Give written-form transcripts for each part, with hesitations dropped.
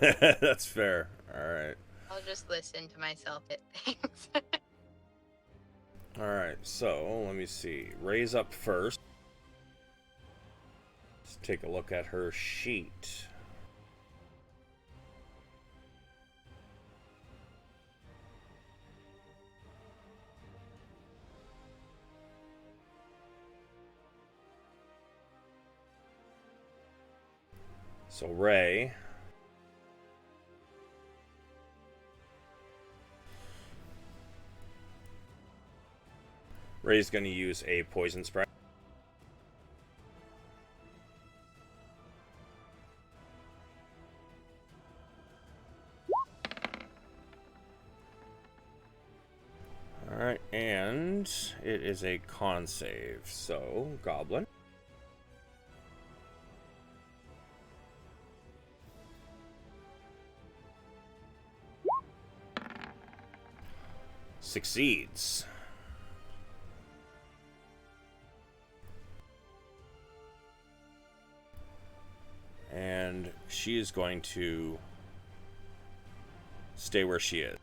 That's fair. All right. I'll just listen to myself hit things. All right. So let me see. Ray's up first. Let's take a look at her sheet. So Ray. Ray's going to use a poison spray. Alright, and it is a con save. So, Goblin. Succeeds. And she is going to stay where she is.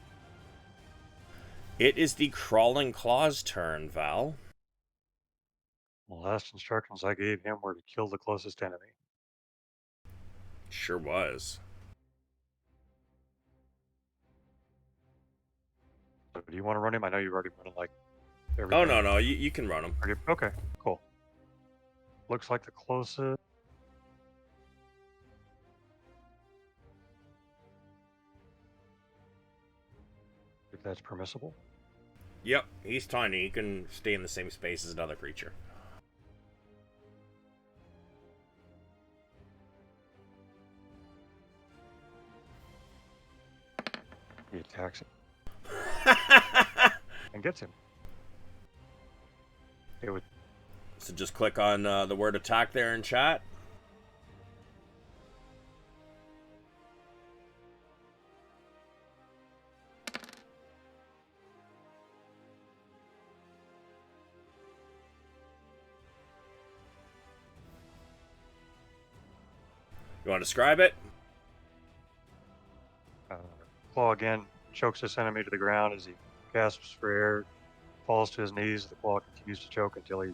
It is the Crawling Claw's turn, Val. The last instructions I gave him were to kill the closest enemy. Sure was. So do you want to run him? I know you've already run like Oh, everything. no, you can run him. Okay, cool. Looks like the closest. If that's permissible. Yep, he's tiny. He can stay in the same space as another creature. He attacks him and gets him. It would. So just click on the word attack there in chat. You want to describe it? Claw again chokes this enemy to the ground as he gasps for air, falls to his knees. The claw continues to choke until he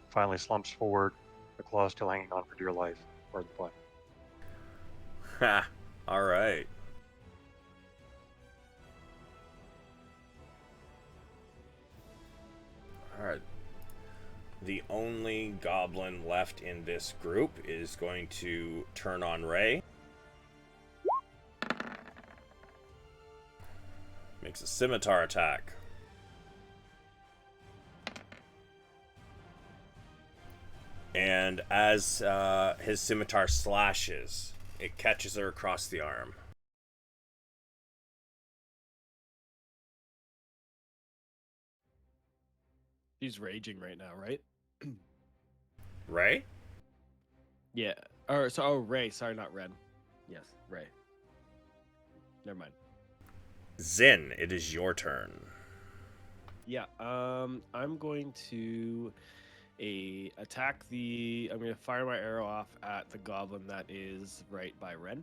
finally slumps forward, the claw still hanging on for dear life. Or the play. Ha! All right. All right. The only goblin left in this group is going to turn on Ray. Makes a scimitar attack. And as his scimitar slashes, it catches her across the arm. He's raging right now, right? Ray? Yeah. Or so. Oh, Ray. Sorry, not Ren. Yes, Ray. Never mind. Zin, it is your turn. Yeah. I'm going to attack the. I'm going to fire my arrow off at the goblin that is right by Ren.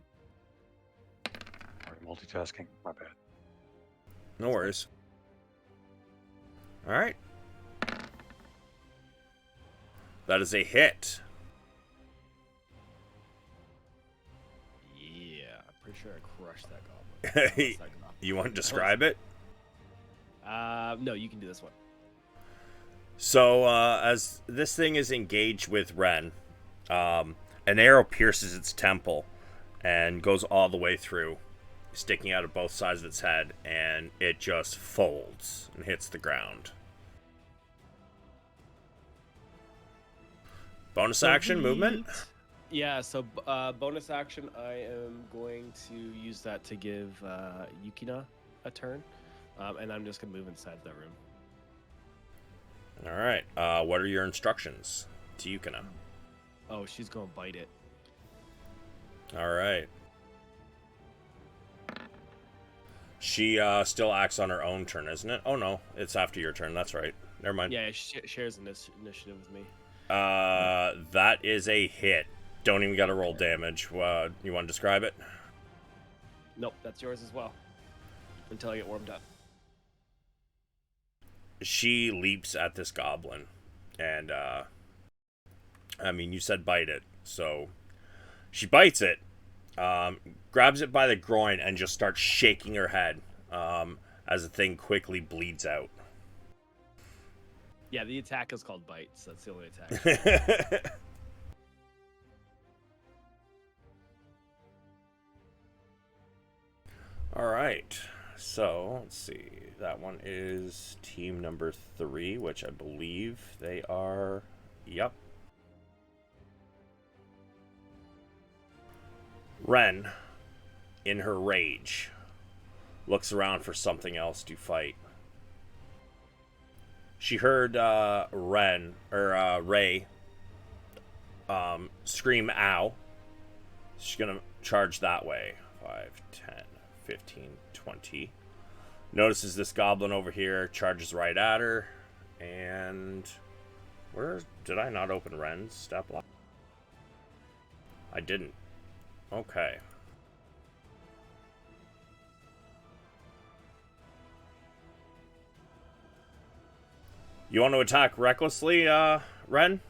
Already multitasking. My bad. No worries. All right. That is a hit. Yeah, I'm pretty sure I crushed that goblin. You want to describe it? No, you can do this one. So, as this thing is engaged with Ren, an arrow pierces its temple and goes all the way through, sticking out of both sides of its head, and it just folds and hits the ground. Bonus action, movement? Yeah, so bonus action, I am going to use that to give Yukina a turn, and I'm just going to move inside that room. All right. What are your instructions to Yukina? Oh, she's going to bite it. All right. She still acts on her own turn, isn't it? Oh, no. It's after your turn. That's right. Never mind. Yeah, she shares initiative with me. That is a hit. Don't even gotta roll damage. You want to describe it? Nope, that's yours as well. Until I get warmed up. She leaps at this goblin. And, I mean, you said bite it. So she bites it, grabs it by the groin, and just starts shaking her head as the thing quickly bleeds out. Yeah, the attack is called bites. That's the only attack. All right. So, let's see. That one is team number 3, which I believe they are. Yep. Ren, in her rage, looks around for something else to fight. She heard Ray scream ow. She's gonna charge that way. 5, 10, 15, 20. Notices this goblin over here, charges right at her, and where did I not open Ren's step block? I didn't. Okay. You want to attack recklessly, Ren?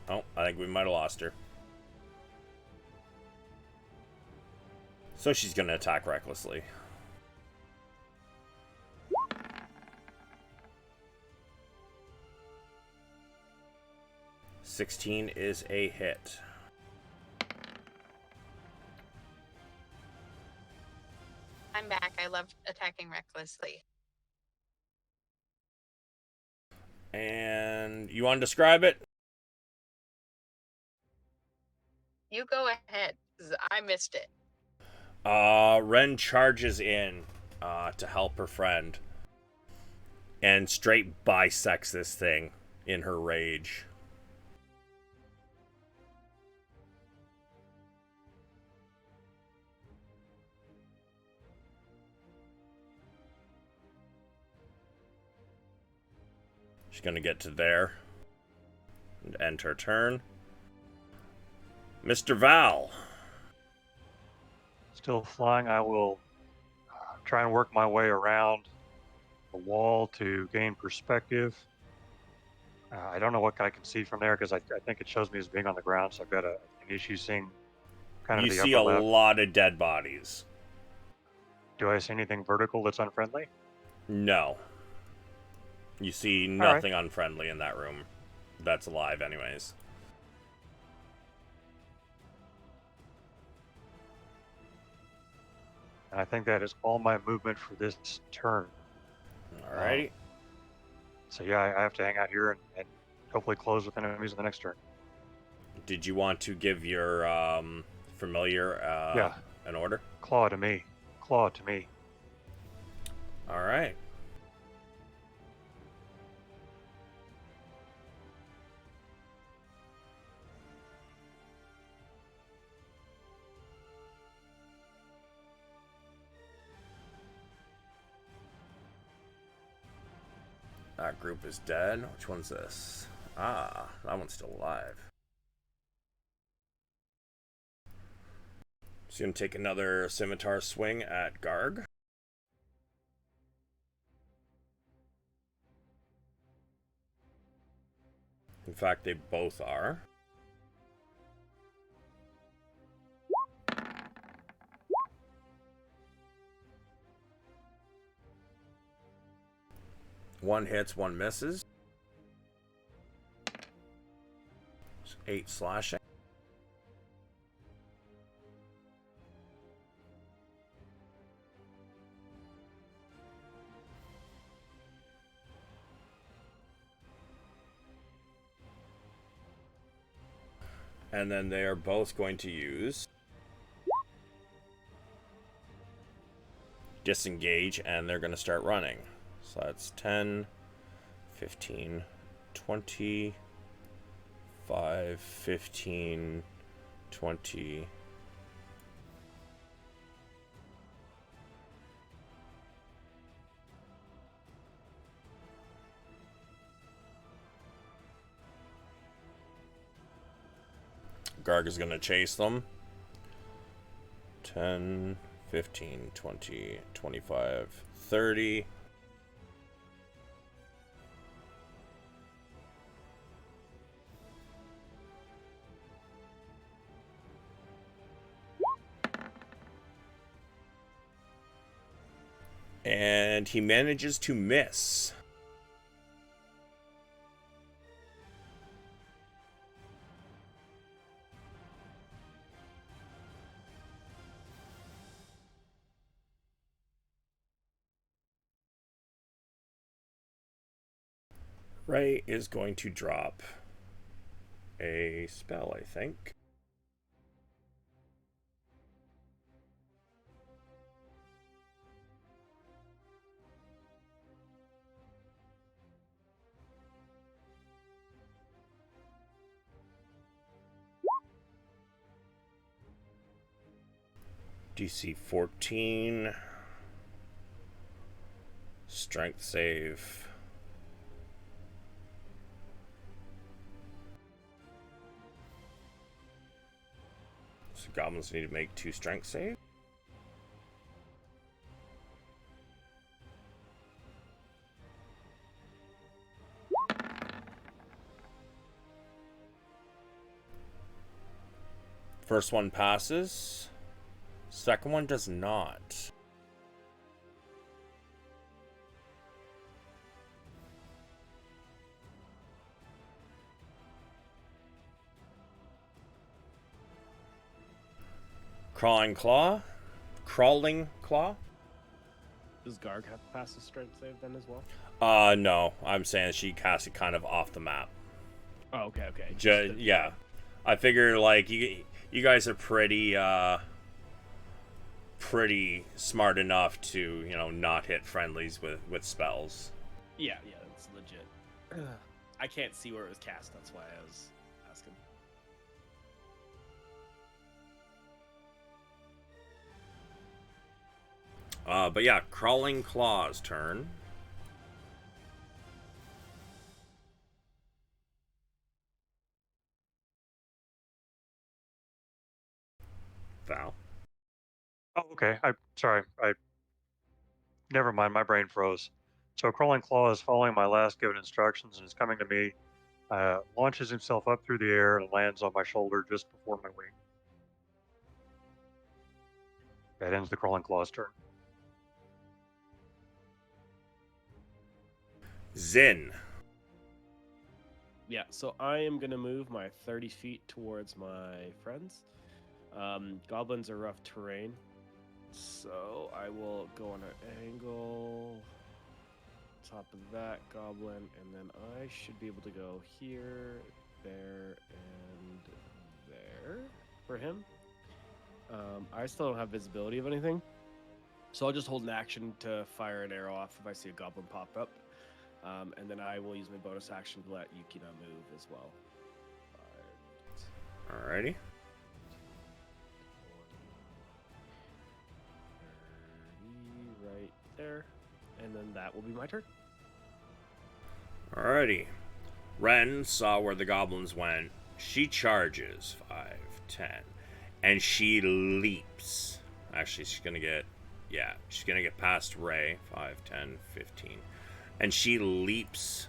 Oh, I think we might have lost her. So she's going to attack recklessly. $16 is a hit. I'm back. I love attacking recklessly. And you want to describe it? You go ahead, 'cause I missed it. Ren charges in to help her friend and straight bisects this thing in her rage. She's going to get to there and end her turn. Mr. Val. Still flying, I will try and work my way around the wall to gain perspective. I don't know what I can see from there because I think it shows me as being on the ground, so I've got an issue seeing kind of You the see upper a left. lot of dead bodies. Do I see anything vertical that's unfriendly? No. You see nothing unfriendly in that room that's alive anyways. And I think that is all my movement for this turn. Alrighty. So yeah, I have to hang out here and hopefully close with enemies in the next turn. Did you want to give your familiar Yeah. an order? Claw to me. Claw to me. Alright. That group is dead. Which one's this? Ah, that one's still alive. She's gonna take another scimitar swing at Garg. In fact, they both are. One hits, one misses. 8 slashing. And then they are both going to use disengage, and they're going to start running. So that's 10, 15, 20, 5, 15, 20. Garg is going to chase them. 10, 15, 20, 25, 30. And he manages to miss. Ray is going to drop a spell, I think. DC 14. Strength save. So goblins need to make 2 strength saves. First one passes. Second one does not. Crawling claw. Does Garg have to pass a strength save then as well? No. I'm saying she cast it kind of off the map. Oh, okay. Yeah. I figure like you guys are pretty smart enough to, not hit friendlies with spells. Yeah, that's legit. I can't see where it was cast. That's why I was asking. But yeah, Crawling Claw's turn. Val. Oh, okay. Sorry. Never mind. My brain froze. So Crawling Claw is following my last given instructions and is coming to me. Launches himself up through the air and lands on my shoulder just before my wing. That ends the Crawling Claw's turn. Zin. Yeah, so I am going to move my 30 feet towards my friends. Goblins are rough terrain, so I will go on an angle, top of that goblin, and then I should be able to go here, there, and there for him. I still don't have visibility of anything, so I'll just hold an action to fire an arrow off if I see a goblin pop up. And then I will use my bonus action to let Yukina move as well. Alrighty. 30 right there. And then that will be my turn. Alrighty. Ren saw where the goblins went. She charges 5, 10. And she leaps. Actually, she's going to get past Ray. 5, 10, 15. And she leaps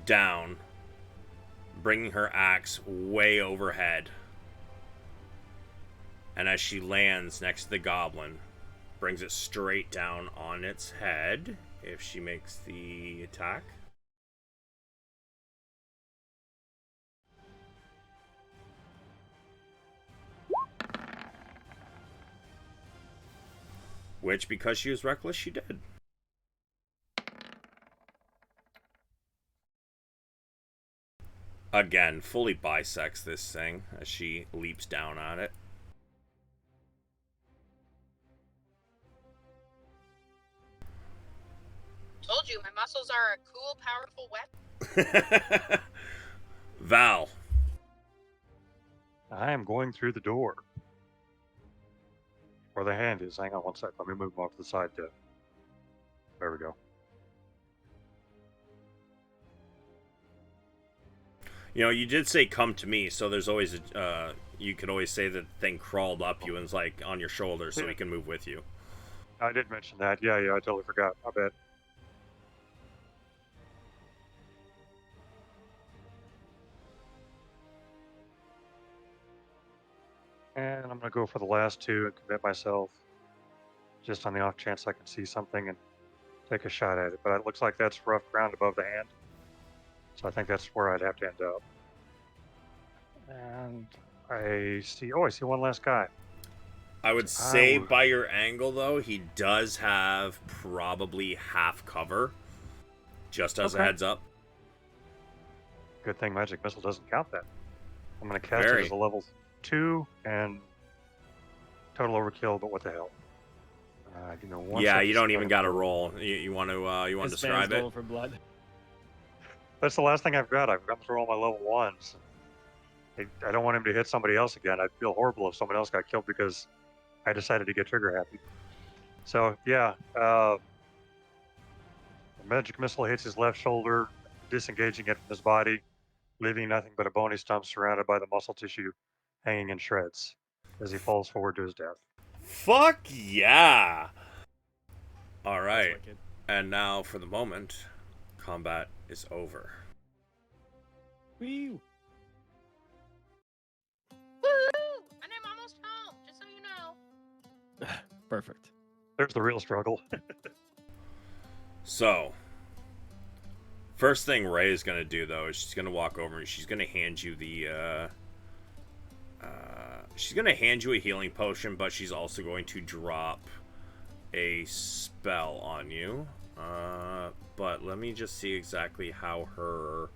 down, bringing her axe way overhead. And as she lands next to the goblin, brings it straight down on its head if she makes the attack. Which, because she was reckless, she did. Again, fully bisects this thing as she leaps down on it. Told you, my muscles are a cool, powerful weapon. Val. I am going through the door. Where the hand is. Hang on one sec. Let me move him off to the side. There we go. You know, you did say come to me, so there's always a. You could always say that the thing crawled up you and was like on your shoulders, so Yeah. he can move with you. I did mention that. Yeah, I totally forgot. I bet. And I'm gonna go for the last two and commit myself, just on the off chance I can see something and take a shot at it. But it looks like that's rough ground above the hand, so I think that's where I'd have to end up. And I see. Oh, I see one last guy. I would So I say would- by your angle, though, he does have probably half cover, just as a Okay. heads up. Good thing magic missile doesn't count that. I'm gonna cast it Very. as a level 2 and total overkill. But what the hell? You know, one Yeah, second, you don't see if I even can got to pull it. roll. You want to This describe man's it? going for blood. That's the last thing I've got. I've gone through all my level 1s. I don't want him to hit somebody else again. I'd feel horrible if someone else got killed because I decided to get trigger happy. So yeah, the magic missile hits his left shoulder, disengaging it from his body, leaving nothing but a bony stump surrounded by the muscle tissue hanging in shreds as he falls forward to his death. Fuck yeah! All That's right, wicked. and now for the moment, combat is over. Woo! Woo! And I'm almost home, just so you know. Perfect. There's the real struggle. So, first thing Ray is gonna do though is she's gonna walk over and she's gonna hand you the. She's gonna hand you a healing potion, but she's also going to drop a spell on you. But let me just see exactly how her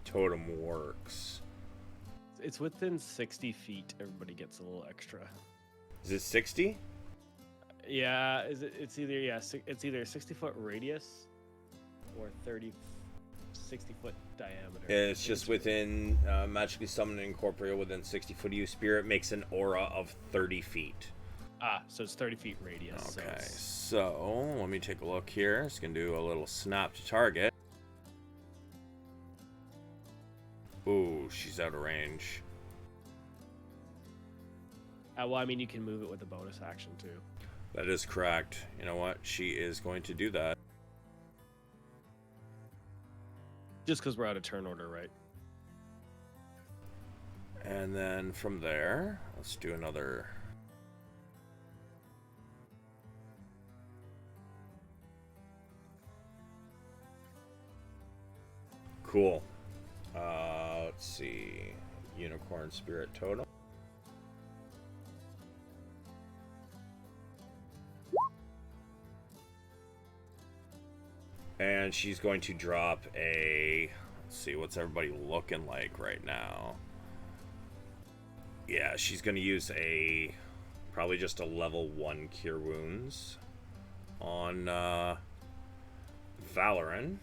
totem works. It's within 60 feet. Everybody gets a little extra. Is it 60? Yeah, it's either it's either a 60-foot radius or 60-foot diameter. It's just within magically summoned and incorporeal within 60 foot of you. Spirit makes an aura of 30 feet. So it's 30 feet radius. Okay, So so let me take a look here. It's gonna do a little snap to target. Ooh, she's out of range. well, I mean, you can move it with a bonus action too. That is correct. You know what? She is going to do that. Just because we're out of turn order, right? And then from there, let's do another. Cool. Let's see. Unicorn Spirit Totem. And she's going to drop a. Let's see, what's everybody looking like right now? Yeah, she's going to use a. Probably just a level 1 Cure Wounds on Valoran,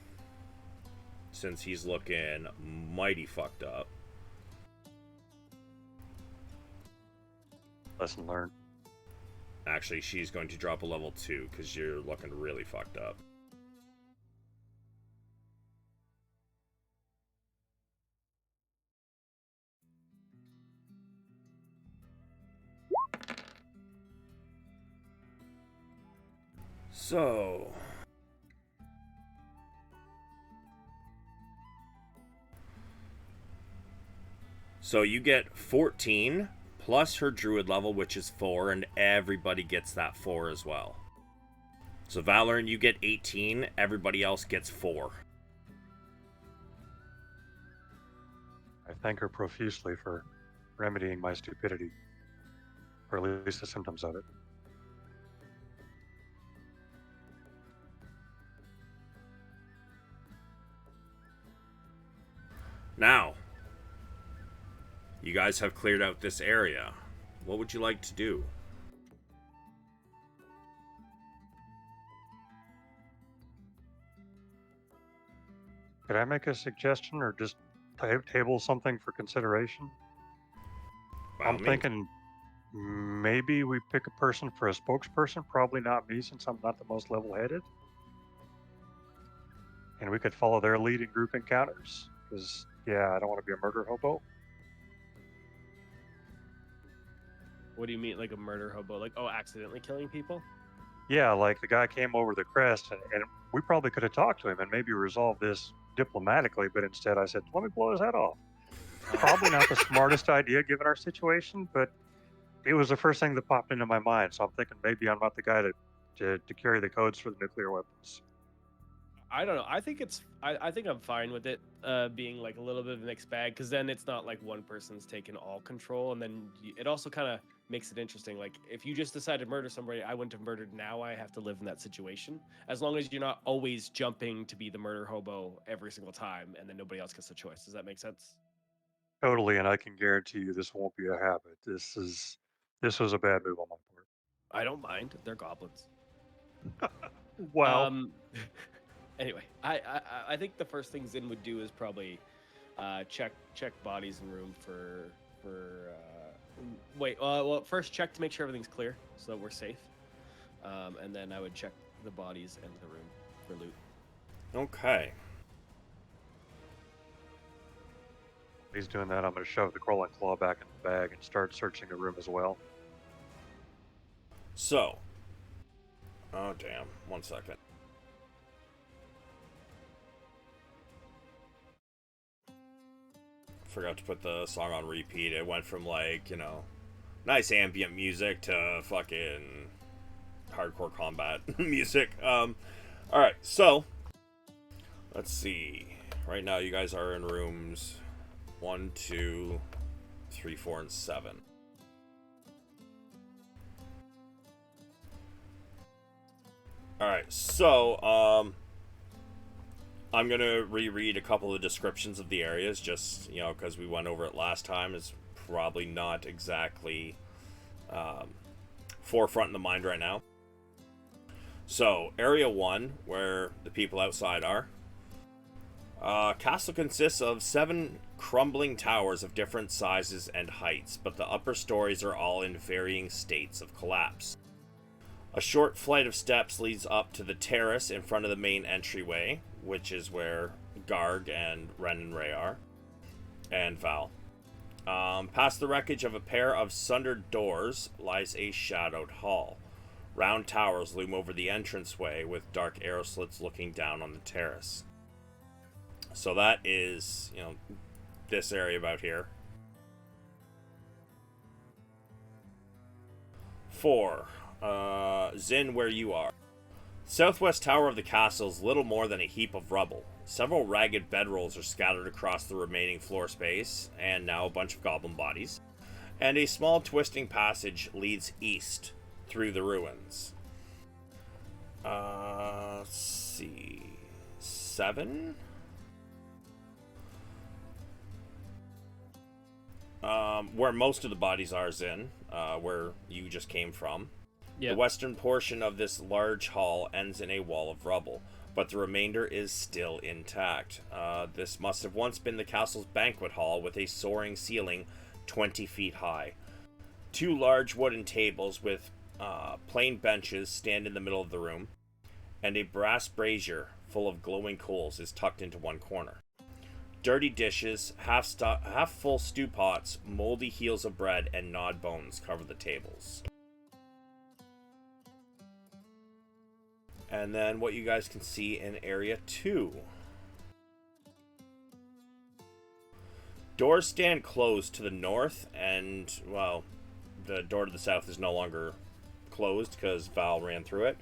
since he's looking mighty fucked up. Lesson learned. Actually, she's going to drop a level 2 because you're looking really fucked up. So, you get 14 plus her druid level, which is 4, and everybody gets that 4 as well. So Valoran, you get 18, everybody else gets 4. I thank her profusely for remedying my stupidity, or at least the symptoms of it. Now, you guys have cleared out this area. What would you like to do? Could I make a suggestion or just table something for consideration? By all I'm means. thinking maybe we pick a person for a spokesperson, probably not me since I'm not the most level-headed. And we could follow their lead in group encounters, because Yeah, I don't want to be a murder hobo. What do you mean, like a murder hobo? Like, oh, accidentally killing people? Yeah, like the guy came over the crest, and we probably could have talked to him and maybe resolved this diplomatically, but instead I said, let me blow his head off. Probably not the smartest idea given our situation, but it was the first thing that popped into my mind. So I'm thinking maybe I'm not the guy to carry the codes for the nuclear weapons. I don't know. I think I'm fine with it being like a little bit of a mixed bag, because then it's not like one person's taking all control, and then it also kind of makes it interesting. Like if you just decide to murder somebody I wouldn't have murdered, now I have to live in that situation. As long as you're not always jumping to be the murder hobo every single time, and then nobody else gets a choice. Does that make sense? Totally, and I can guarantee you this won't be a habit. This was a bad move on my part. I don't mind. They're goblins. Wow. Um. Anyway, I think the first thing Zin would do is probably check bodies in room for wait well, first check to make sure everything's clear so that we're safe, and then I would check the bodies and the room for loot. Okay. He's doing that. I'm going to shove the crawling claw back in the bag and start searching the room as well. So. Oh, damn. 1 second. Forgot to put the song on repeat. It went from, like, you know, nice ambient music to fucking hardcore combat music. Alright, so. Let's see. Right now, you guys are in rooms 1, 2, 3, 4, and 7. Alright, so, I'm gonna reread a couple of descriptions of the areas, just, you know, because we went over it last time. It's probably not exactly forefront in the mind right now. So, Area 1, where the people outside are. Castle consists of 7 crumbling towers of different sizes and heights, but the upper stories are all in varying states of collapse. A short flight of steps leads up to the terrace in front of the main entryway, which is where Garg and Ren and Ray are, and Val. Past the wreckage of a pair of sundered doors lies a shadowed hall. Round towers loom over the entranceway with dark arrow slits looking down on the terrace. So that is, you know, this area about here. 4. Zin, where you are. Southwest tower of the castle is little more than a heap of rubble. Several ragged bedrolls are scattered across the remaining floor space, and now a bunch of goblin bodies. And a small twisting passage leads east through the ruins. Let's see. 7? Where most of the bodies are, Zin, where you just came from. Yeah. The western portion of this large hall ends in a wall of rubble, but the remainder is still intact. This must have once been the castle's banquet hall with a soaring ceiling 20 feet high. 2 large wooden tables with plain benches stand in the middle of the room, and a brass brazier full of glowing coals is tucked into one corner. Dirty dishes, half-full stew pots, moldy heels of bread, and gnawed bones cover the tables. And then what you guys can see in Area 2. Doors stand closed to the north, and, well, the door to the south is no longer closed because Val ran through it.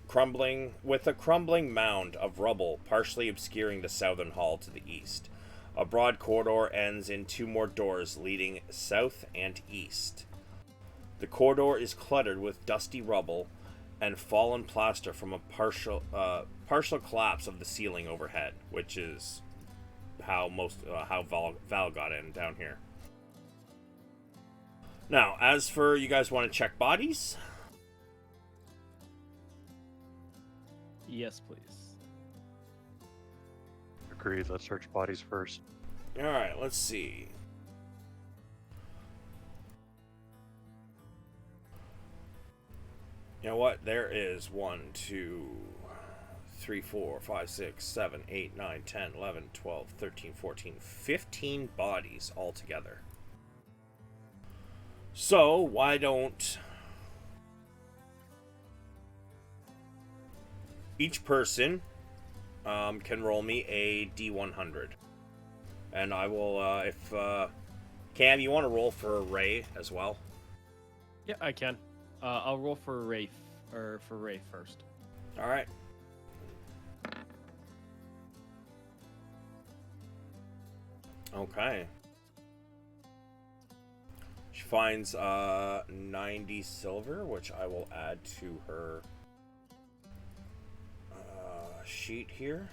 Crumbling mound of rubble partially obscuring the southern hall to the east. A broad corridor ends in 2 more doors leading south and east. The corridor is cluttered with dusty rubble and fallen plaster from a partial collapse of the ceiling overhead, which is how Val got in down here. Now, as for you guys want to check bodies? Yes, please. Agreed. Let's search bodies first. Alright, let's see. You know what? There is 1, 2, 3, 4, 5, 6, 7, 8, 9, 10, 11, 12, 13, 14, 15 bodies altogether. So, why don't each person can roll me a D100. And I will, if Cam, you want to roll for Ray as well? Yeah, I can. I'll roll for Ray, for Ray first. All right. Okay. She finds 90 silver, which I will add to her sheet here.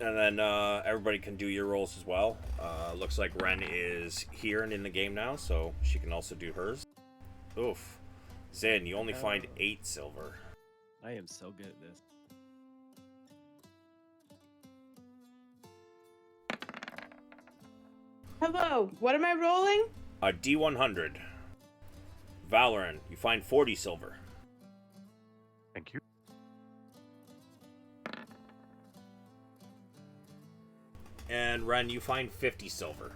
And then everybody can do your rolls as well. Looks like Ren is here and in the game now, so she can also do hers. Oof. Zin, you only find 8 silver. I am so good at this. Hello, what am I rolling? A D100. Valorant, you find 40 silver. Thank you. And Ren, you find 50 silver.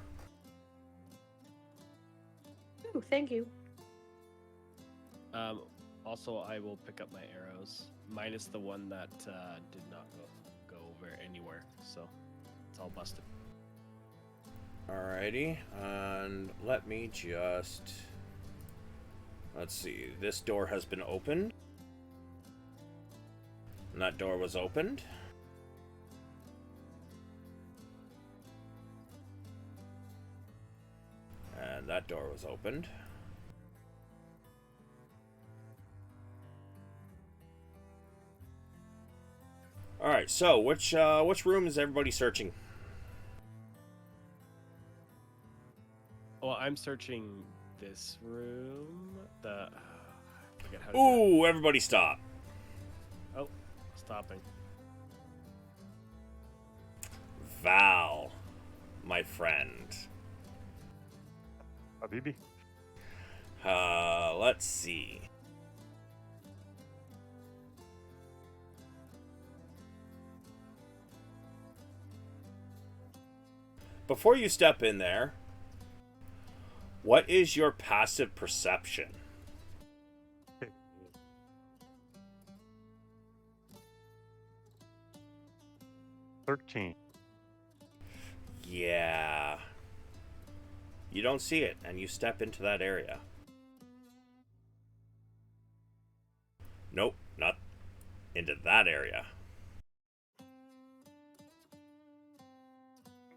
Ooh, thank you. Also, I will pick up my arrows, minus the one that did not go over anywhere, so it's all busted. Alrighty, and let me just... Let's see, this door has been opened. And that door was opened. And that door was opened. Alright, so which room is everybody searching? Well, I'm searching this room. I forget how to do Ooh, everybody stop. it. Oh, stopping. Val, my friend. Habibi. Let's see. Before you step in there, what is your passive perception? 13. Yeah. You don't see it, and you step into that area. Nope, not into that area.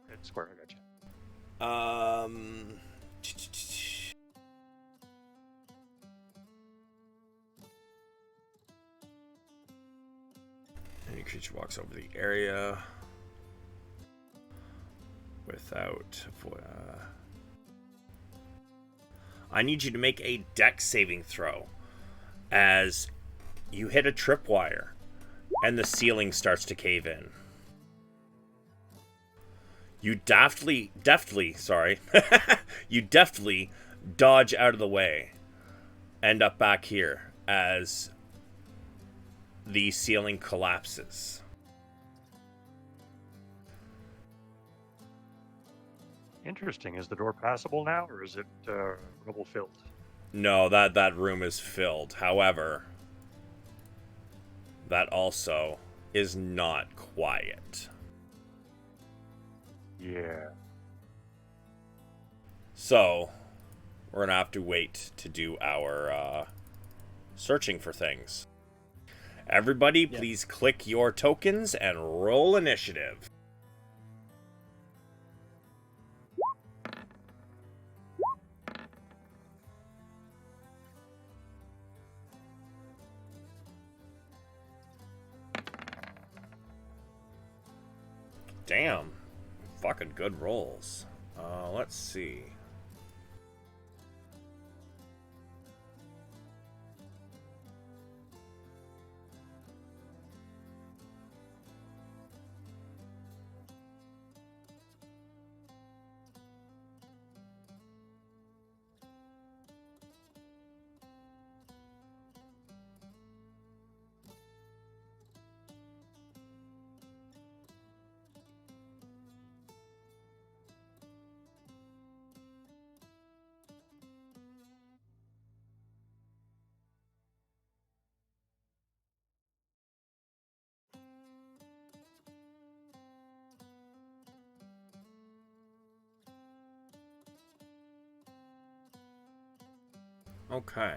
Good square, I got you. Any creature walks over the area without... I need you to make a dex saving throw as you hit a tripwire and the ceiling starts to cave in. You deftly dodge out of the way, end up back here as the ceiling collapses. Interesting. Is the door passable now, or is it rubble filled? No, that room is filled. However, that also is not quiet. Yeah. So, we're gonna have to wait to do our searching for things. Everybody, please click your tokens and roll initiative. Damn. Fucking good rolls. Let's see. Okay.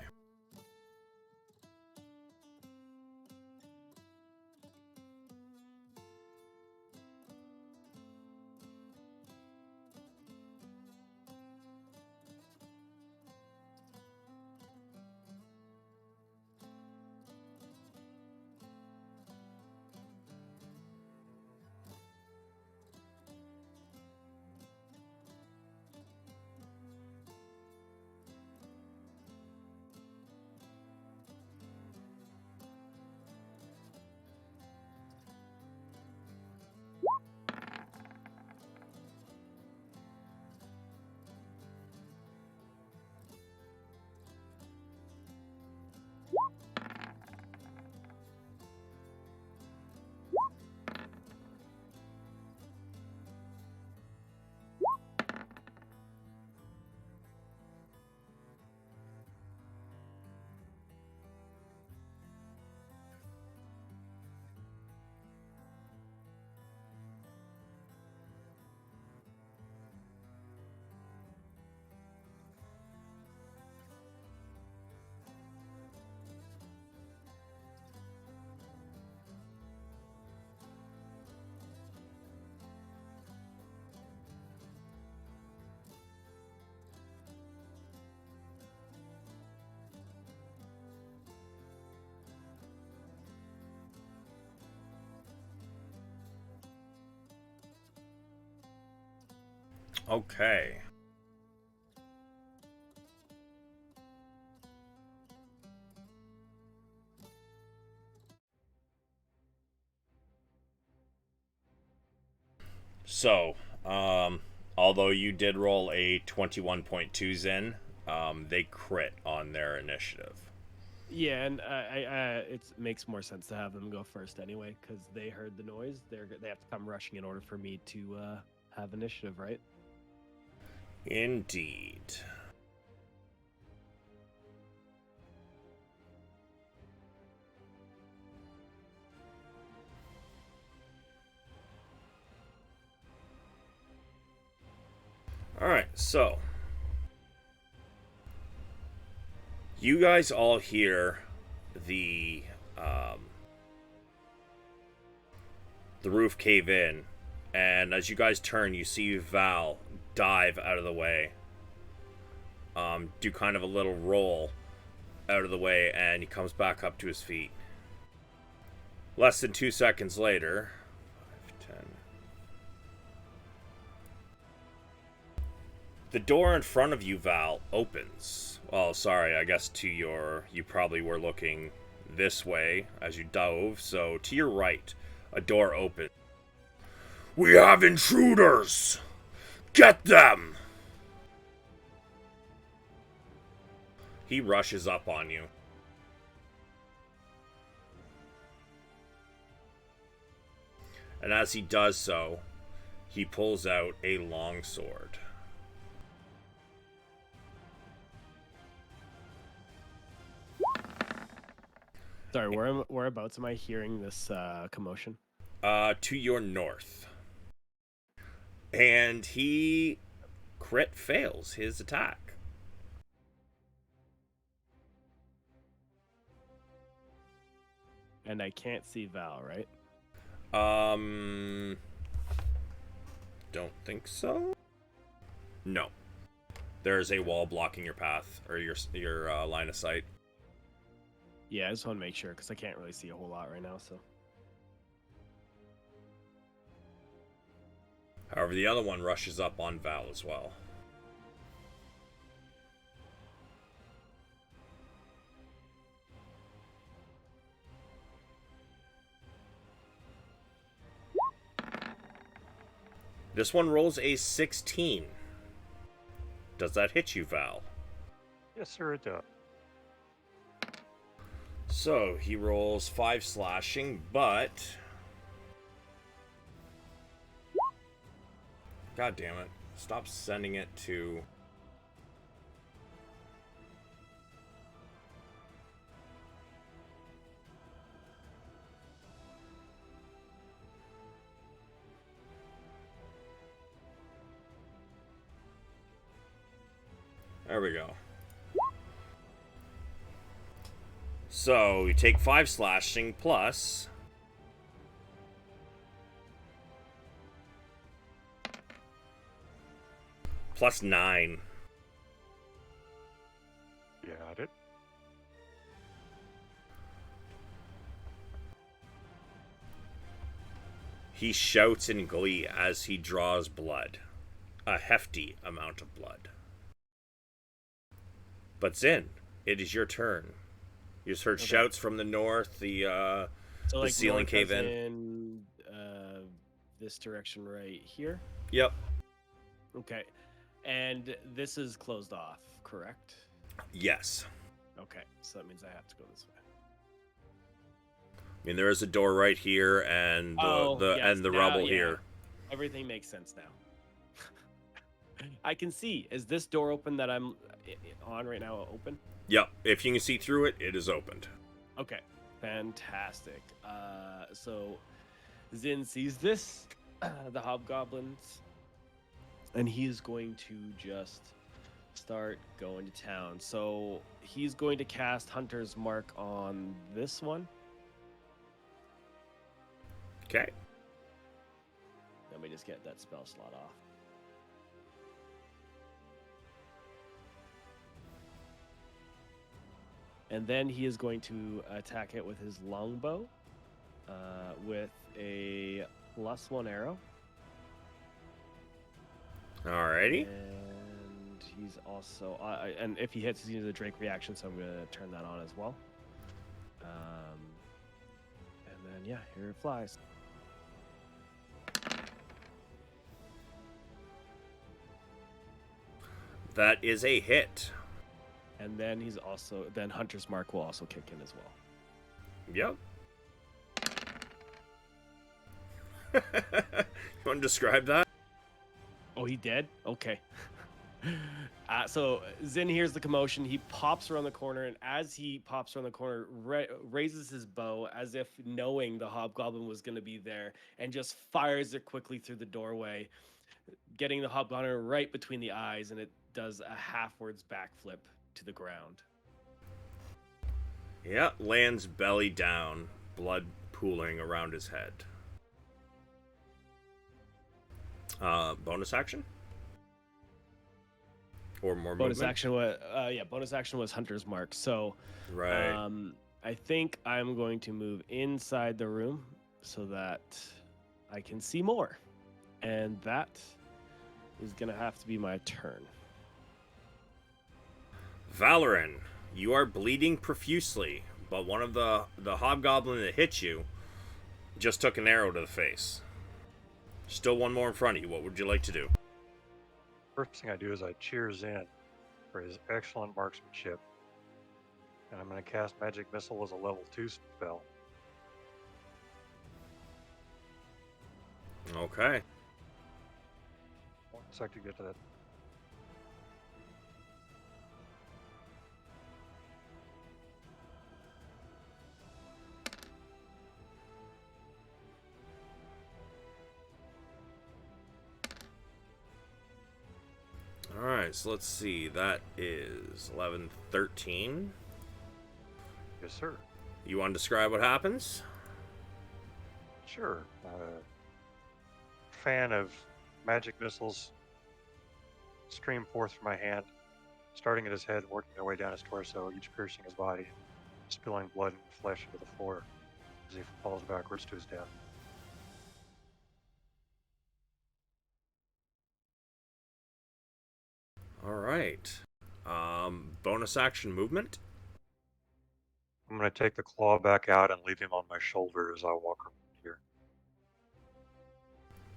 Okay. So, although you did roll a 21.2 Zen, they crit on their initiative. Yeah, and it makes more sense to have them go first anyway, because they heard the noise. They have to come rushing in order for me to have initiative, right? Indeed. Alright, so you guys all hear the roof cave in, and as you guys turn, you see Val dive out of the way. Do kind of a little roll out of the way, and he comes back up to his feet. Less than 2 seconds later, 5, 10. The door in front of you, Val, opens. Well, sorry, I guess you probably were looking this way as you dove, so to your right, a door opens. We have intruders! Get them! He rushes up on you. And as he does so, he pulls out a longsword. Sorry, whereabouts am I hearing this commotion? To your north. And he crit fails his attack. And I can't see Val, right? Don't think so. No. There's a wall blocking your path, or your line of sight. Yeah, I just want to make sure, because I can't really see a whole lot right now, so... However, the other one rushes up on Val as well. This one rolls a 16. Does that hit you, Val? Yes, sir, it does. So, he rolls 5 slashing, but... God damn it. Stop sending it to... There we go. So you take 5 slashing plus. Plus 9. Got it. He shouts in glee as he draws blood. A hefty amount of blood. But Zin, it is your turn. You just heard shouts from the north, the ceiling north cave as in. This direction right here. Yep. Okay. And this is closed off, correct? Yes. Okay, so that means I have to go this way. I mean, there is a door right here, and the rubble here. Everything makes sense now. I can see. Is this door open that I'm on right now open? Yep. If you can see through it, it is opened. Okay, fantastic. So Zin sees this, the hobgoblins, and he is going to just start going to town. So he's going to cast Hunter's Mark on this one. Okay. Let me just get that spell slot off. And then he is going to attack it with his longbow with a +1 arrow. Alrighty. And he's also... and if he hits, he's using the Drake reaction, so I'm going to turn that on as well. And then, yeah, here it flies. That is a hit. And then he's also... Then Hunter's Mark will also kick in as well. Yep. You want to describe that? Oh, he dead? Okay. So Zin hears the commotion. He pops around the corner, and as he pops around the corner, raises his bow as if knowing the hobgoblin was going to be there, and just fires it quickly through the doorway, getting the hobgoblin right between the eyes, and it does a halfwards backflip to the ground. Yeah, lands belly down, blood pooling around his head. Bonus action? Or more Bonus movement? action was bonus action was Hunter's Mark. So Right. I think I'm going to move inside the room so that I can see more. And that is going to have to be my turn. Valoran, you are bleeding profusely, but one of the hobgoblin that hit you just took an arrow to the face. Still one more in front of you. What would you like to do? First thing I do is I cheer Zin for his excellent marksmanship. And I'm going to cast Magic Missile as a level 2 spell. Okay. 1 sec to get to that. Alright, so let's see. That is 11, 13. Yes, sir. You want to describe what happens? Sure. Fan of magic missiles stream forth from my hand, starting at his head, working their way down his torso, each piercing his body, spilling blood and flesh into the floor as he falls backwards to his death. Alright. Bonus action movement? I'm going to take the claw back out and leave him on my shoulder as I walk around here.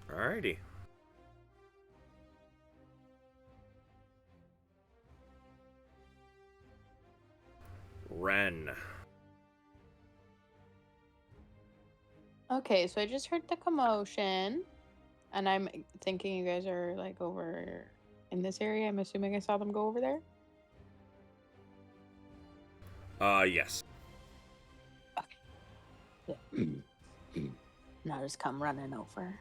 Alrighty. Ren. Okay, so I just heard the commotion, and I'm thinking you guys are like over in this area. I'm assuming I saw them go over there. Yes. Now just come running over.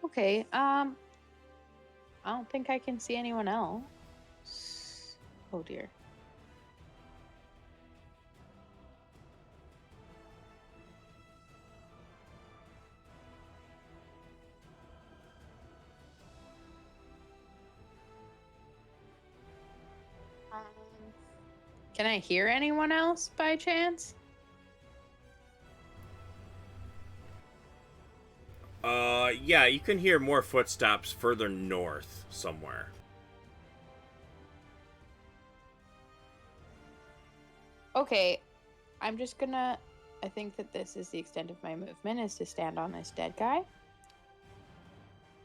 Okay. I don't think I can see anyone else. Oh dear. Can I hear anyone else by chance? Yeah, you can hear more footsteps further north somewhere. Okay, I'm just gonna. I think that this is the extent of my movement, is to stand on this dead guy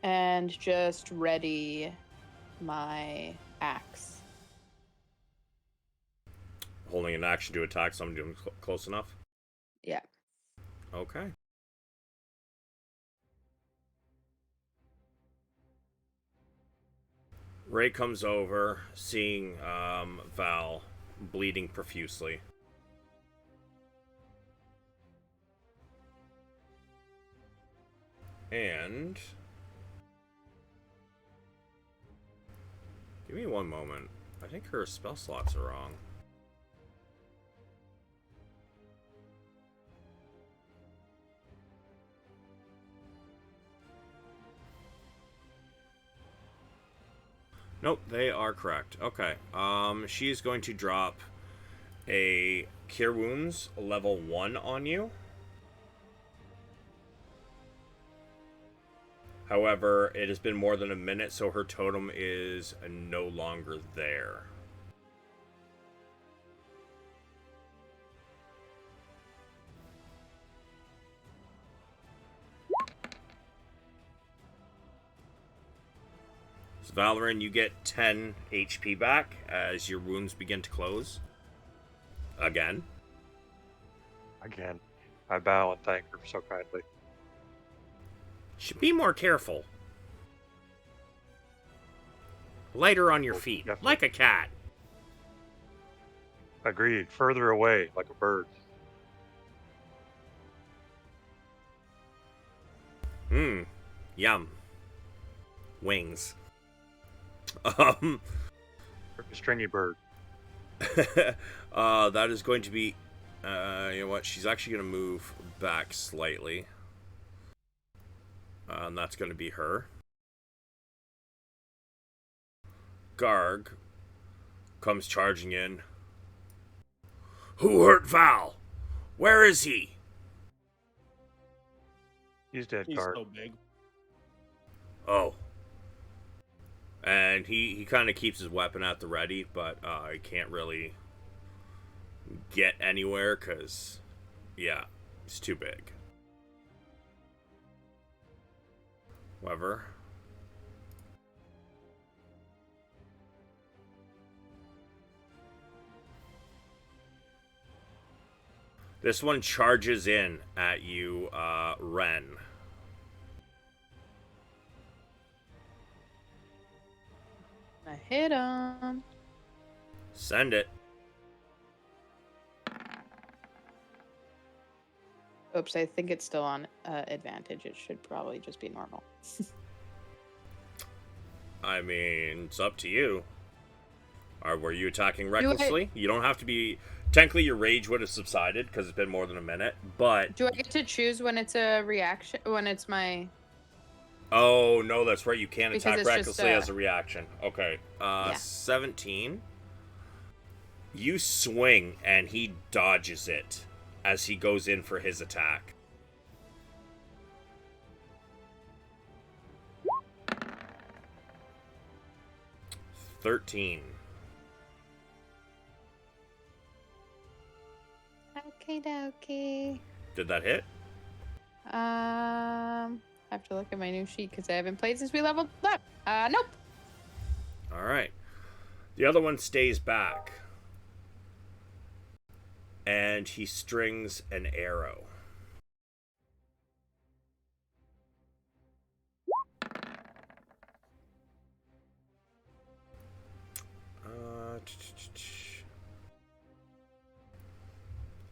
and just ready my axe. Holding an action to attack somebody close enough? Yeah. Okay. Ray comes over, seeing Val bleeding profusely. And... give me one moment. I think her spell slots are wrong. Nope, they are correct. Okay. She's going to drop a Cure Wounds level 1 on you. However, it has been more than a minute, so her totem is no longer there. So, Valorant, you get 10 HP back as your wounds begin to close. Again. Again, I bow and thank her so kindly. Should be more careful. Lighter on your feet, Definitely. like a cat. Agreed. Further away, like a bird. Yum. Wings. Like a stringy bird. That is going to be... you know what? She's actually going to move back slightly. And that's going to be her. Garg comes charging in. Who hurt Val? Where is he? He's dead, He's Guard. so big. Oh. And he kind of keeps his weapon at the ready, but he can't really get anywhere because, yeah, he's too big. However, this one charges in at you, Ren. I hit him. Send it. Oops, I think it's still on advantage. It should probably just be normal. I mean, it's up to you. Or were you attacking recklessly? You don't have to be... Technically, your rage would have subsided because it's been more than a minute, but... Do I get to choose when it's a reaction? When it's my... Oh, no, that's right. You can't Because attack it's just, recklessly as a reaction. Okay. Yeah. 17. You swing, and he dodges it as he goes in for his attack. $13. Okie dokie. Did that hit? I have to look at my new sheet because I haven't played since we leveled up. Nope. All right. The other one stays back. And he strings an arrow.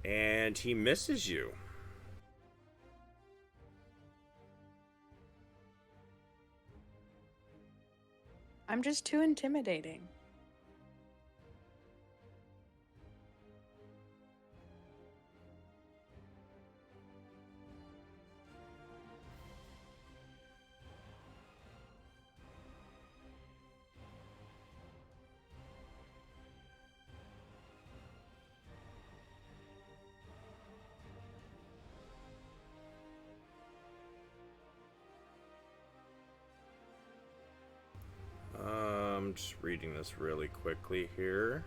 And he misses you. I'm just too intimidating. I'm just reading this really quickly here.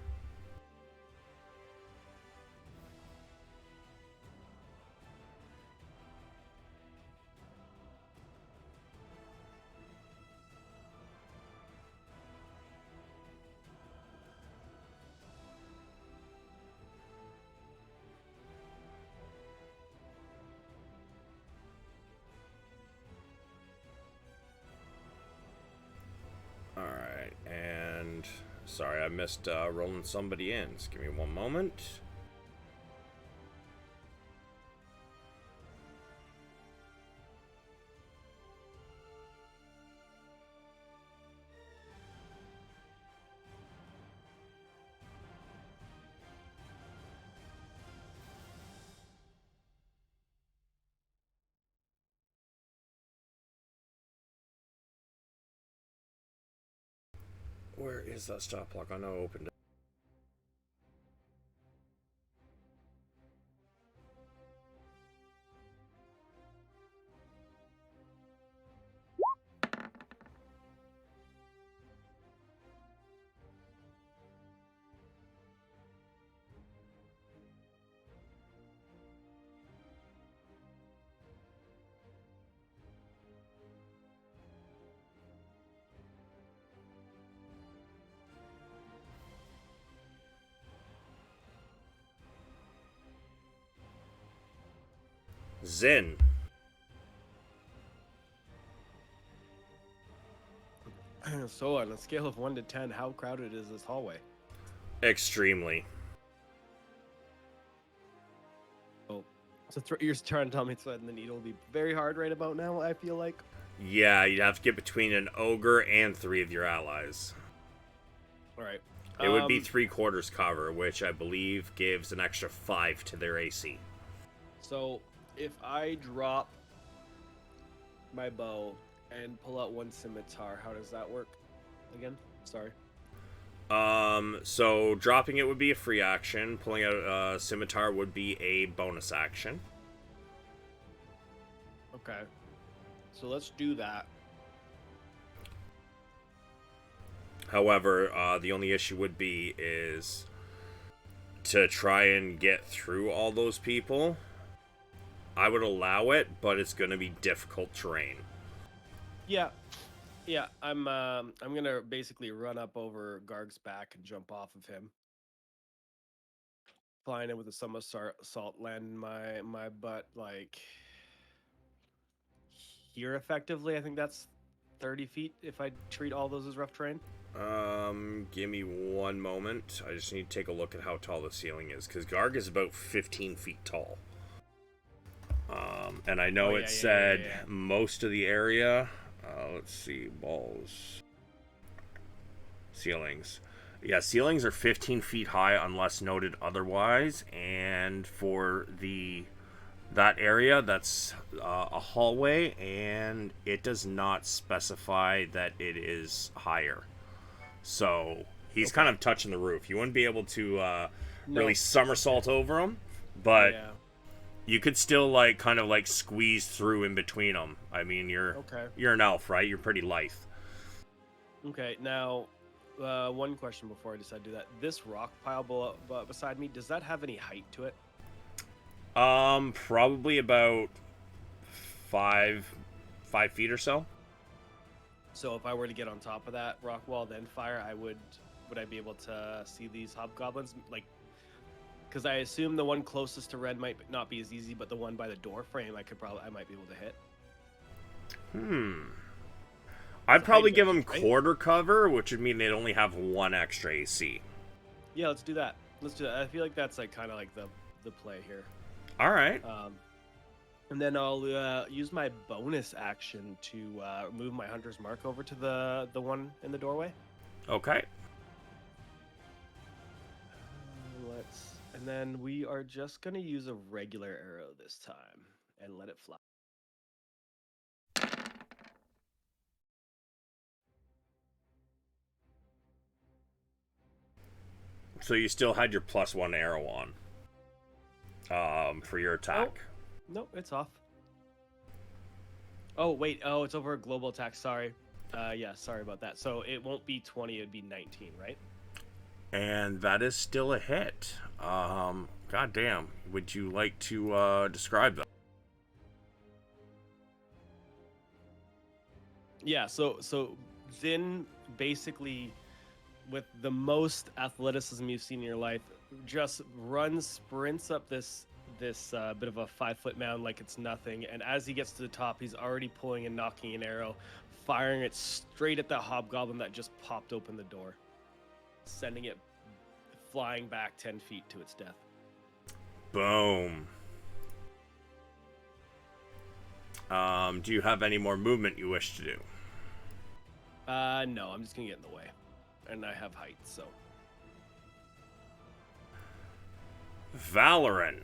Alright, and sorry I missed rolling somebody in. Just give me one moment. Where is that stop block? I know I opened it. Zin. So on a scale of 1 to 10, how crowded is this hallway? Extremely. Oh, so you're trying to tell me threading the needle will be very hard right about now, I feel like? Yeah, you'd have to get between an ogre and 3 of your allies. Alright. It would be 3/4 cover, which I believe gives an extra 5 to their AC. So, if I drop my bow and pull out 1 scimitar, how does that work? Again? Sorry. So dropping it would be a free action. Pulling out a scimitar would be a bonus action. Okay. So let's do that. However, the only issue would be is to try and get through all those people. I would allow it, but it's going to be difficult terrain. Yeah. Yeah, I'm gonna basically run up over Garg's back and jump off of him. Flying in with a somersault, land in my butt, like here effectively. I think that's 30 feet if I treat all those as rough terrain. Give me one moment. I just need to take a look at how tall the ceiling is, because Garg is about 15 feet tall. And I know it said most of the area. Let's see, walls. Ceilings. Yeah, ceilings are 15 feet high unless noted otherwise, and for that area, that's a hallway, and it does not specify that it is higher. So he's kind of touching the roof. You wouldn't be able to really somersault over him, but you could still kind of squeeze through in between them. I mean, you're an elf, right? You're pretty lithe. Okay, now one question before I decide to do that. This rock pile beside me, does that have any height to it? Probably about 5 feet or so. So if I were to get on top of that rock wall, then fire, would I be able to see these hobgoblins? Because I assume the one closest to Red might not be as easy, but the one by the door frame, I might be able to hit. I'd probably give them quarter cover, which would mean they'd only have 1 extra AC. Yeah, let's do that. I feel like that's kind of the play here. All right. And then I'll use my bonus action to move my hunter's mark over to the one in the doorway. Okay. And then we are just gonna use a regular arrow this time and let it fly. So you still had your +1 arrow on, for your attack. Nope, it's off. Oh wait, it's over a global attack. Sorry. Yeah, sorry about that. So it won't be 20, it'd be 19, right? And that is still a hit. God damn. Would you like to describe that? Yeah, so Zin basically, with the most athleticism you've seen in your life, just sprints up this bit of a 5-foot mound like it's nothing, and as he gets to the top, he's already pulling and knocking an arrow, firing it straight at that hobgoblin that just popped open the door, sending it flying back 10 feet to its death. Boom. Do you have any more movement you wish to do? No, I'm just gonna get in the way, and I have height, so. Valoran.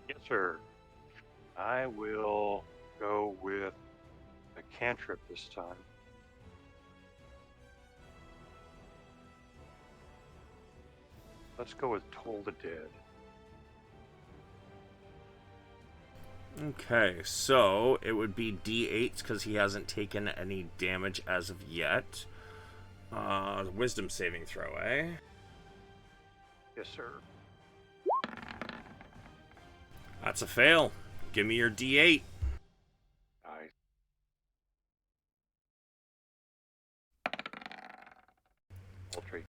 Yes, sir. I will go with a cantrip this time. Let's go with Toll the Dead. Okay, so it would be D8s because he hasn't taken any damage as of yet. Wisdom saving throw, eh? Yes, sir. That's a fail. Give me your D8. Nice. Poultry.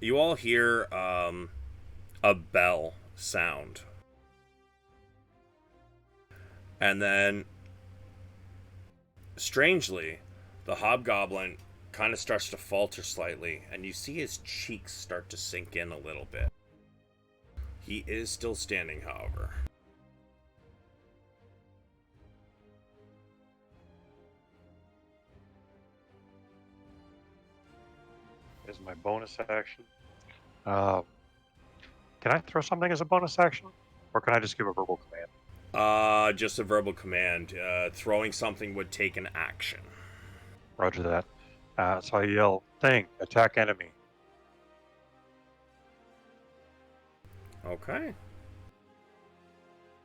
You all hear a bell sound. And then, strangely, the hobgoblin kind of starts to falter slightly, and you see his cheeks start to sink in a little bit. He is still standing, however. Is my bonus action. Can I throw something as a bonus action? Or can I just give a verbal command? Just a verbal command. Throwing something would take an action. Roger that. So I yell, thing, attack enemy. Okay.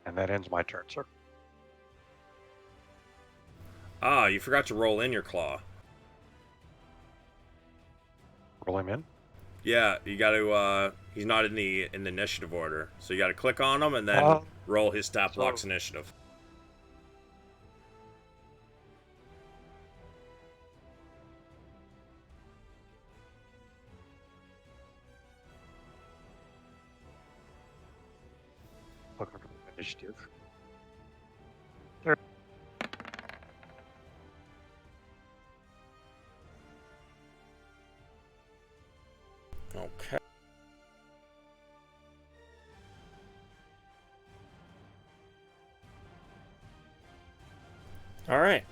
And that ends my turn, sir. You forgot to roll in your claw. Roll him in. Yeah, you got to. He's not in the initiative order, so you got to click on him and then roll his stat blocks initiative. Looking for initiative. Okay. All right.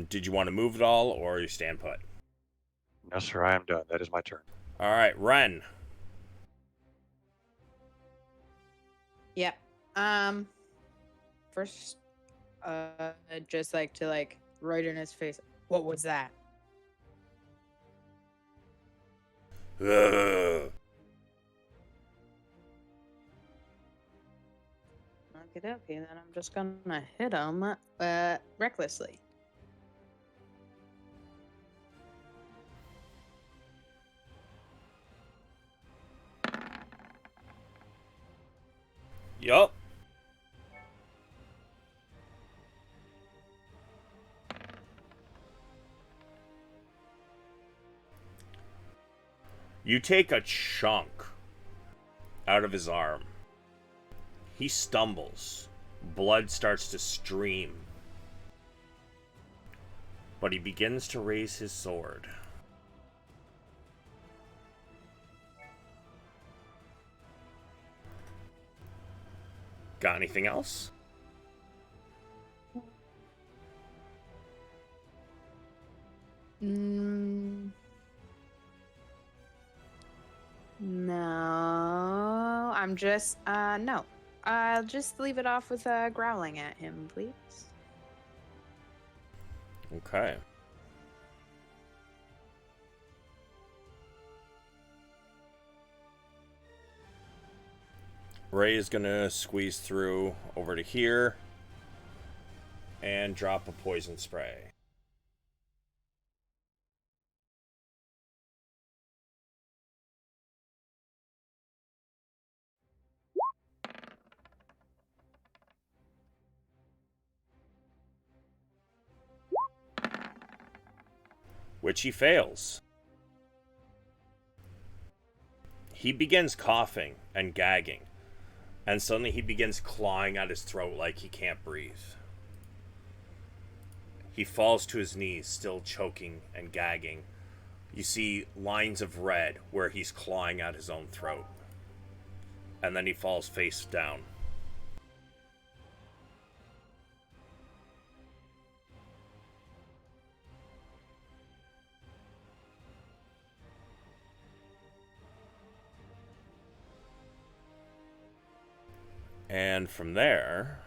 Did you want to move at all, or you stand put? No, sir, I am done. That is my turn. All right, Ren. Yep. First, just like to right in his face. What was that? Ugh. Okie dokie, then I'm just gonna hit him, recklessly. Yup. You take a chunk out of his arm. He stumbles. Blood starts to stream but he begins to raise his sword. Got anything else? No, I'm just no. I'll just leave it off with growling at him, please. Okay. Ray is gonna squeeze through over to here and drop a poison spray. Which he fails. He begins coughing and gagging, and suddenly he begins clawing at his throat like he can't breathe. He falls to his knees, still choking and gagging. You see lines of red where he's clawing at his own throat. And then he falls face down. And from there,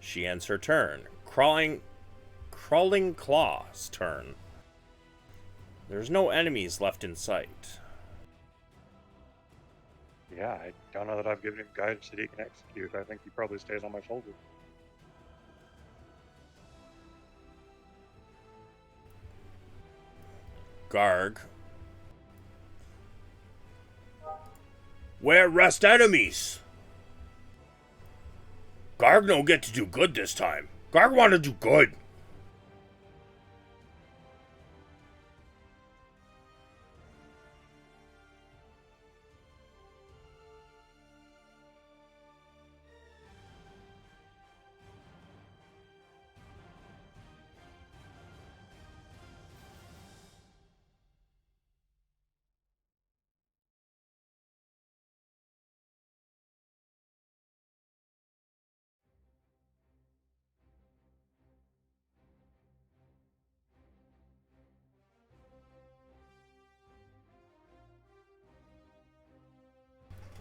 she ends her turn. Crawling Claw's turn. There's no enemies left in sight. Yeah, I don't know that I've given him guidance that he can execute. I think he probably stays on my shoulder. Garg. Where rest enemies? Garg don't get to do good this time. Garg want to do good.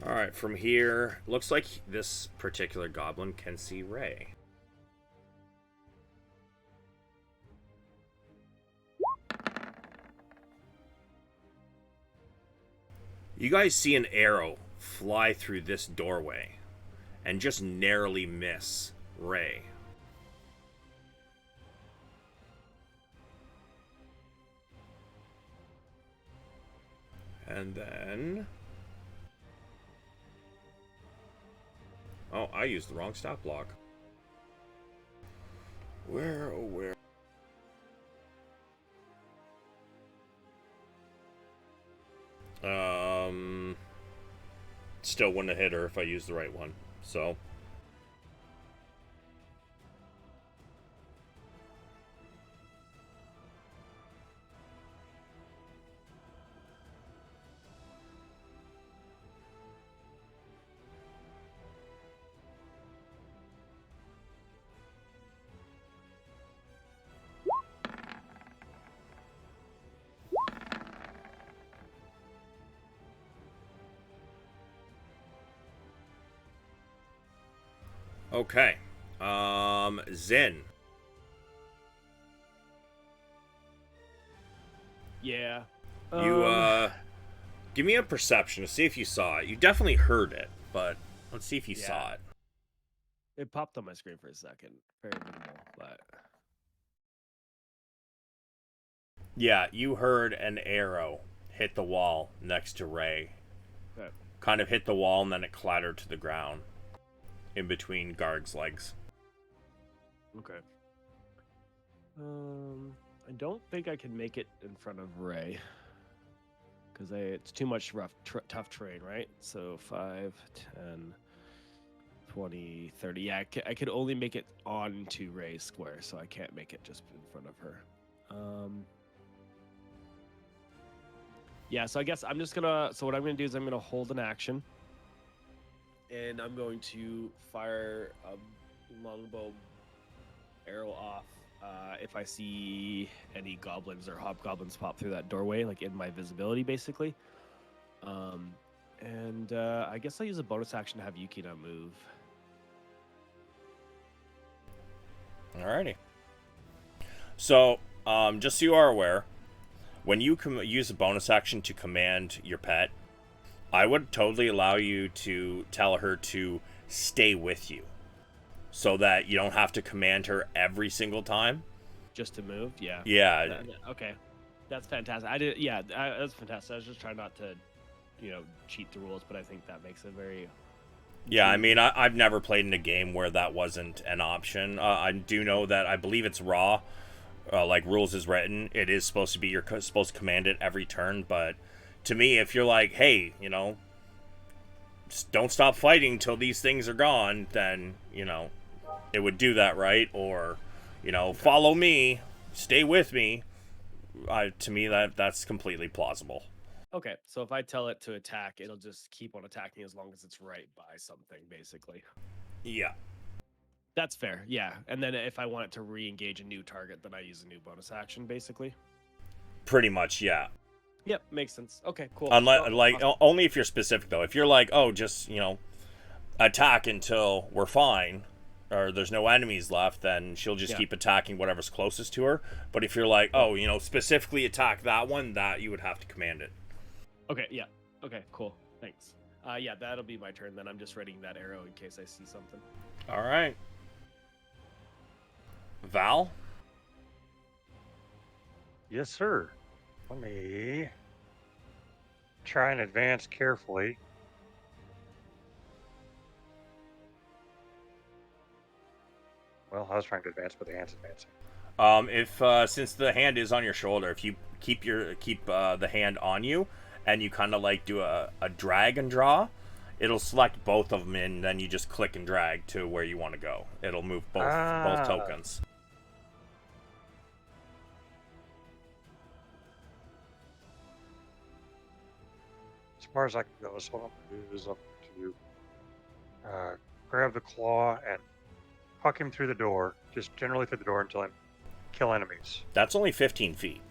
Alright, from here, looks like this particular goblin can see Ray. You guys see an arrow fly through this doorway and just narrowly miss Ray. And then... oh, I used the wrong stop block. Where, oh where? Still wouldn't have hit her if I used the right one, so... Okay. Zen. Yeah. You, give me a perception to see if you saw it. You definitely heard it, but let's see if you saw it. It popped on my screen for a second. Very minimal, but... yeah, you heard an arrow hit the wall next to Ray. Okay. Kind of hit the wall and then it clattered to the ground. In between Garg's legs. Okay. I don't think I can make it in front of Ray. Because it's too much tough terrain, right? So 5, 10, 20, 30. Yeah, I could only make it onto Ray's square, so I can't make it just in front of her. Yeah, so I guess I'm just gonna. So what I'm gonna do is I'm gonna hold an action, and I'm going to fire a longbow arrow off if I see any goblins or hobgoblins pop through that doorway, like in my visibility, basically. And I guess I'll use a bonus action to have Yukina move. Alrighty. So, just so you are aware, when you use a bonus action to command your pet, I would totally allow you to tell her to stay with you, so that you don't have to command her every single time. Just to move, yeah. Yeah. Okay, that's fantastic. I did, yeah, that's fantastic. I was just trying not to, cheat the rules, but I think that makes it very. Yeah, I mean, I've never played in a game where that wasn't an option. I do know that I believe it's raw, like rules is written. It is supposed to be you're supposed to command it every turn, but to me, if you're like, hey, don't stop fighting till these things are gone, then it would do that, right? Or follow me, stay with me. To me, that's completely plausible. Okay, so if I tell it to attack, it'll just keep on attacking as long as it's right by something, basically. Yeah. That's fair, yeah. And then if I want it to re-engage a new target, then I use a new bonus action, basically. Pretty much, yeah. Yep, makes sense. Okay, cool. Unless, only if you're specific, though. If you're like, oh, just, attack until we're fine, or there's no enemies left, then she'll just keep attacking whatever's closest to her. But if you're like, oh, specifically attack that one, that you would have to command it. Okay, yeah. Okay, cool. Thanks. Yeah, that'll be my turn then. I'm just readying that arrow in case I see something. All right. Val? Yes, sir. Let me try and advance carefully. Well, I was trying to advance, but the hand's advancing. If since the hand is on your shoulder, if you keep the hand on you, and you kind of like do a drag and draw, it'll select both of them, and then you just click and drag to where you want to go. It'll move both tokens. As far as I can go, so what I'm going to do is I'm going to grab the claw and puck him through the door, just generally through the door until I kill enemies. That's only 15 feet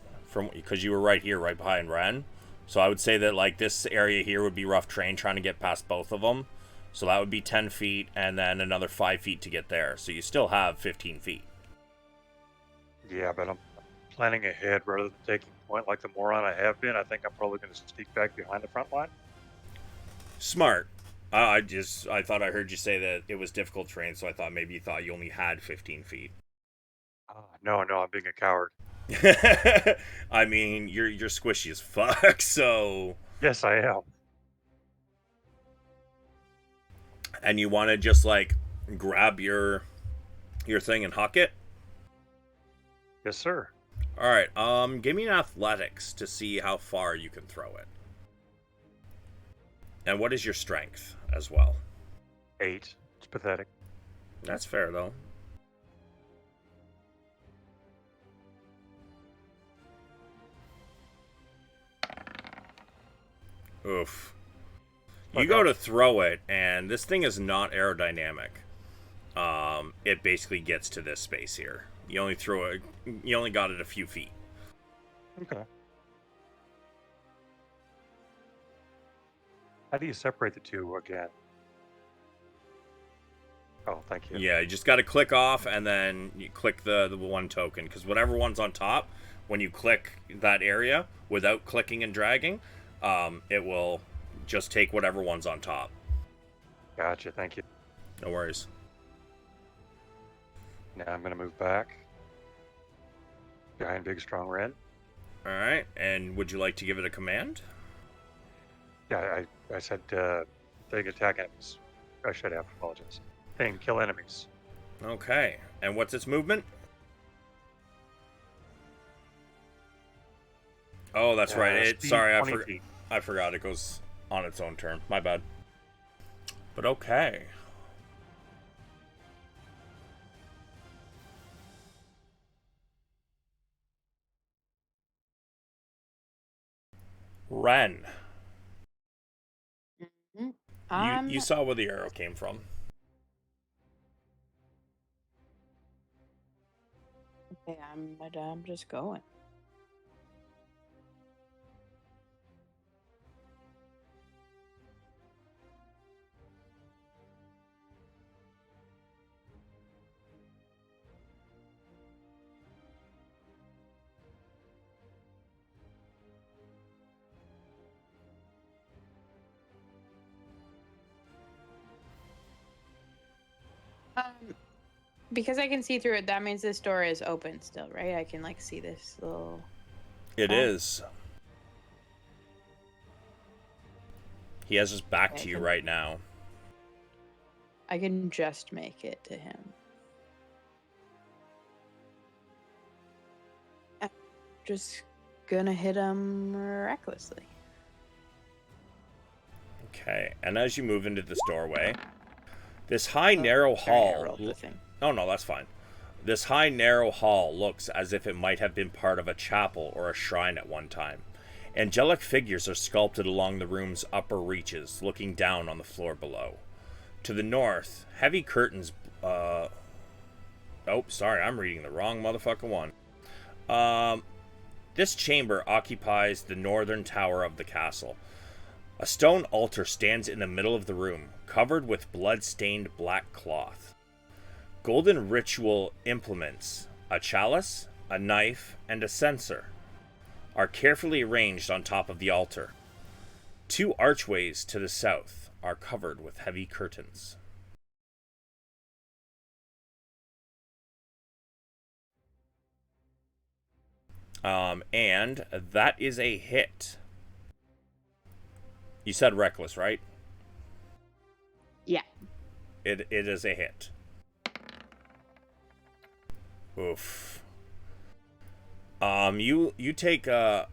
because you were right here, right behind Ren. So I would say that like this area here would be rough terrain trying to get past both of them. So that would be 10 feet and then another 5 feet to get there. So you still have 15 feet. Yeah, but I'm planning ahead rather than taking point like the moron I have been. I think I'm probably going to sneak back behind the front line. Smart. I thought I heard you say that it was difficult terrain, so I thought maybe you thought you only had 15 feet. No, I'm being a coward. I mean, you're squishy as fuck, so... Yes, I am. And you want to just, like, grab your thing and huck it? Yes, sir. Alright, give me an athletics to see how far you can throw it. And what is your strength as well? 8. It's pathetic. That's fair, though. Oof. You go to throw it, and this thing is not aerodynamic. It basically gets to this space here. You only got it a few feet. Okay. How do you separate the two again? Oh, thank you. Yeah, you just got to click off, and then you click the one token, because whatever one's on top, when you click that area without clicking and dragging, it will just take whatever one's on top. Gotcha, thank you. No worries. Now I'm going to move back. Behind Big Strong Ren. Alright, and would you like to give it a command? Yeah, I said thing attack enemies. I should have, apologize. Thing kill enemies. Okay, and what's its movement? Oh, that's right. Sorry, I forgot. It goes on its own turn. My bad. But okay. Ren, Mhm. you saw where the arrow came from. Okay, I'm just going. Because I can see through it, that means this door is open still, right? I can like see this little. It Oh. is. He has his back Okay, to you right now. I can just make it to him. I'm just gonna hit him recklessly. Okay, and as you move into this doorway, this high, narrow hall. Oh, no, that's fine. This high, narrow hall looks as if it might have been part of a chapel or a shrine at one time. Angelic figures are sculpted along the room's upper reaches, looking down on the floor below. To the north, heavy curtains. Oh, sorry, I'm reading the wrong motherfucking one. This chamber occupies the northern tower of the castle. A stone altar stands in the middle of the room, covered with blood-stained black cloth. Golden ritual implements, a chalice, a knife, and a censer, are carefully arranged on top of the altar. 2 archways to the south are covered with heavy curtains. And that is a hit. You said reckless, right? Yeah. It is a hit. Oof. You take a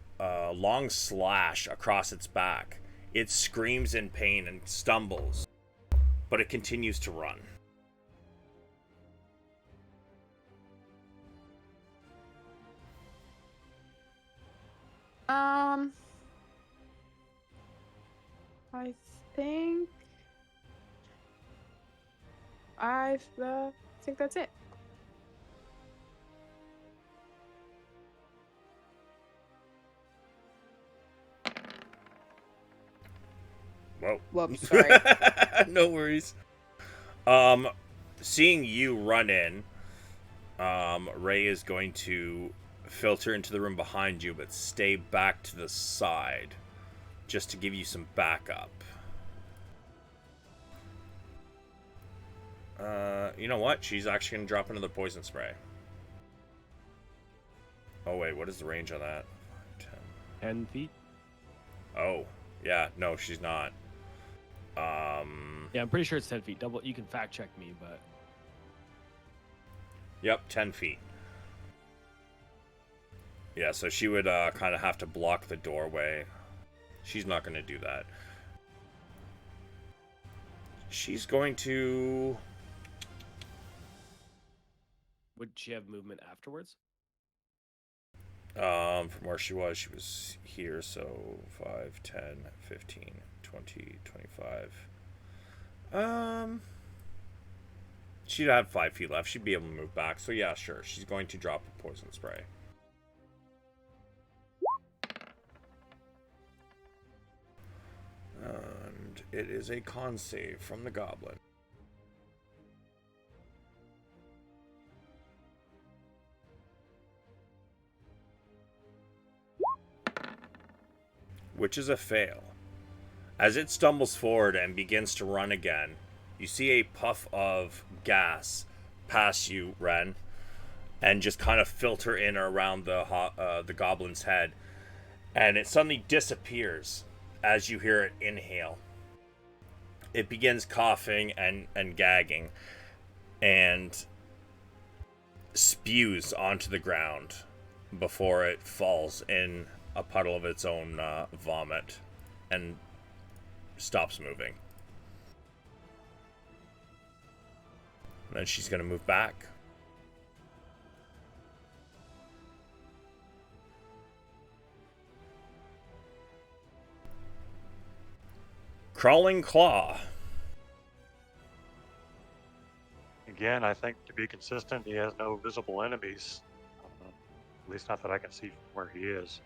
long slash across its back. It screams in pain and stumbles, but it continues to run. I think I think that's it. Whoa. Whoops, sorry. No worries. Seeing you run in, Ray is going to filter into the room behind you, but stay back to the side, just to give you some backup. You know what? She's actually going to drop another poison spray. Oh, wait, what is the range on that? 10 feet? Oh, yeah, no, she's not. Yeah, I'm pretty sure it's 10 feet. Double. You can fact check me, but. Yep, 10 feet. Yeah, so she would kind of have to block the doorway. She's not going to do that. She's going to... Would she have movement afterwards? From where she was here, so 5, 10, 15, 20, 25. She'd have 5 feet left. She'd be able to move back. So yeah, sure. She's going to drop a poison spray. And it is a con save from the goblin. Which is a fail. As it stumbles forward and begins to run again, you see a puff of gas pass you, Ren, and just kind of filter in around the goblin's head, and it suddenly disappears as you hear it inhale. It begins coughing and gagging, and spews onto the ground before it falls in a puddle of its own vomit and stops moving. And then she's going to move back. Crawling Claw. Again, I think to be consistent, he has no visible enemies. At least not that I can see from where he is.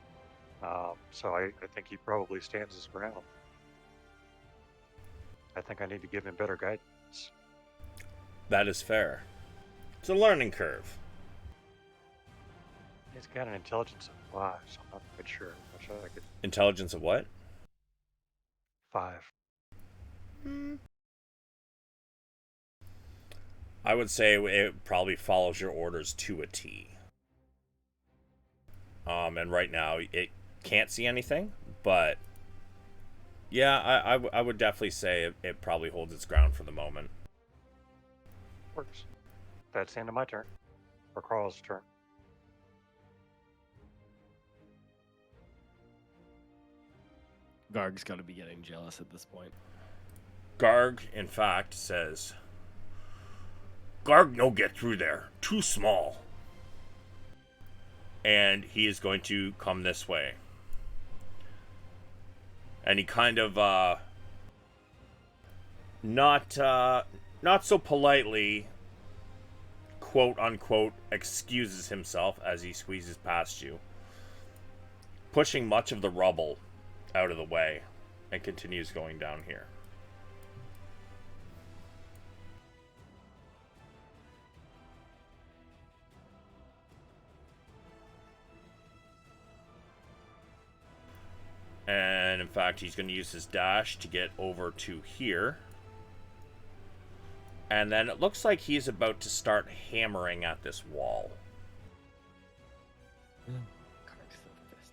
So I think he probably stands his ground. I think I need to give him better guidance. That is fair. It's a learning curve. He's got an intelligence of 5, so I'm not quite sure. I wish I could. Intelligence of what? 5. I would say it probably follows your orders to a T. And right now it can't see anything, but yeah, I would definitely say it probably holds its ground for the moment. Works. That's the end of my turn. Or Carl's turn. Garg's got to be getting jealous at this point. Garg, in fact, says, Garg no get through there. Too small. And he is going to come this way. And he kind of, not so politely, quote unquote, excuses himself as he squeezes past you, pushing much of the rubble out of the way, and continues going down here. And in fact, he's going to use his dash to get over to here. And then it looks like he's about to start hammering at this wall. Garg's so pissed.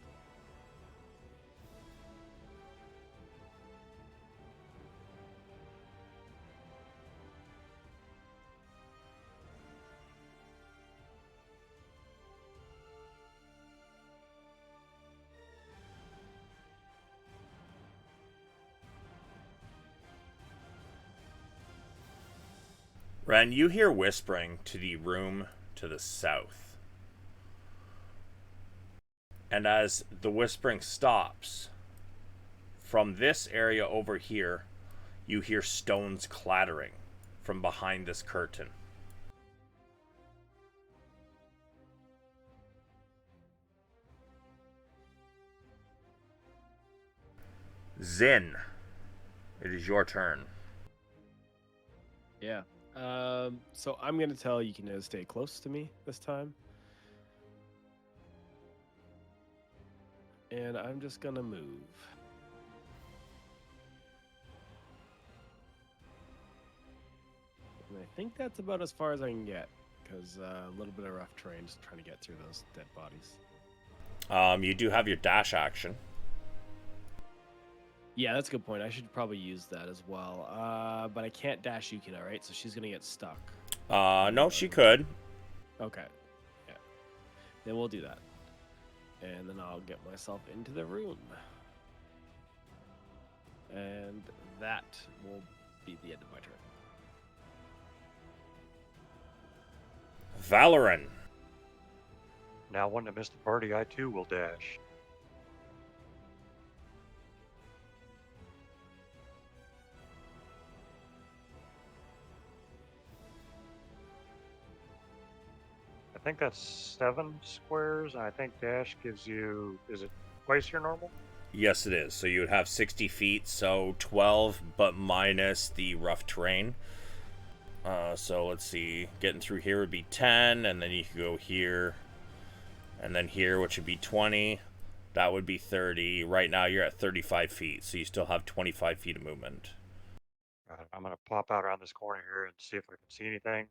Ren, you hear whispering to the room to the south. And as the whispering stops, from this area over here, you hear stones clattering from behind this curtain. Zin, it is your turn. Yeah. So I'm gonna tell Yukino to stay close to me this time. And I'm just gonna move. And I think that's about as far as I can get, because a little bit of rough terrain, just trying to get through those dead bodies. You do have your dash action. Yeah, that's a good point. I should probably use that as well. But I can't dash Yukino, right? So she's gonna get stuck. No, she could. Okay. Yeah. Then we'll do that. And then I'll get myself into the room. And that will be the end of my turn. Valoran. Now, one to miss the party, I too will dash. I think that's 7 squares, and I think dash gives you, is it twice your normal? Yes, it is. So you would have 60 feet, so 12, but minus the rough terrain. So let's see. Getting through here would be 10, and then you could go here, and then here, which would be 20. That would be 30. Right now you're at 35 feet, so you still have 25 feet of movement. I'm going to pop out around this corner here and see if I can see anything.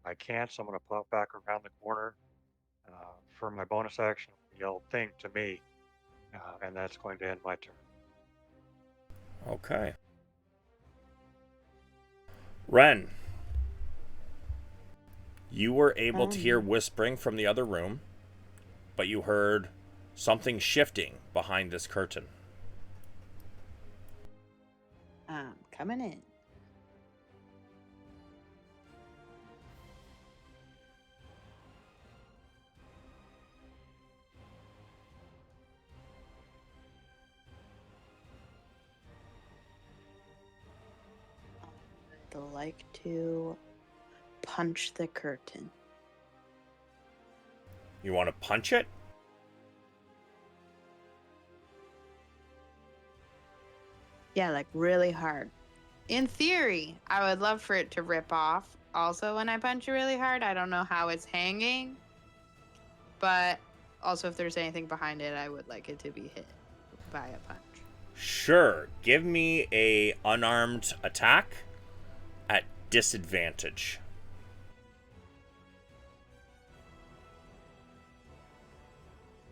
I can't, so I'm going to pop back around the corner. For my bonus action, yell thing to me, and that's going to end my turn. Okay. Ren, you were able to hear whispering from the other room, but you heard something shifting behind this curtain. Coming in. like to punch the curtain. You want to punch it? Yeah, like really hard. In theory, I would love for it to rip off. Also, when I punch it really hard, I don't know how it's hanging. But also, if there's anything behind it, I would like it to be hit by a punch. Sure. Give me a unarmed attack at disadvantage.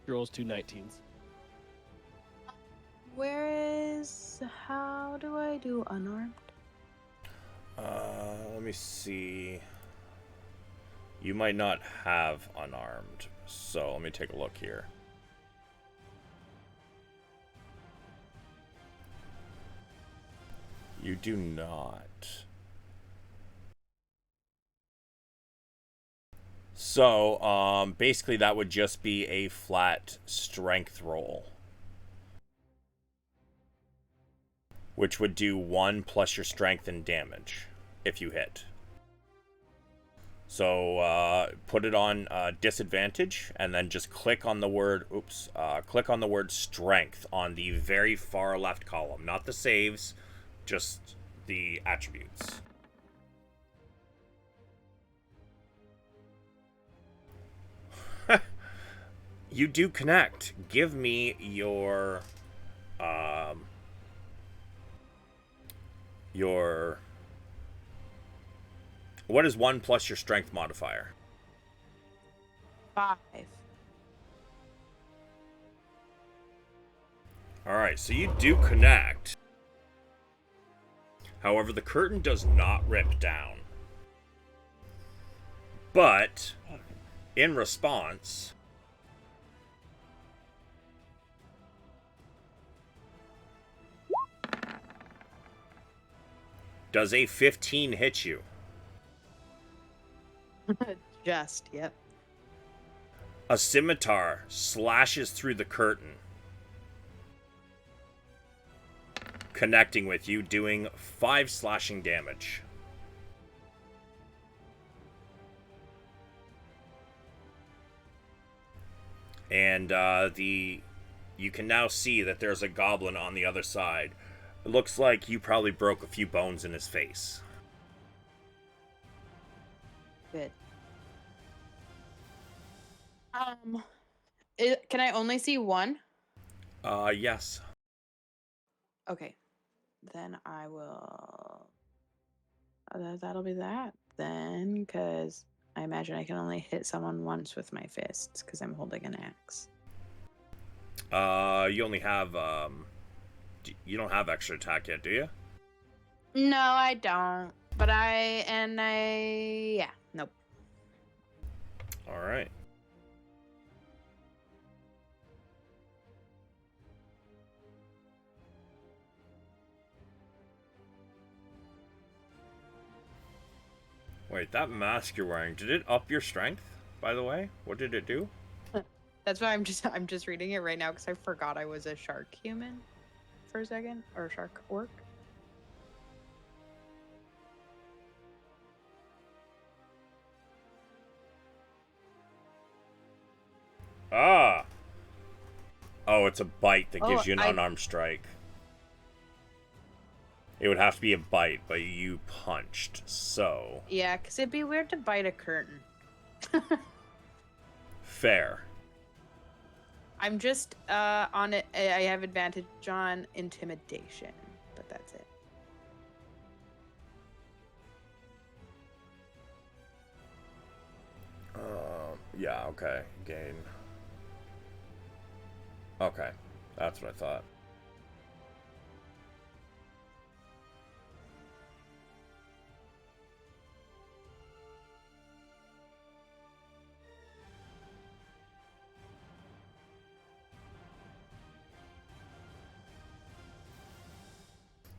Rolls 2 19s. How do I do unarmed? Let me see. You might not have unarmed, so let me take a look here. You do not. So, basically that would just be a flat strength roll. Which would do 1 plus your strength and damage if you hit. So put it on disadvantage, and then just click on the word. Click on the word strength on the very far left column, not the saves, just the attributes. You do connect. Give me your what is 1 plus your strength modifier? 5. Alright, so you do connect. However, the curtain does not rip down. But, in response, does a 15 hit you? Just, yep. A scimitar slashes through the curtain, connecting with you, doing 5 slashing damage. And you can now see that there's a goblin on the other side. It looks like you probably broke a few bones in his face. Good. Can I only see one? Yes. Okay. Then I will... that'll be that then, because I imagine I can only hit someone once with my fists, because I'm holding an axe. You only have, you don't have extra attack yet, do you? No, I don't. But yeah, nope. Alright. Wait, that mask you're wearing, did it up your strength, by the way? What did it do? That's why I'm just reading it right now, because I forgot I was a shark human for a second, or a shark orc. Ah! Oh, it's a bite that gives Oh, you an I- unarmed strike. It would have to be a bite, but you punched, so... Yeah, because it'd be weird to bite a curtain. Fair. I'm just on it. I have advantage on intimidation, but that's it. Yeah, okay. Gain. Okay. That's what I thought.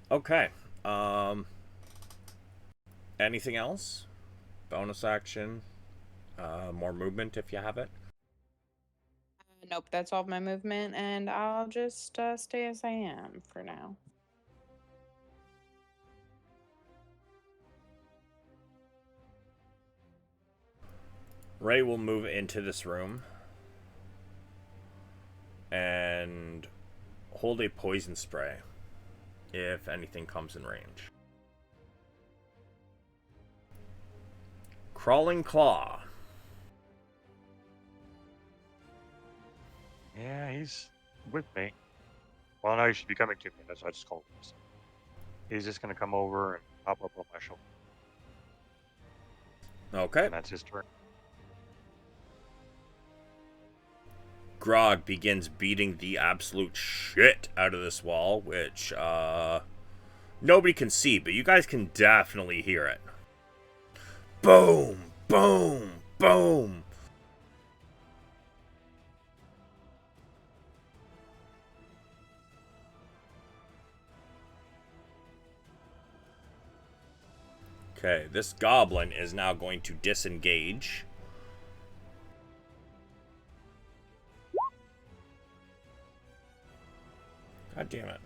Okay. Anything else? Bonus action? More movement if you have it? Nope, that's all my movement, and I'll just stay as I am for now. Ray will move into this room and hold a poison spray if anything comes in range. Crawling Claw. Yeah, he's with me. Well, now he should be coming to me. That's why I just called him. So he's just going to come over and hop up on my shoulder. Okay. And that's his turn. Grog begins beating the absolute shit out of this wall, which nobody can see, but you guys can definitely hear it. Boom! Boom! Boom! Okay, this goblin is now going to disengage. God damn it.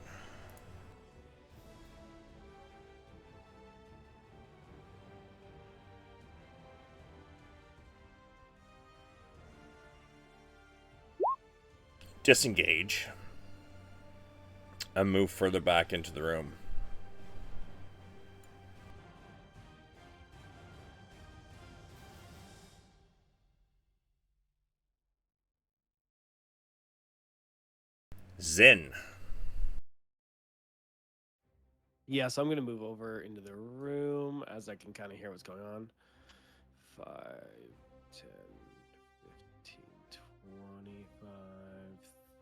Disengage. And move further back into the room. Zin. Yeah, so I'm going to move over into the room as I can kind of hear what's going on. 5, 10, 15, 25,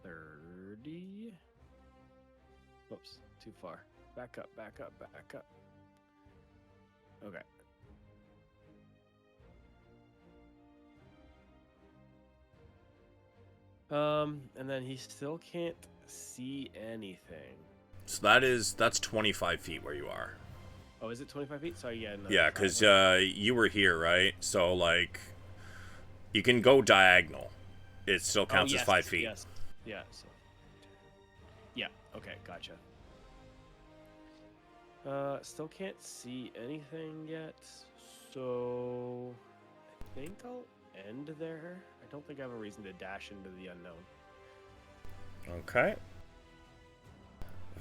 30. Whoops, too far. Back up, back up, back up. Okay. And then he still can't see anything. So that's 25 feet where you are. Oh, is it 25 feet? Sorry, yeah. No, Yeah, because you were here, right? So, like, you can go diagonal. It still counts as 5 feet. Yes. Yeah. So. Yeah. Okay. Gotcha. Still can't see anything yet. So I think I'll end there. I don't think I have a reason to dash into the unknown. Okay.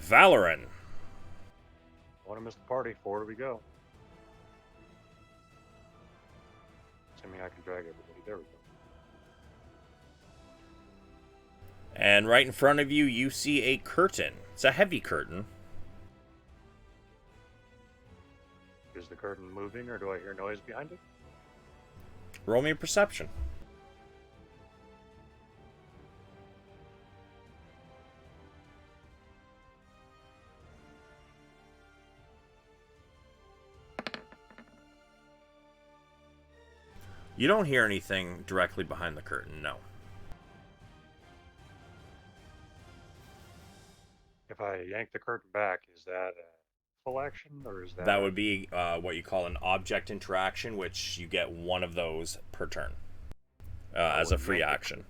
Valoran. I want to miss the party. Forward we go. Assuming I can drag everybody. There we go. And right in front of you, you see a curtain. It's a heavy curtain. Is the curtain moving, or do I hear noise behind it? Roll me a perception. You don't hear anything directly behind the curtain, no. If I yank the curtain back, is that a full action, or is that... That would be what you call an object interaction, which you get one of those per turn as a free action.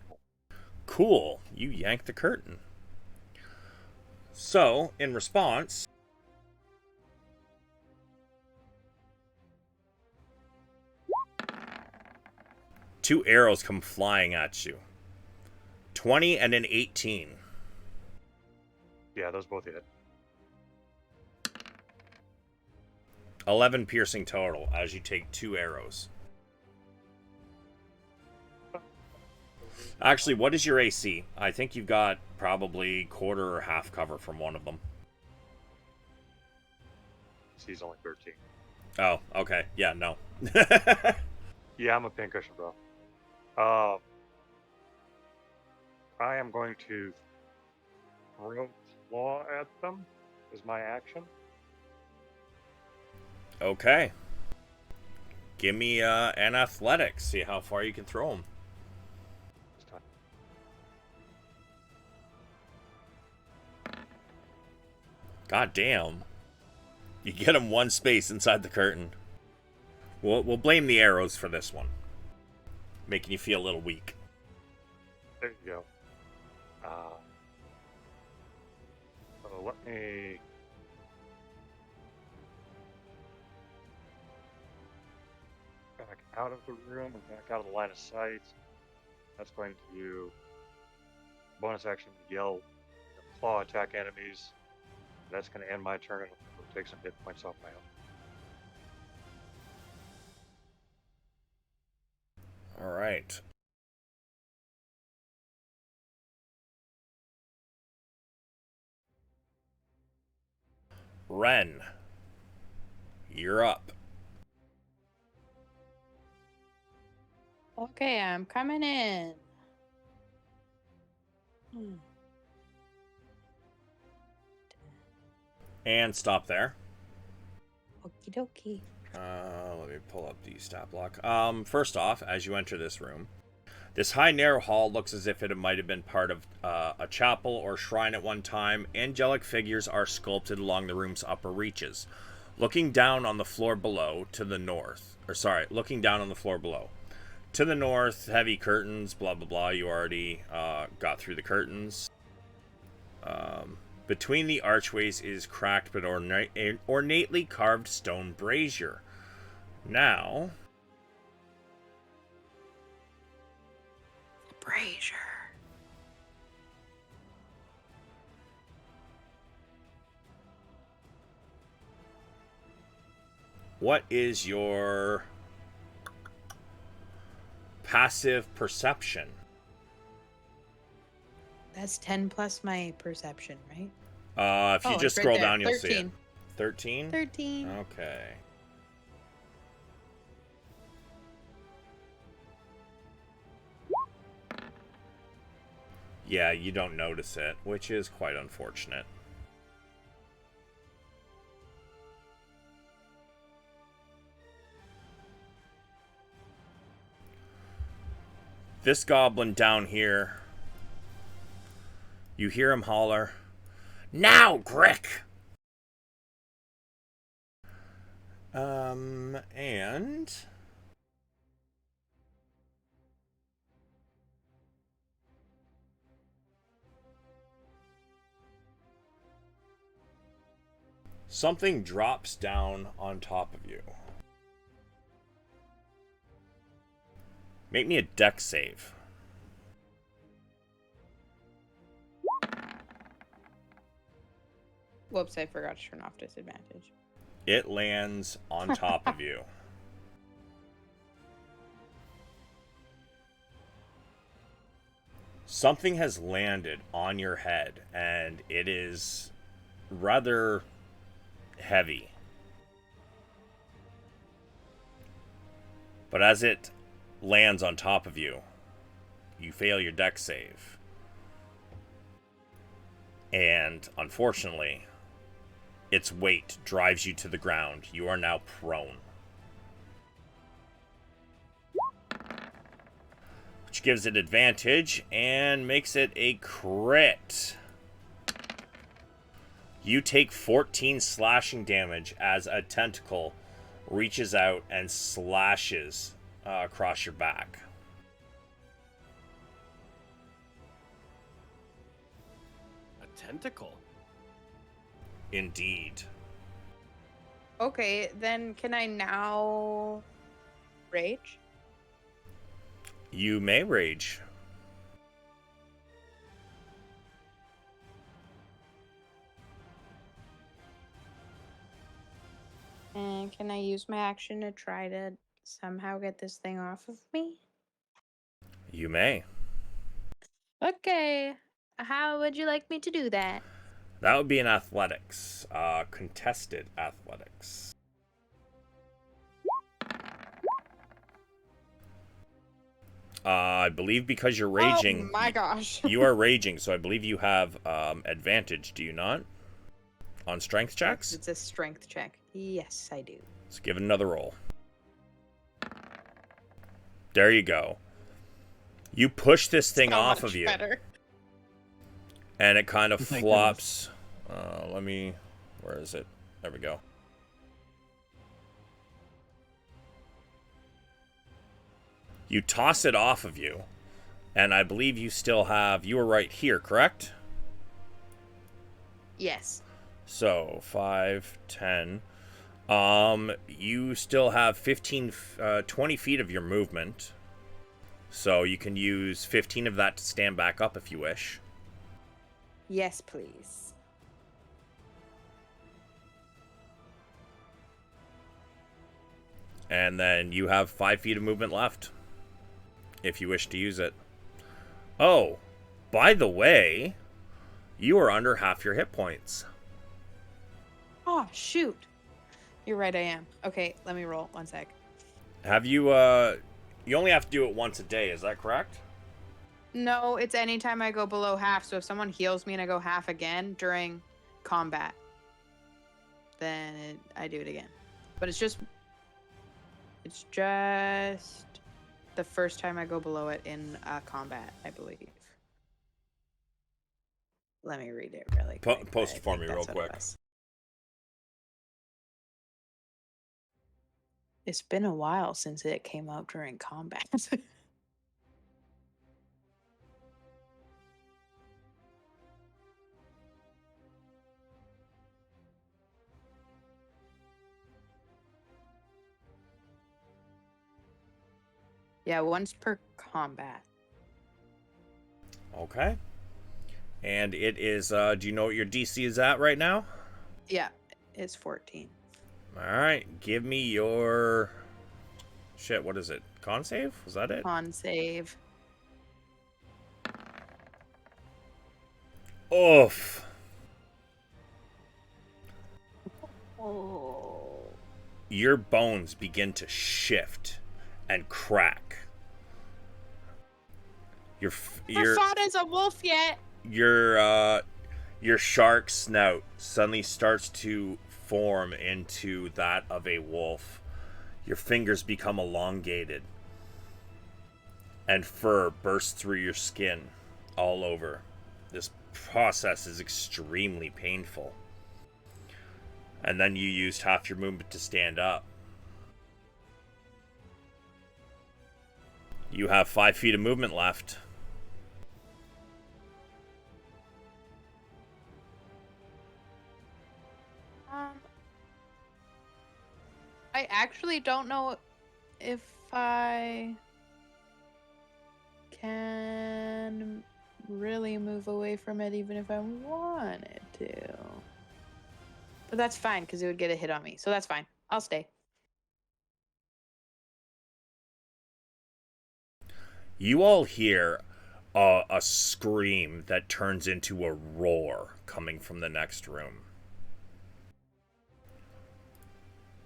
Cool. You yank the curtain. So, in response... two arrows come flying at you. 20 and an 18. Yeah, those both hit. 11 piercing total as you take 2 arrows. Actually, what is your AC? I think you've got probably quarter or half cover from one of them. He's only 13. Oh, okay. Yeah, no. Yeah, I'm a pincushion, bro. I am going to throw claw at them as my action. Okay. Give me an athletics. See how far you can throw them. This time. God damn. You get them one space inside the curtain. We'll blame the arrows for this one. Making you feel a little weak. There you go. So let me... back out of the room and back out of the line of sight. That's going to do bonus action to yell, claw attack enemies. That's going to end my turn and we'll take some hit points off my own. All right. Ren, you're up. Okay, I'm coming in. And stop there. Okie dokie. Let me pull up the stat block. First off, as you enter this room, this high, narrow hall looks as if it might have been part of a chapel or shrine at one time. Angelic figures are sculpted along the room's upper reaches. Looking down on the floor below to the north, looking down on the floor below. To the north, heavy curtains, blah, blah, blah. You already got through the curtains. Between the archways is cracked but ornately carved stone brazier. Now... Brazier. What is your passive perception? That's 10 plus my perception, right? If you just it's right scroll there. down, you'll see 13. it. 13? 13. Okay. Yeah, you don't notice it, which is quite unfortunate. This goblin down here, you hear him holler, "Now, Grick!" And... something drops down on top of you. Make me a dex save. Whoops, I forgot to turn off disadvantage. It lands on top of you. Something has landed on your head, and it is rather heavy. But as it lands on top of you, you fail your dex save. And unfortunately, its weight drives you to the ground. You are now prone. Which gives it advantage and makes it a crit. You take 14 slashing damage as a tentacle reaches out and slashes across your back. A tentacle? Indeed. Okay, then can I now rage? You may rage. And can I use my action to try to somehow get this thing off of me? You may. Okay. How would you like me to do that? That would be an athletics. Contested athletics. I believe because you're raging. Oh my gosh. You are raging, so I believe you have advantage, do you not? On strength checks? It's a strength check. Yes, I do. Let's give it another roll. There you go. You push this thing off of you. Better. And it kind of My flops. Where is it? There we go. You toss it off of you. And I believe you still have... You were right here, correct? Yes. So, 5, 10. You still have 20 feet of your movement. So you can use 15 of that to stand back up if you wish. Yes, please. And then you have 5 feet of movement left, if you wish to use it. Oh, by the way, you are under half your hit points. Oh, shoot. You're right, I am. Okay, let me roll. 1 sec. Have you, you only have to do it once a day, is that correct? No, it's anytime I go below half. So if someone heals me and I go half again during combat, then I do it again. But it's just the first time I go below it in combat, I believe. Let me read it really quick. Post it for me real quick. It's been a while since it came out during combat. Yeah, once per combat. Okay. And it is, do you know what your DC is at right now? Yeah, it's 14. Alright, give me your... Shit, what is it? Con save? Was that it? Con save. Oof. Oh. Your bones begin to shift and crack. I fought as a wolf yet. Your shark snout suddenly starts to form into that of a wolf. Your fingers become elongated, and fur bursts through your skin all over. This process is extremely painful. And then you used half your movement to stand up. You have 5 feet of movement left. I actually don't know if I can really move away from it even if I wanted to. But that's fine because it would get a hit on me. So that's fine. I'll stay. You all hear a scream that turns into a roar coming from the next room.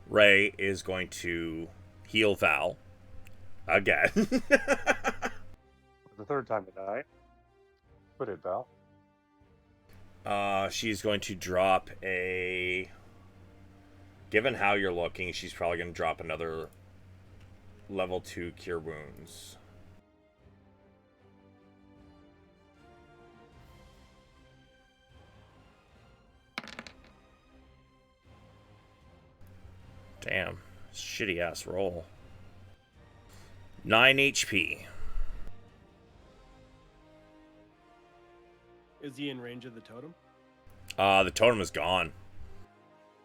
Ray is going to heal Val again. The third time tonight. Put it, Val. She's going to drop a... Given how you're looking, she's probably going to drop another level 2 Cure Wounds. Damn. Shitty ass roll. 9 HP. Is he in range of the totem? The totem is gone.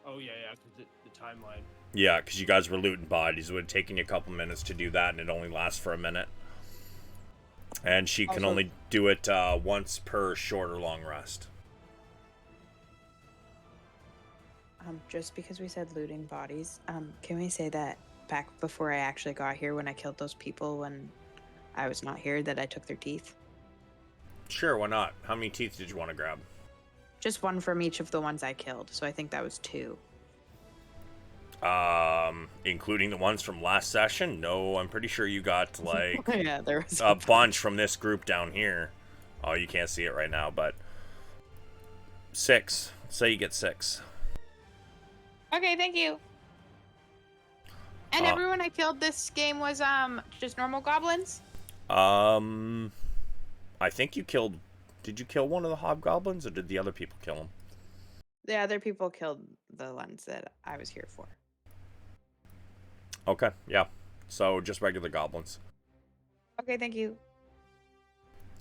Oh, yeah, because the timeline. Yeah, because you guys were looting bodies. It would have taken you a couple minutes to do that, and it only lasts for a minute. And she can only do it once per short or long rest. Just because we said looting bodies, can we say that back before I actually got here, when I killed those people when I was not here, that I took their teeth? Sure, why not? How many teeth did you want to grab? Just one from each of the ones I killed, so I think that was 2. Including the ones from last session? No, I'm pretty sure you got, like, yeah, there was a bunch from this group down here. Oh, you can't see it right now, but 6. Say you get 6. Okay, thank you. And everyone I killed this game was just normal goblins? I think you killed... Did you kill one of the hobgoblins, or did the other people kill him? The other people killed the ones that I was here for. Okay, yeah. So, just regular goblins. Okay, thank you.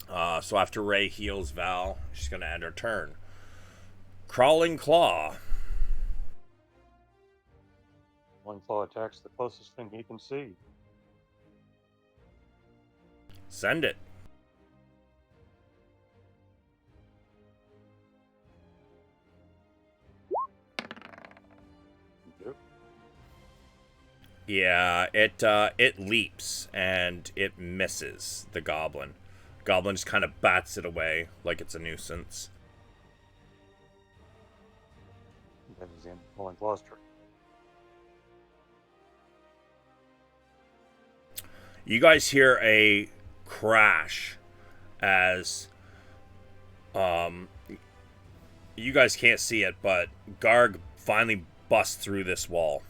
So after Ray heals Val, she's going to end her turn. Crawling Claw. One claw attacks the closest thing he can see. Send it. Yep. Yeah, it leaps and it misses the goblin. Goblin just kind of bats it away like it's a nuisance. That is the end of One claw's turn. You guys hear a crash as you guys can't see it, but Garg finally busts through this wall.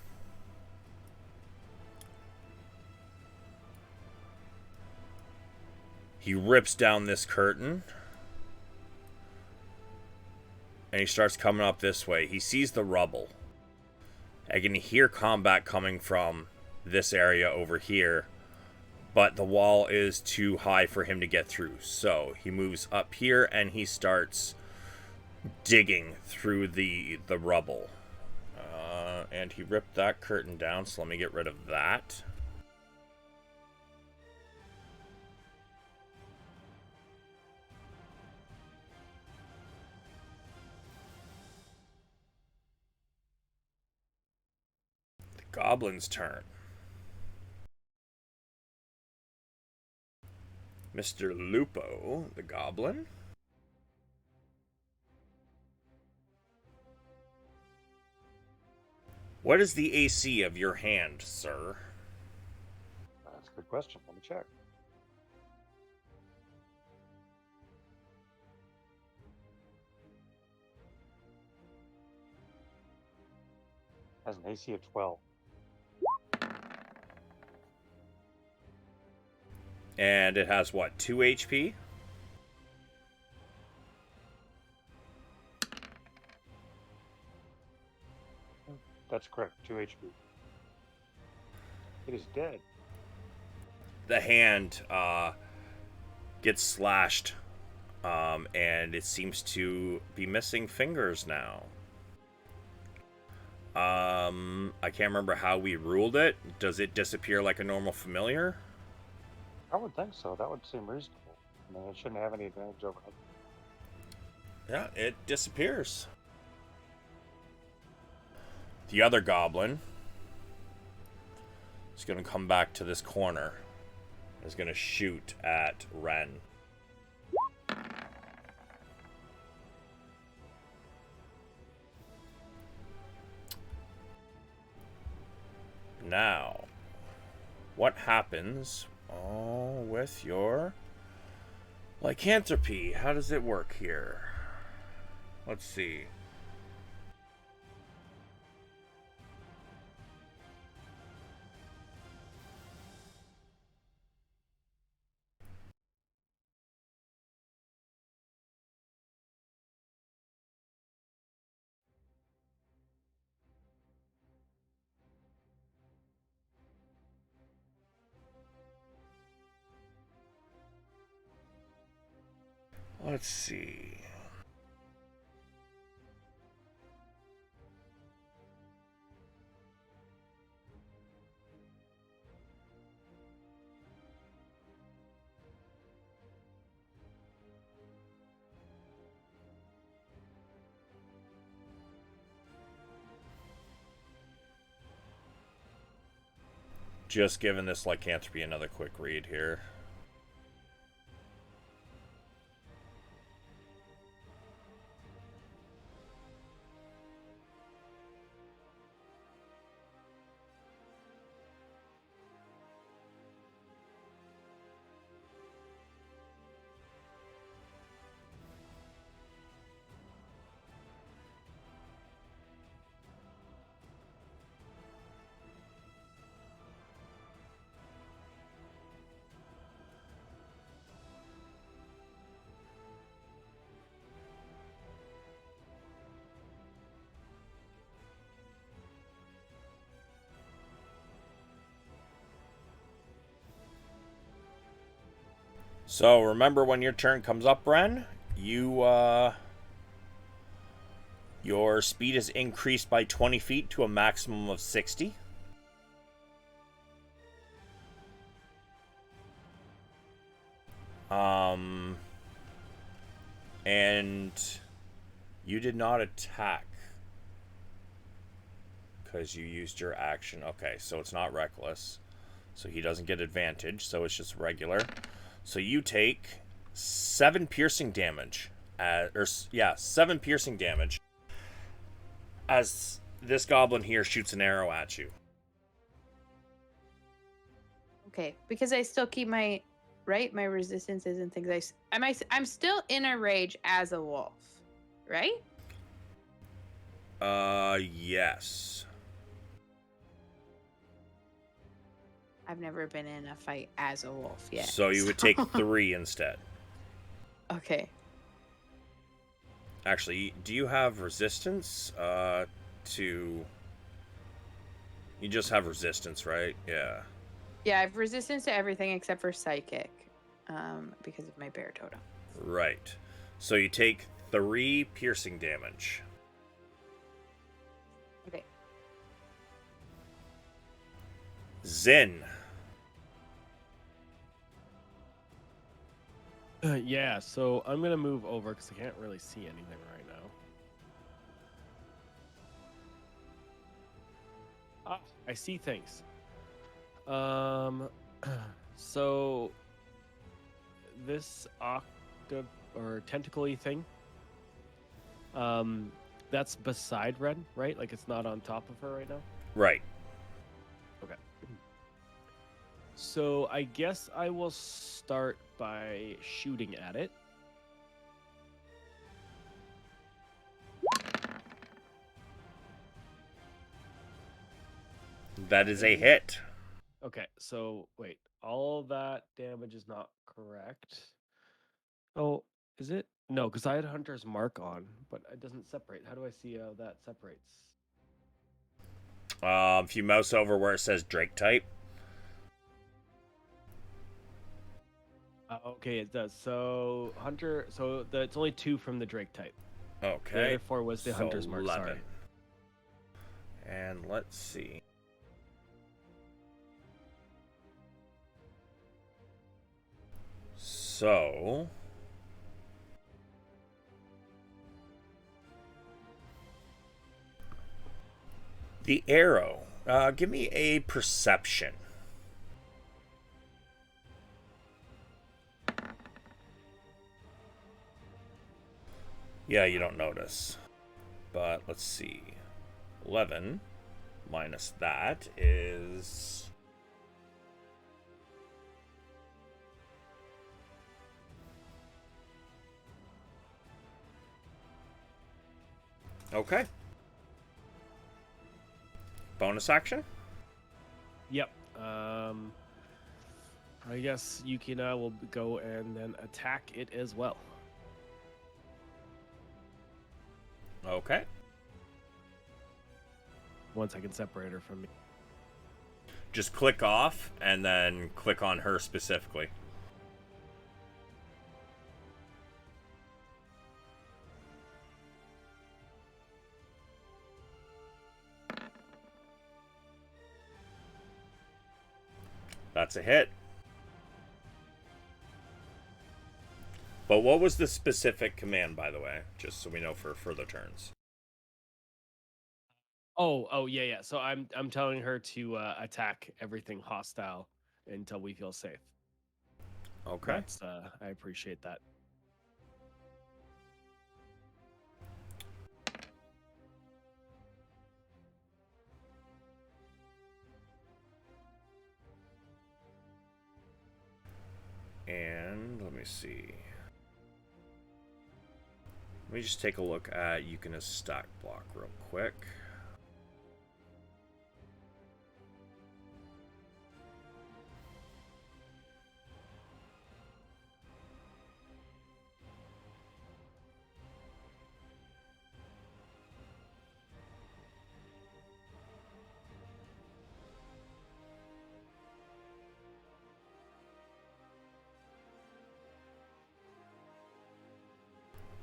He rips down this curtain and he starts coming up this way. He sees the rubble. I can hear combat coming from this area over here, but the wall is too high for him to get through. So he moves up here and he starts digging through the rubble. And he ripped that curtain down, so let me get rid of that. The goblin's turn. Mr. Lupo, the goblin. What is the AC of your hand, sir? That's a good question. Let me check. Has an AC of 12. And it has what, 2 HP? That's correct. 2 HP. It is dead. The hand gets slashed, and it seems to be missing fingers now. I can't remember how we ruled it. Does it disappear like a normal familiar? I would think so. That would seem reasonable. I mean, it shouldn't have any advantage over it. Yeah, it disappears. The other goblin is going to come back to this corner. Is going to shoot at Ren. Now, what happens with your lycanthropy? How does it work here? Let's see. Let's see. Just giving this lycanthropy another quick read here. So remember, when your turn comes up, Ren, your speed is increased by 20 feet to a maximum of 60. And you did not attack because you used your action. Okay, so it's not reckless. So he doesn't get advantage, so it's just regular. So you take 7 piercing damage. 7 piercing damage as this goblin here shoots an arrow at you. Okay, because I still keep my my resistances and things. I'm still in a rage as a wolf, right? Yes. I've never been in a fight as a wolf yet. So you would take 3 instead. Okay. Actually, do you have resistance to... You just have resistance, right? Yeah. Yeah, I have resistance to everything except for psychic, because of my bear totem. Right. So you take 3 piercing damage. Okay. Zin. Yeah, so I'm gonna move over because I can't really see anything right now. Ah, I see things. So this or tentacle-y thing, that's beside Red, right? Like it's not on top of her right now. Right. Okay. So I guess I will start by shooting at it. That is a hit. Okay, so wait, all that damage is not correct. Oh, is it? No, because I had Hunter's Mark on, but it doesn't separate. How do I see how that separates? If you mouse over where it says Drake type. Okay, it does. So Hunter, it's only 2 from the Drake type. Okay. The other 4 was the So Hunter's Mark. 11. Sorry. And let's see. So... The arrow. Give me a perception. Yeah, you don't notice. But let's see. 11 minus that is... Okay. Bonus action? Yep. I guess Yukina will go and then attack it as well. Okay. Once I can separate her from me. Just click off and then click on her specifically. That's a hit. But what was the specific command, by the way? Just so we know for further turns. Oh, yeah. So I'm telling her to attack everything hostile until we feel safe. Okay. That's I appreciate that. And let me see. Let me just take a look at Yukina's stack block real quick.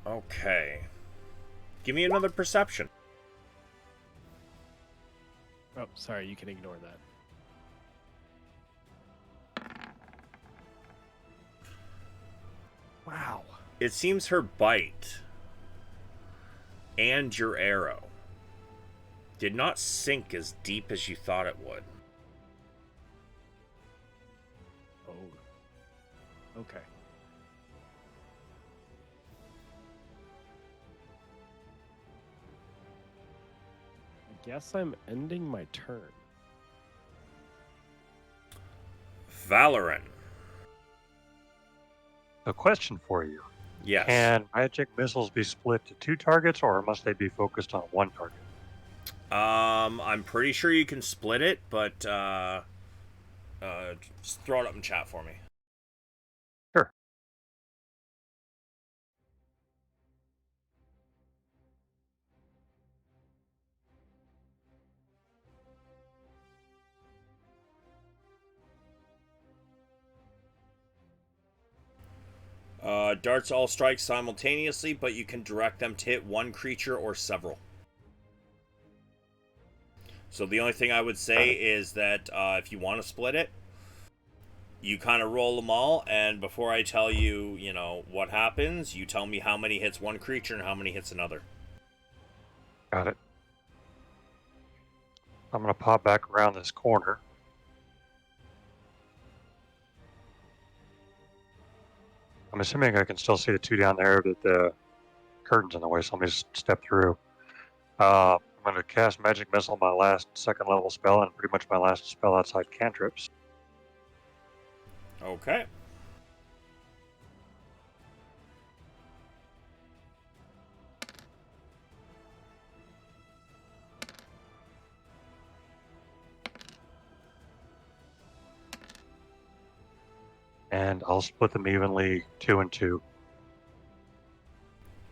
Okay. Give me another perception. Oh, sorry, you can ignore that. It seems her bite and your arrow did not sink as deep as you thought it would. Oh. Okay. I guess I'm ending my turn. Valoran. A question for you. Yes. Can magic missiles be split to 2 targets, or must they be focused on 1 target? I'm pretty sure you can split it, but just throw it up in chat for me. Sure. Darts all strike simultaneously, but you can direct them to hit one creature or several. So the only thing I would say is that if you want to split it, you kind of roll them all, and before I tell you, what happens, you tell me how many hits one creature and how many hits another. Got it. I'm going to pop back around this corner. I'm assuming I can still see the 2 down there, but the curtain's in the way, so let me just step through. I'm going to cast Magic Missile, my last 2nd level spell, and pretty much my last spell outside cantrips. Okay. And I'll split them evenly 2 and 2.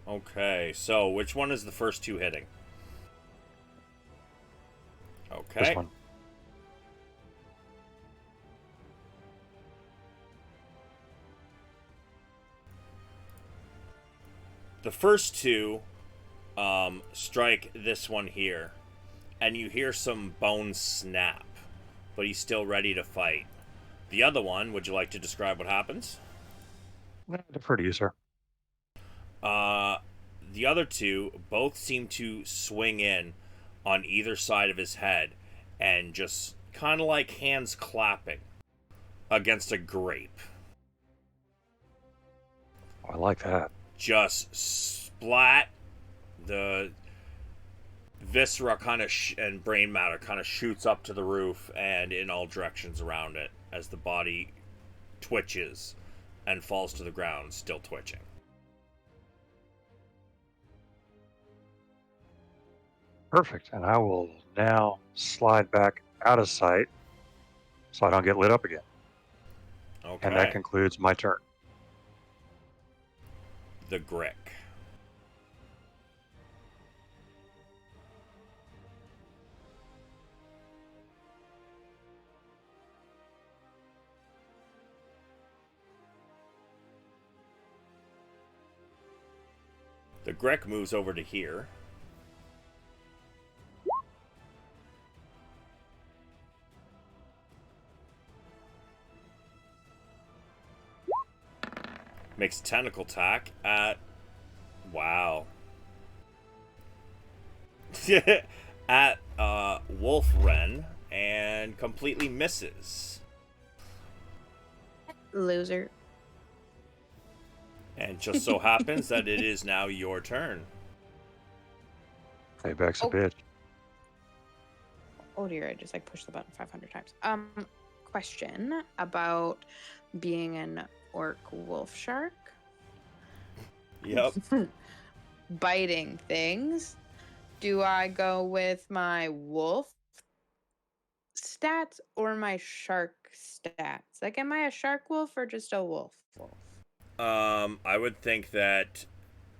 Okay, so which one is the first 2 hitting? Okay. This one. The first 2 strike this one here, and you hear some bones snap, but he's still ready to fight. The other one, would you like to describe what happens? I defer to you, sir. The other 2 both seem to swing in on either side of his head and just kind of like hands clapping against a grape. Oh, I like that. Just splat. The viscera kind of and brain matter kind of shoots up to the roof and in all directions around it as the body twitches and falls to the ground, still twitching. Perfect. And I will now slide back out of sight so I don't get lit up again. Okay. And that concludes my turn. The Grick. The Grick moves over to here. Makes a tentacle attack at... Wow. at Wolf Wren and completely misses. Loser. And just so happens that it is now your turn. Payback's a Oh. bitch. Oh dear, I just pushed the button 500 times. Question about being an orc wolf shark. Yep. Biting things. Do I go with my wolf stats or my shark stats? Like, am I a shark wolf or just a wolf? I would think that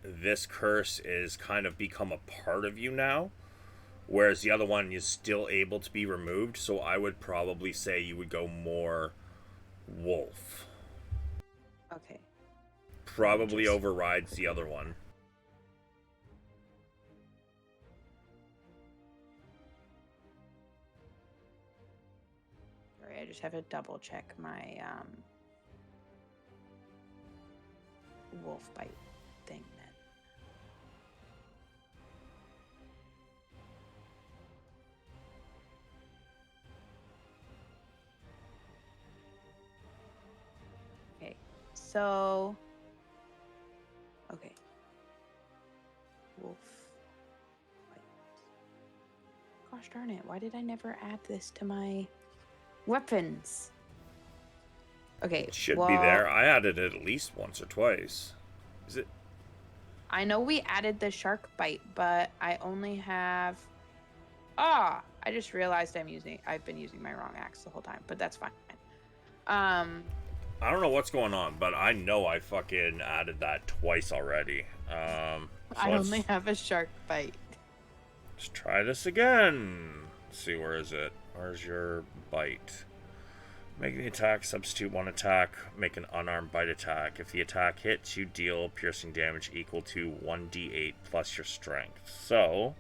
this curse is kind of become a part of you now, whereas the other one is still able to be removed, so I would probably say you would go more wolf. Okay. Probably overrides the other one. Sorry, I just have to double check my wolf bite thing then. Okay, so okay, wolf bite. Gosh darn it! Why did I never add this to my weapons? Okay, It should well, be there. I added it at least once or twice. Is it? I know we added the shark bite, but I only have. Ah, I just realized I've been using my wrong axe the whole time, but that's fine. I don't know what's going on, but I know I fucking added that twice already. So I only have a shark bite. let's try this again. Let's see, where is it? Where's your bite? Make the attack, substitute one attack, make an unarmed bite attack. If the attack hits, you deal piercing damage equal to 1d8 plus your strength. So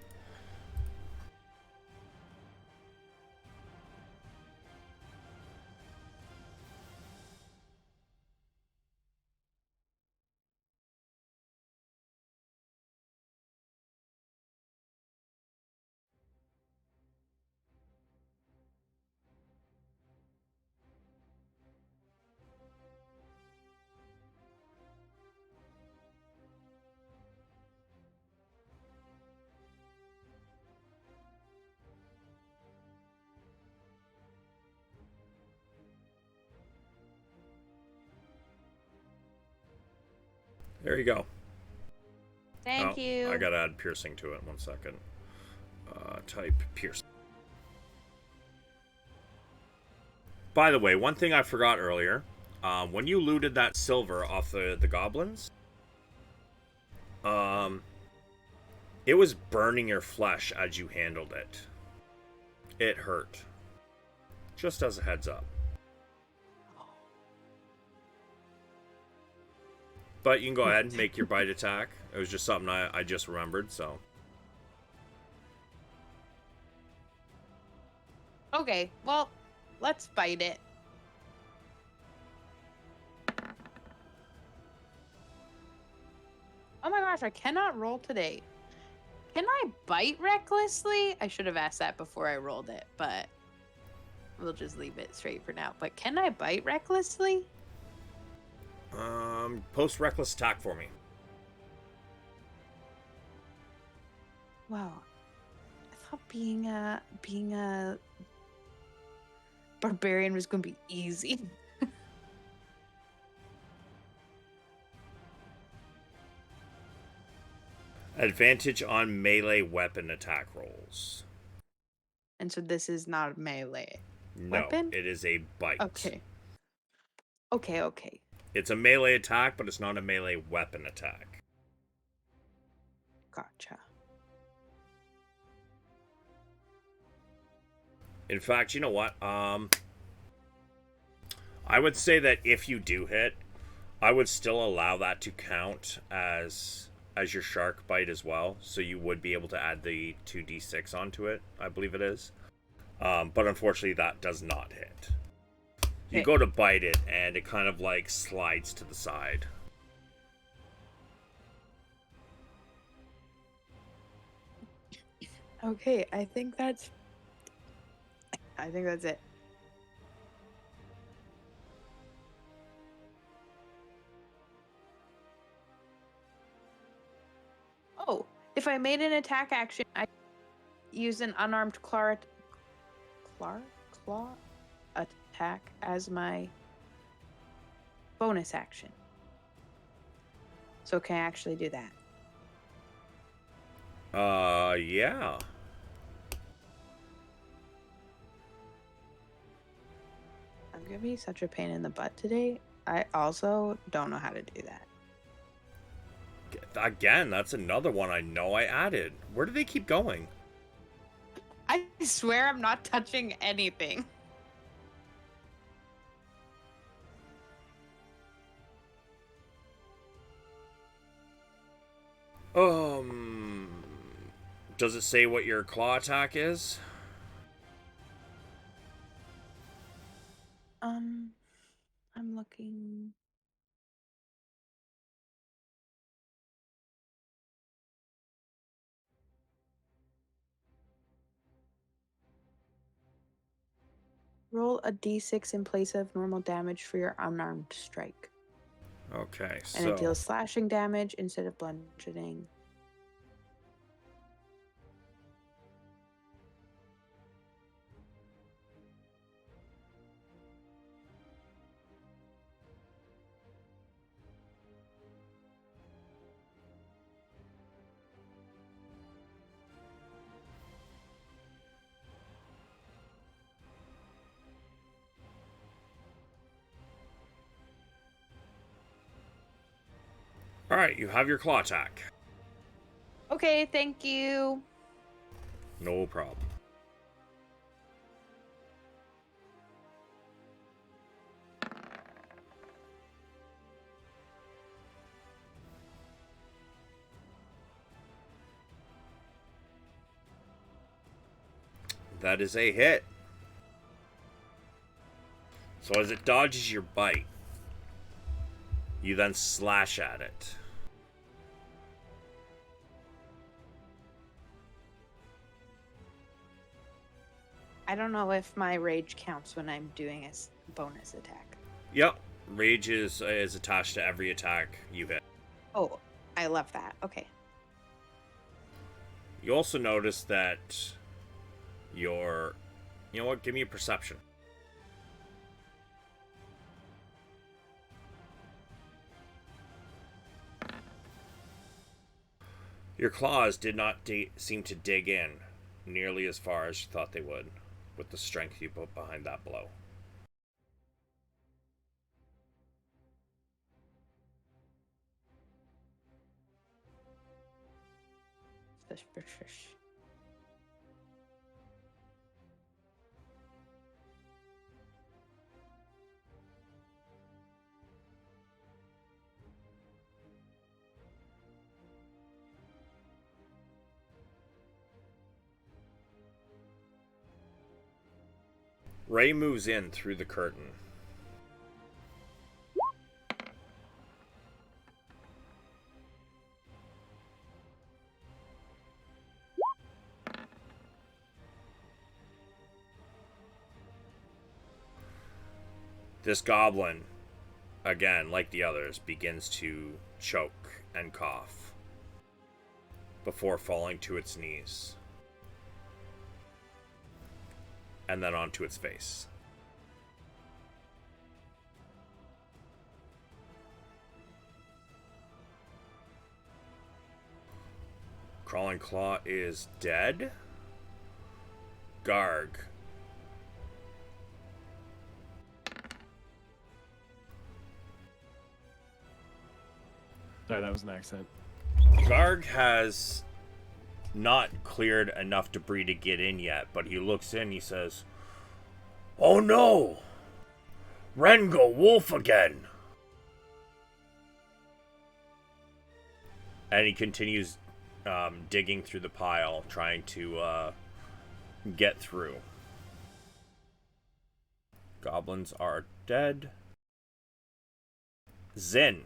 there you go. Thank you. I gotta add piercing to it. 1 second. Type piercing. By the way, one thing I forgot earlier. When you looted that silver off the goblins, it was burning your flesh as you handled it. It hurt. Just as a heads up. But you can go ahead and make your bite attack. It was just something I just remembered, so. Okay, well, let's bite it. Oh my gosh, I cannot roll today. Can I bite recklessly? I should have asked that before I rolled it, but we'll just leave it straight for now. But can I bite recklessly? Post reckless attack for me. Wow. I thought being a barbarian was gonna be easy. Advantage on melee weapon attack rolls. And so this is not a melee. No, Weapon? it is a bite. Okay. Okay. It's a melee attack, but it's not a melee weapon attack. Gotcha. In fact, you know what? I would say that if you do hit, I would still allow that to count as your shark bite as well. So you would be able to add the 2d6 onto it, I believe it is. But unfortunately, that does not hit. You Okay. go to bite it, and it kind of like slides to the side. Okay, I think that's it. Oh, if I made an attack action, I use an unarmed claw attack as my bonus action. So can I actually do that? Yeah. I'm gonna be such a pain in the butt today. I also don't know how to do that. Again, that's another one I know I added. Where do they keep going? I swear I'm not touching anything. Does it say what your claw attack is? I'm looking. Roll a d6 in place of normal damage for your unarmed strike. Okay, And so it deals slashing damage instead of bludgeoning. all right, you have your claw attack. Okay, thank you. No problem. That is a hit. So as it dodges your bite, you then slash at it. I don't know if my rage counts when I'm doing a bonus attack. Yep. Rage is attached to every attack you hit. Oh, I love that. Okay. You also notice that your... You know what? Give me a perception. Your claws did not seem to dig in nearly as far as you thought they would with the strength you put behind that blow. Suspicious. Ray moves in through the curtain. This goblin, again, like the others, begins to choke and cough before falling to its knees and then onto its face. Crawling Claw is dead. Garg. Sorry, that was an accent. Garg has not cleared enough debris to get in yet, but he looks in, he says, "Oh no! Rengo Wolf again!" And he continues digging through the pile, trying to get through. Goblins are dead. Zin.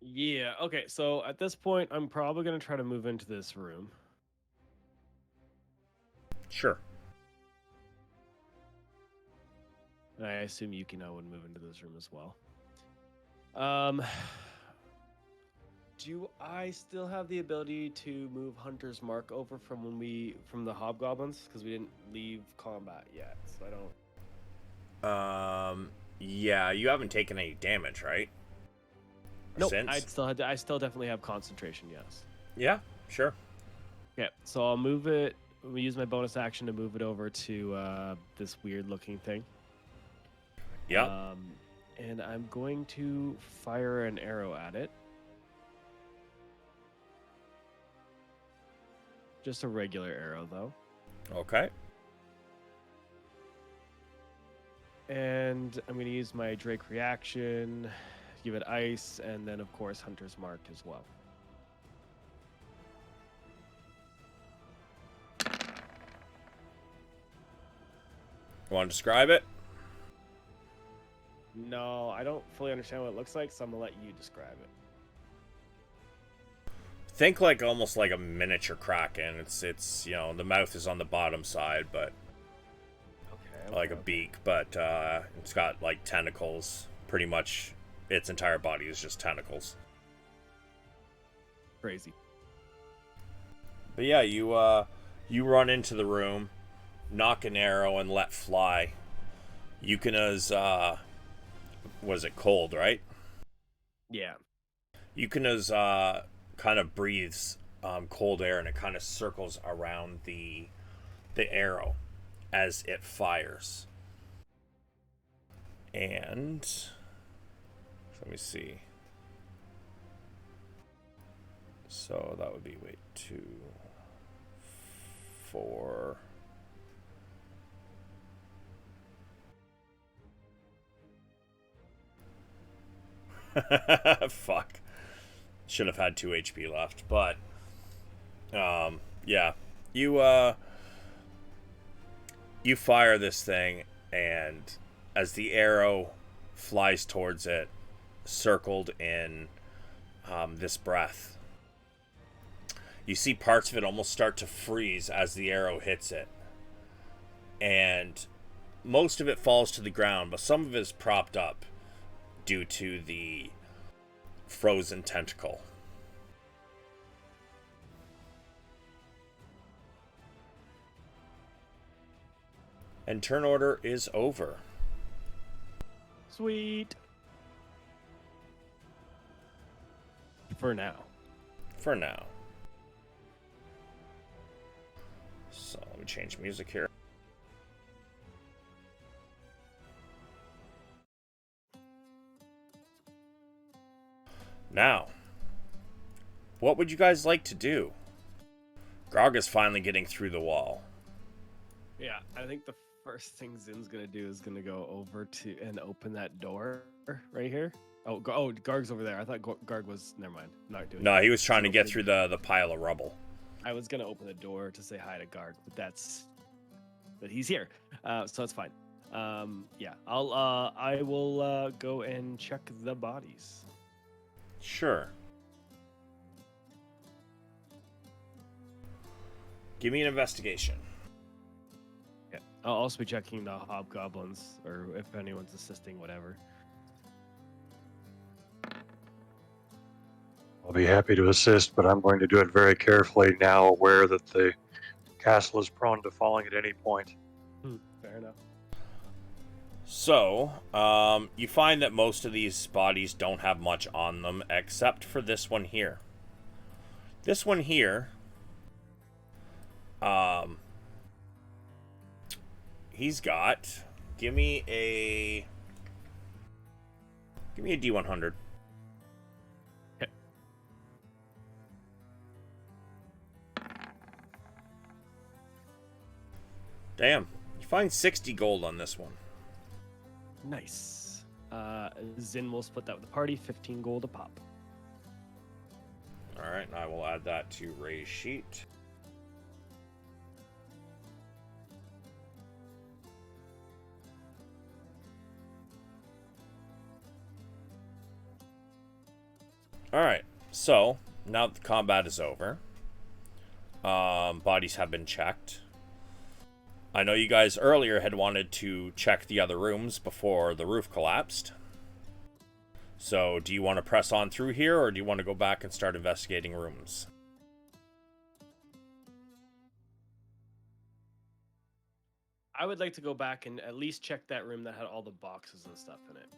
Yeah, okay, so at this point, I'm probably going to try to move into this room. Sure. And I assume Yukino would move into this room as well. Do I still have the ability to move Hunter's Mark over from from the Hobgoblins? Because we didn't leave combat yet, so I don't... Yeah, you haven't taken any damage, right? Nope, Since? I still definitely have concentration, yes. Yeah, sure. Okay, so I'll move it. We use my bonus action to move it over to this weird looking thing. Yeah. And I'm going to fire an arrow at it. Just a regular arrow, though. Okay. And I'm going to use my Drake reaction, give it ice, and then, of course, Hunter's Mark as well. Want to describe it? No, I don't fully understand what it looks like, so I'm going to let you describe it. Think like almost like a miniature kraken. It's the mouth is on the bottom side, but like a beak, but it's got like tentacles. Pretty much its entire body is just tentacles. Crazy. But yeah, you run into the room, knock an arrow, and let fly. Yukona's was it cold, right? Yeah. Yukona's kind of breathes cold air, and it kind of circles around the arrow as it fires. And let me see. So that would be 2, 4. Fuck. Should have had 2 HP left, but yeah. You fire this thing, and as the arrow flies towards it, circled in this breath, you see parts of it almost start to freeze as the arrow hits it. And most of it falls to the ground, but some of it is propped up due to the frozen tentacle. And turn order is over. Sweet. For now. For now. So let me change music here. Now, what would you guys like to do? Grog is finally getting through the wall. Yeah, I think the first thing Zin's gonna do is gonna go over to and open that door right here. Oh, Garg's over there. I thought Garg was. Never mind. Not doing. No, it. he was trying to So get through the pile of rubble. I was gonna open the door to say hi to Garg, but he's here, so it's fine. Yeah, I will go and check the bodies. Sure. Give me an investigation. Yeah, I'll also be checking the hobgoblins, or if anyone's assisting, whatever. I'll be happy to assist, but I'm going to do it very carefully now, aware that the castle is prone to falling at any point. Fair enough. So, you find that most of these bodies don't have much on them, except for this one here. This one here, he's got. Give me a D100. Okay. Damn, you find 60 gold on this one. Nice. Zin will split that with the party, 15 gold a pop. Alright, and I will add that to Ray's sheet. Alright, so now that the combat is over, bodies have been checked. I know you guys earlier had wanted to check the other rooms before the roof collapsed. So, do you want to press on through here, or do you want to go back and start investigating rooms? I would like to go back and at least check that room that had all the boxes and stuff in it.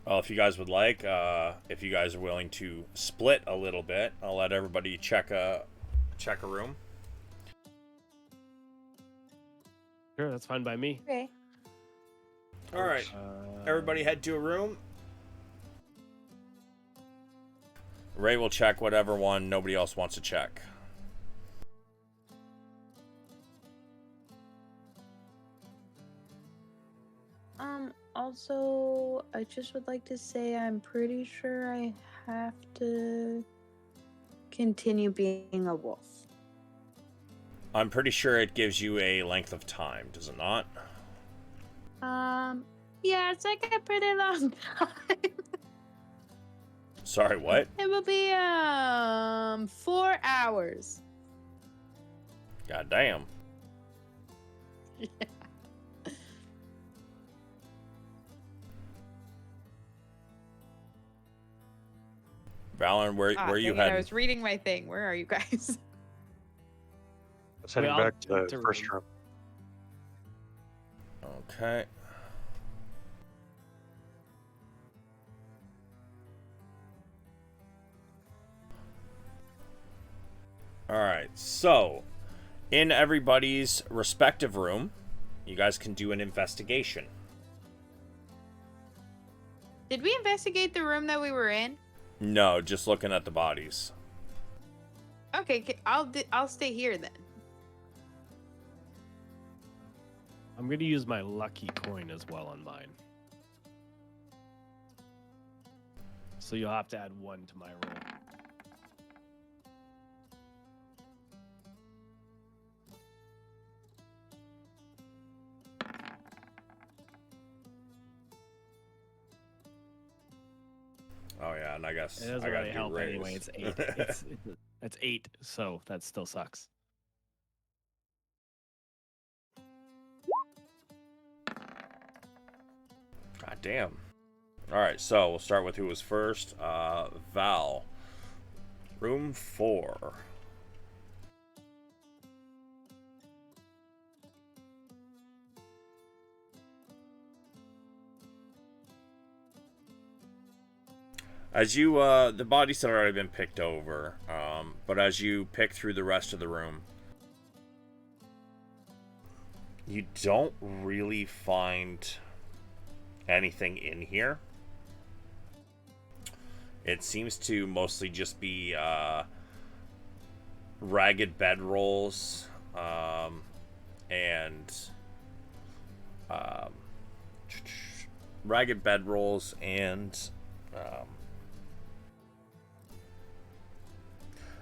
Well, if you guys would like, if you guys are willing to split a little bit, I'll let everybody check a room. Sure, that's fine by me. Okay. All right, everybody head to a room. Ray will check whatever one nobody else wants to check. Also, I just would like to say I'm pretty sure I have to continue being a wolf. I'm pretty sure it gives you a length of time, does it not? Yeah, it's like a pretty long time. Sorry, what? It will be 4 hours. God damn. Valen, where are you dang it, I heading? was reading my thing. Where are you guys? Let's heading all back to took the the first room. room. Okay. Alright, so in everybody's respective room, you guys can do an investigation. Did we investigate the room that we were in? No, just looking at the bodies. Okay, I'll stay here then. I'm gonna use my lucky coin as well on mine. So you'll have to add 1 to my roll. Oh yeah, and I guess It doesn't I gotta really do help raise. anyway. It's 8. It's 8, so that still sucks. God damn. Alright, so we'll start with who was first. Val. Room 4. As you, the bodies had already been picked over, but as you pick through the rest of the room, you don't really find anything in here. It seems to mostly just be ragged bedrolls and ragged bedrolls and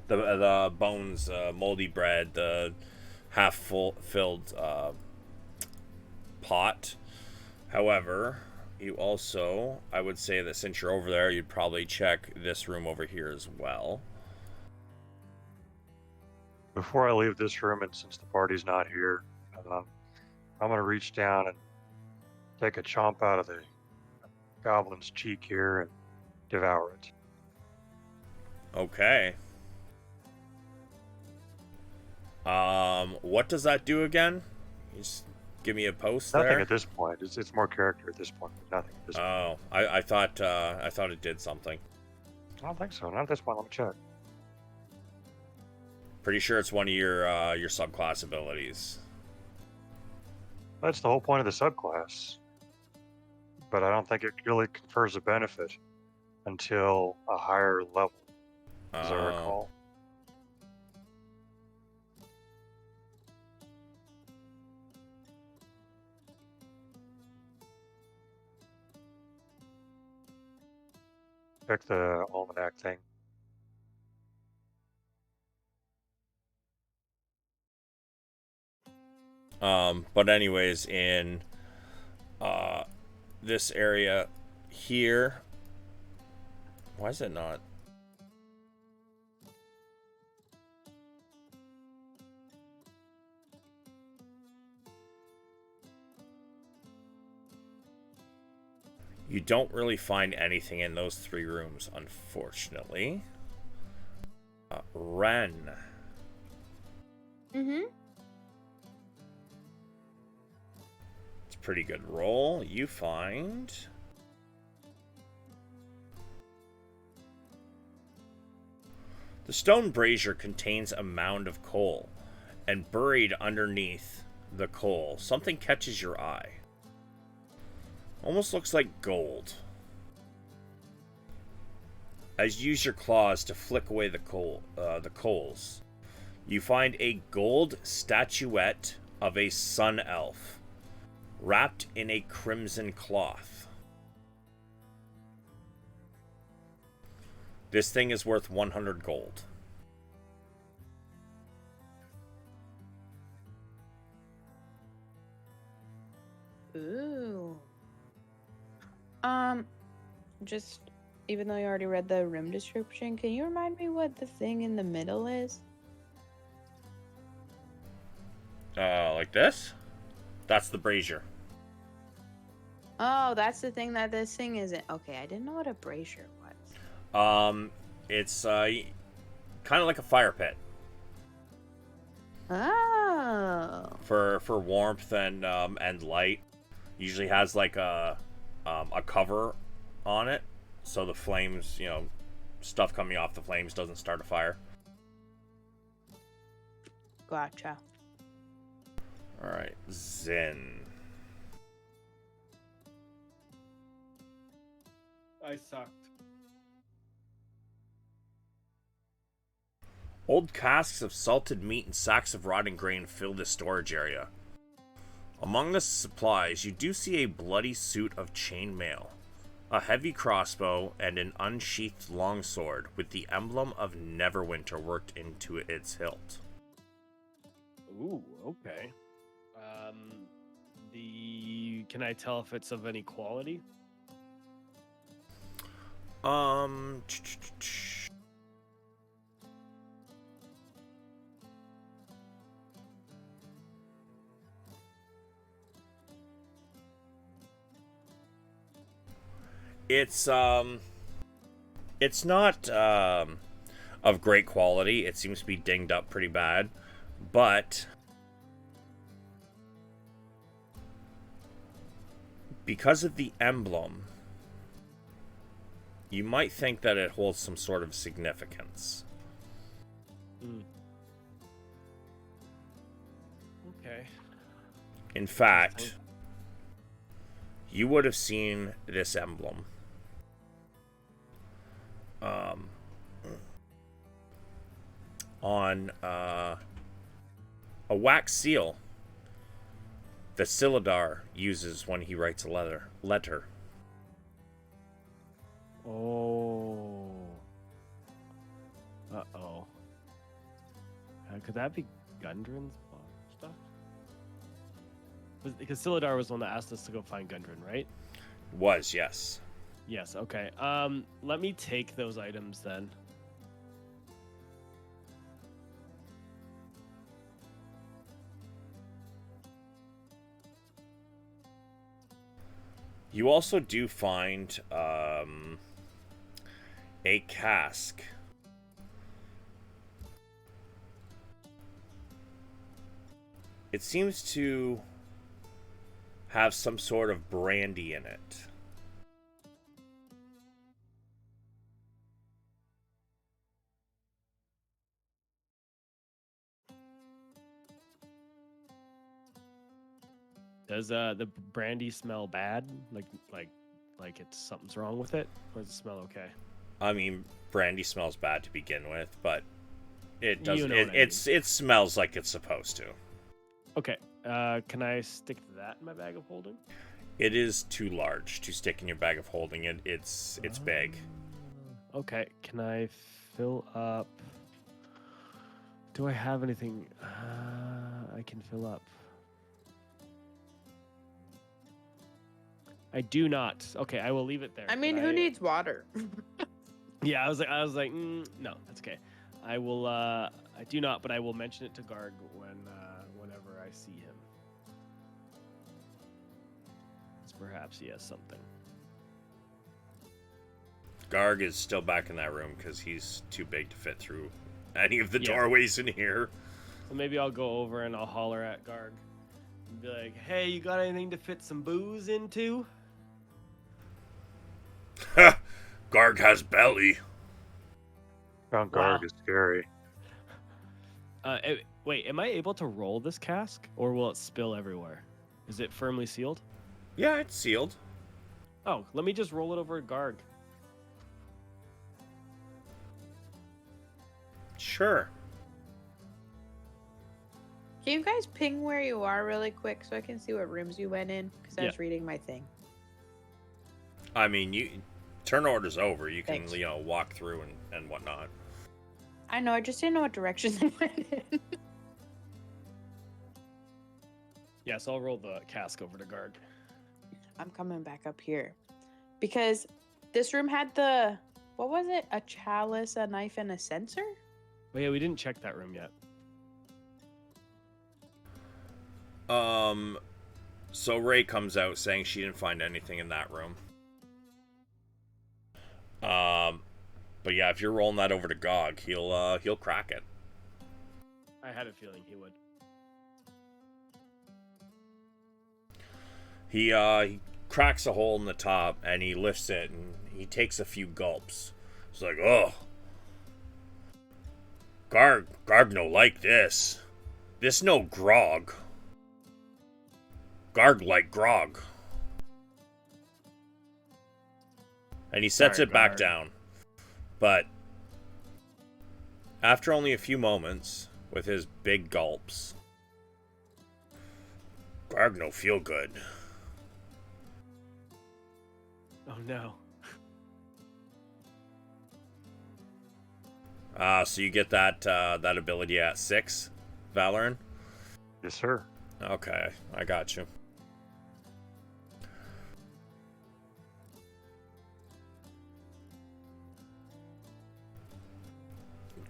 the bones, moldy bread, the half filled pot. However, you also, I would say that since you're over there, you'd probably check this room over here as well. Before I leave this room, and since the party's not here, I'm going to reach down and take a chomp out of the goblin's cheek here and devour it. Okay. What does that do again? You just give me a post Nothing there. at this point. It's more character at this point. Nothing at this point. Oh, I thought it did something. I don't think so. Not at this point. Let me check. Pretty sure it's one of your subclass abilities. That's the whole point of the subclass. But I don't think it really confers a benefit until a higher level, as I recall. Check the almanac thing. But anyways, in this area here, why is it not? You don't really find anything in those 3 rooms, unfortunately. Ren. Mm-hmm. It's a pretty good roll. You find... The stone brazier contains a mound of coal, and buried underneath the coal, something catches your eye. Almost looks like gold. As you use your claws to flick away the coals, you find a gold statuette of a sun elf, wrapped in a crimson cloth. This thing is worth 100 gold. Ooh. Just even though you already read the room description, can you remind me what the thing in the middle is? Like this? That's the brazier. Oh, that's the thing that this thing isn't. Okay, I didn't know what a brazier was. It's kind of like a fire pit Oh. for warmth and light. Usually has like a cover on it, so the flames, stuff coming off the flames doesn't start a fire. Gotcha. All right, Zen. I sucked. Old casks of salted meat and sacks of rotting grain fill the storage area. Among the supplies, you do see a bloody suit of chainmail, a heavy crossbow, and an unsheathed longsword with the emblem of Neverwinter worked into its hilt. Ooh, okay. Can I tell if it's of any quality? It's not of great quality. It seems to be dinged up pretty bad, but because of the emblem, you might think that it holds some sort of significance. Okay. In fact, you would have seen this emblem on a wax seal that Silidar uses when he writes a letter. Oh. Uh-oh. Could that be Gundren's stuff? Because Silidar was the one that asked us to go find Gundren, right? Was, yes. Yes, okay. Let me take those items then. You also do find a cask. It seems to have some sort of brandy in it. Does the brandy smell bad? Like it's something's wrong with it, or does it smell okay? I mean, brandy smells bad to begin with, but it doesn't. You know what I It smells like it's supposed to. Okay. Can I stick that in my bag of holding? It is too large to stick in your bag of holding. It's big. Okay. Can I fill up? Do I have anything I can fill up? I do not. Okay, I will leave it there. I mean, who needs water? Yeah, I was like, no, that's okay. I will. I do not, but I will mention it to Garg whenever I see him. Perhaps he has something. Garg is still back in that room because he's too big to fit through any of the doorways in here. So maybe I'll go over and I'll holler at Garg and be like, "Hey, you got anything to fit some booze into?" Garg has belly. Drunk Wow. Garg is scary. Wait, am I able to roll this cask, or will it spill everywhere? Is it firmly sealed? Yeah, it's sealed. Oh, let me just roll it over at Garg. Sure. Can you guys ping where you are really quick so I can see what rooms you went in? Because I was reading my thing. I mean, you turn orders over. You can, Thanks. walk through and whatnot. I know, I just didn't know what direction they went in. Yeah, so I'll roll the cask over to Garg. I'm coming back up here. Because this room had the, what was it? A chalice, a knife, and a censer? Oh yeah, we didn't check that room yet. So Ray comes out saying she didn't find anything in that room. But yeah, if you're rolling that over to Gog, he'll crack it. I had a feeling he would. He cracks a hole in the top and he lifts it and he takes a few gulps. It's like, oh, Garg no like this. This no grog. Garg like grog. And he sets Sorry, it back Garg. down. But after only a few moments, with his big gulps, Garg no feel good. Oh no. So you get that ability at 6, Valoran? Yes, sir. Okay, I got you.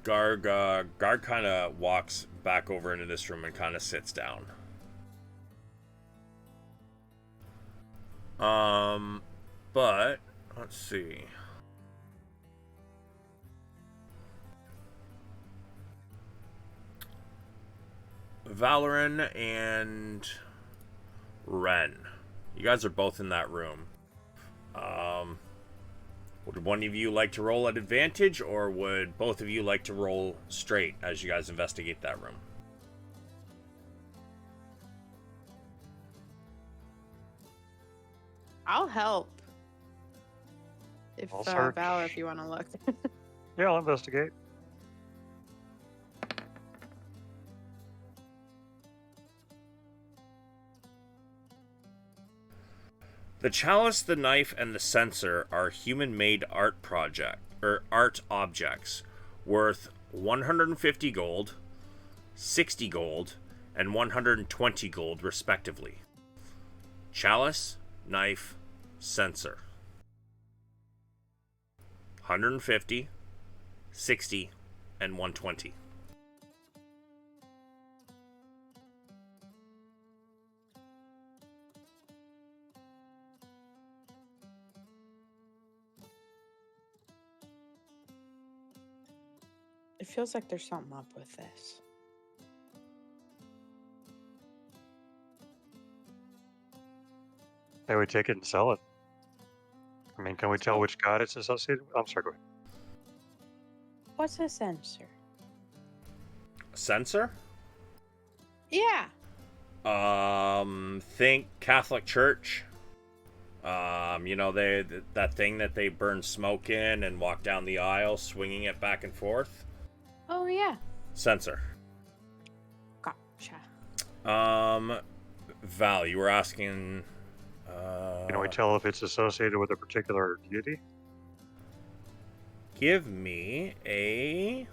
Garg kind of walks back over into this room and kind of sits down. But let's see. Valoran and Ren, you guys are both in that room. Would one of you like to roll at advantage, or would both of you like to roll straight as you guys investigate that room? I'll help. If I'll search. Valor, if you want to look. Yeah, I'll investigate. The chalice, the knife, and the censer are human-made art objects worth 150 gold, 60 gold, and 120 gold, respectively. Chalice, knife, censer. 150, 60, and 120. It feels like there's something up with this. Hey, we take it and sell it. I mean, can we tell which god it's associated with? I'm sorry, go ahead. What's a sensor? Censer? Yeah. Think Catholic Church. You know, that thing that they burn smoke in and walk down the aisle, swinging it back and forth. Oh, yeah. Censer. Gotcha. Val, you were asking. Can we tell if it's associated with a particular deity? Give me a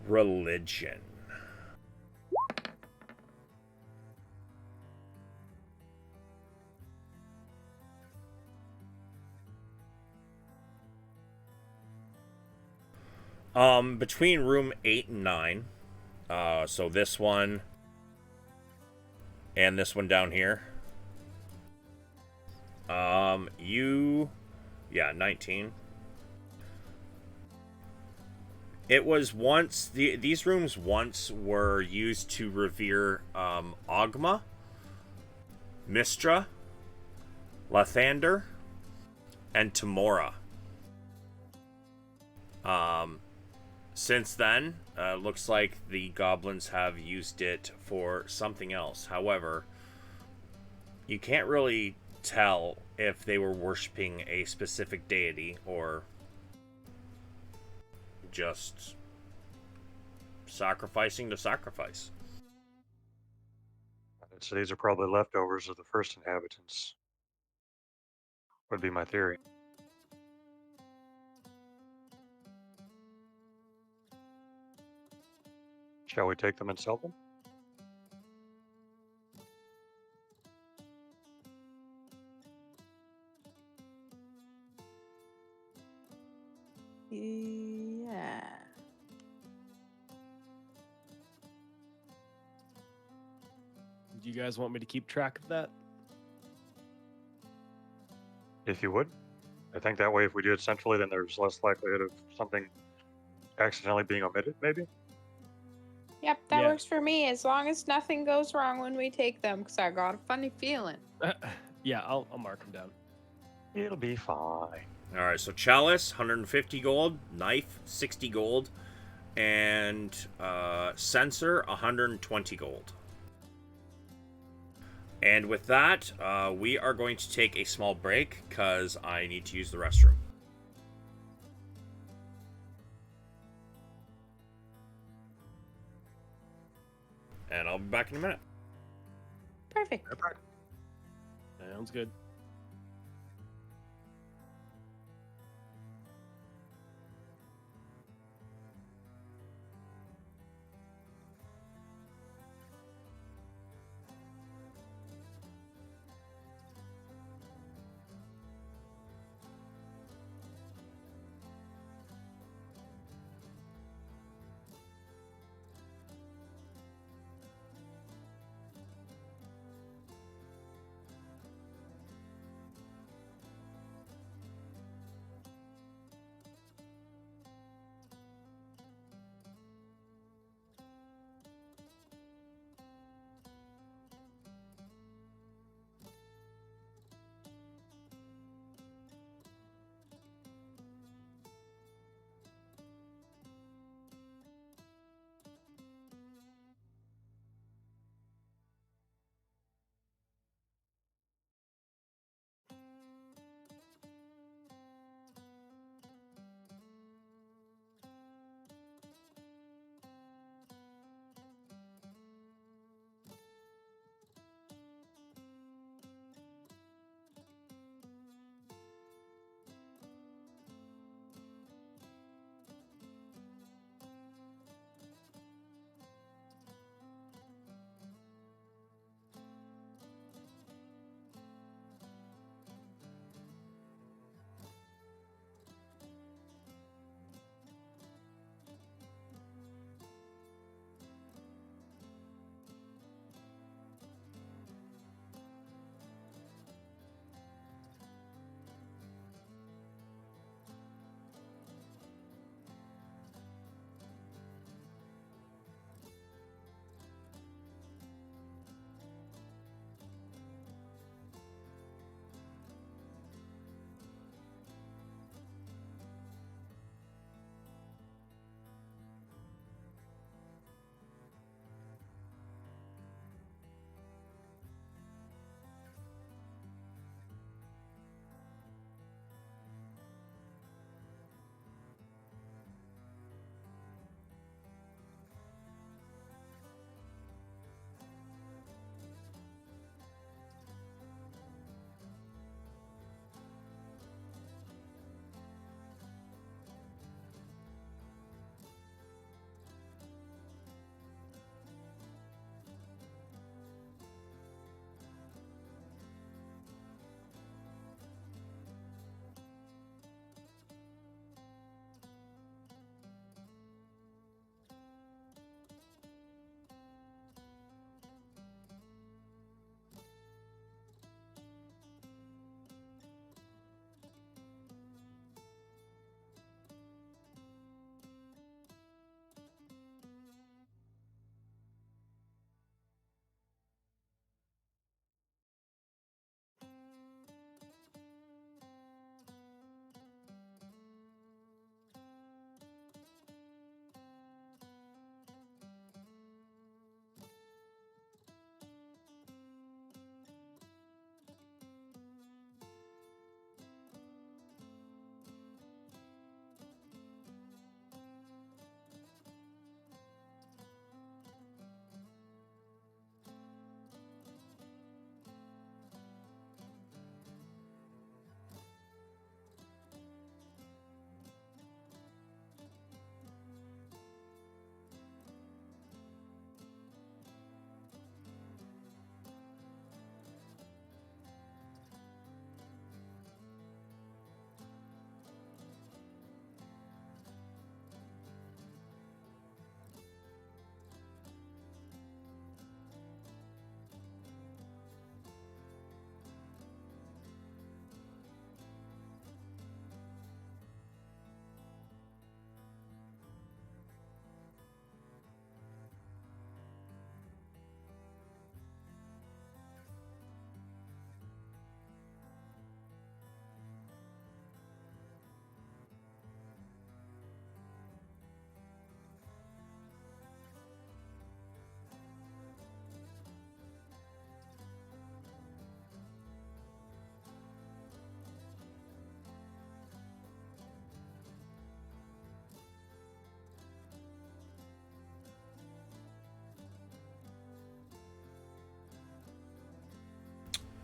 religion. Between room 8 and 9, so this one and this one down here, 19. It was once, these rooms once were used to revere, Ogma, Mistra, Lathander, and Tamora. Since then, looks like the goblins have used it for something else. However, you can't really tell if they were worshipping a specific deity or just sacrificing to sacrifice. So these are probably leftovers of the first inhabitants, would be my theory. Shall we take them and sell them? Yeah. Do you guys want me to keep track of that? If you would. I think that way, if we do it centrally, then there's less likelihood of something accidentally being omitted, maybe? Yep, that Yeah. works for me as long as nothing goes wrong when we take them, because I got a funny feeling. Yeah, I'll mark them down. It'll be fine. All right, so chalice, 150 gold, knife, 60 gold, and censer, 120 gold. And with that, we are going to take a small break because I need to use the restroom. And I'll be back in a minute. Perfect. Sounds good.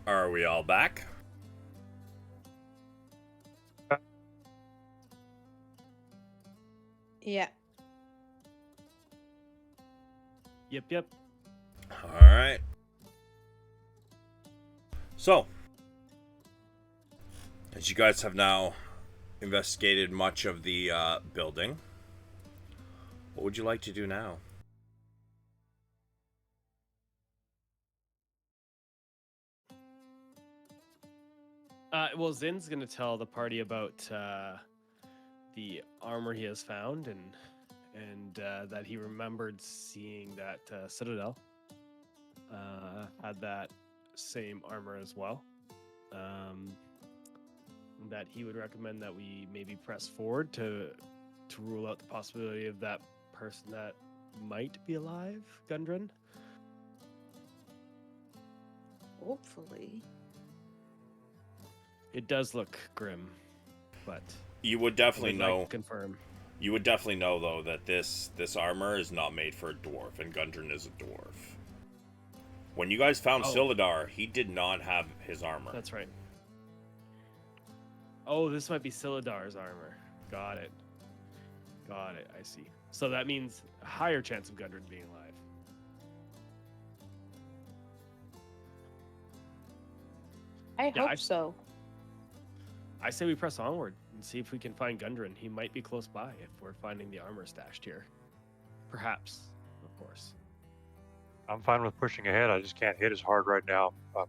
Are we all back? Yeah. Yep. All right. So, as you guys have now investigated much of the building, what would you like to do now? Well, Zin's gonna tell the party about the armor he has found, and that he remembered seeing that Citadel had that same armor as well. That he would recommend that we maybe press forward to rule out the possibility of that person that might be alive, Gundren. Hopefully. It does look grim, but You would definitely we'd like know. to confirm. You would definitely know, though, that this armor is not made for a dwarf, and Gundren is a dwarf. When you guys found Silidar, he did not have his armor. That's right. Oh, this might be Silidar's armor. Got it. I see. So that means a higher chance of Gundren being alive. I hope so. I say we press onward and see if we can find Gundren. He might be close by if we're finding the armor stashed here. Perhaps, of course. I'm fine with pushing ahead. I just can't hit as hard right now. I'm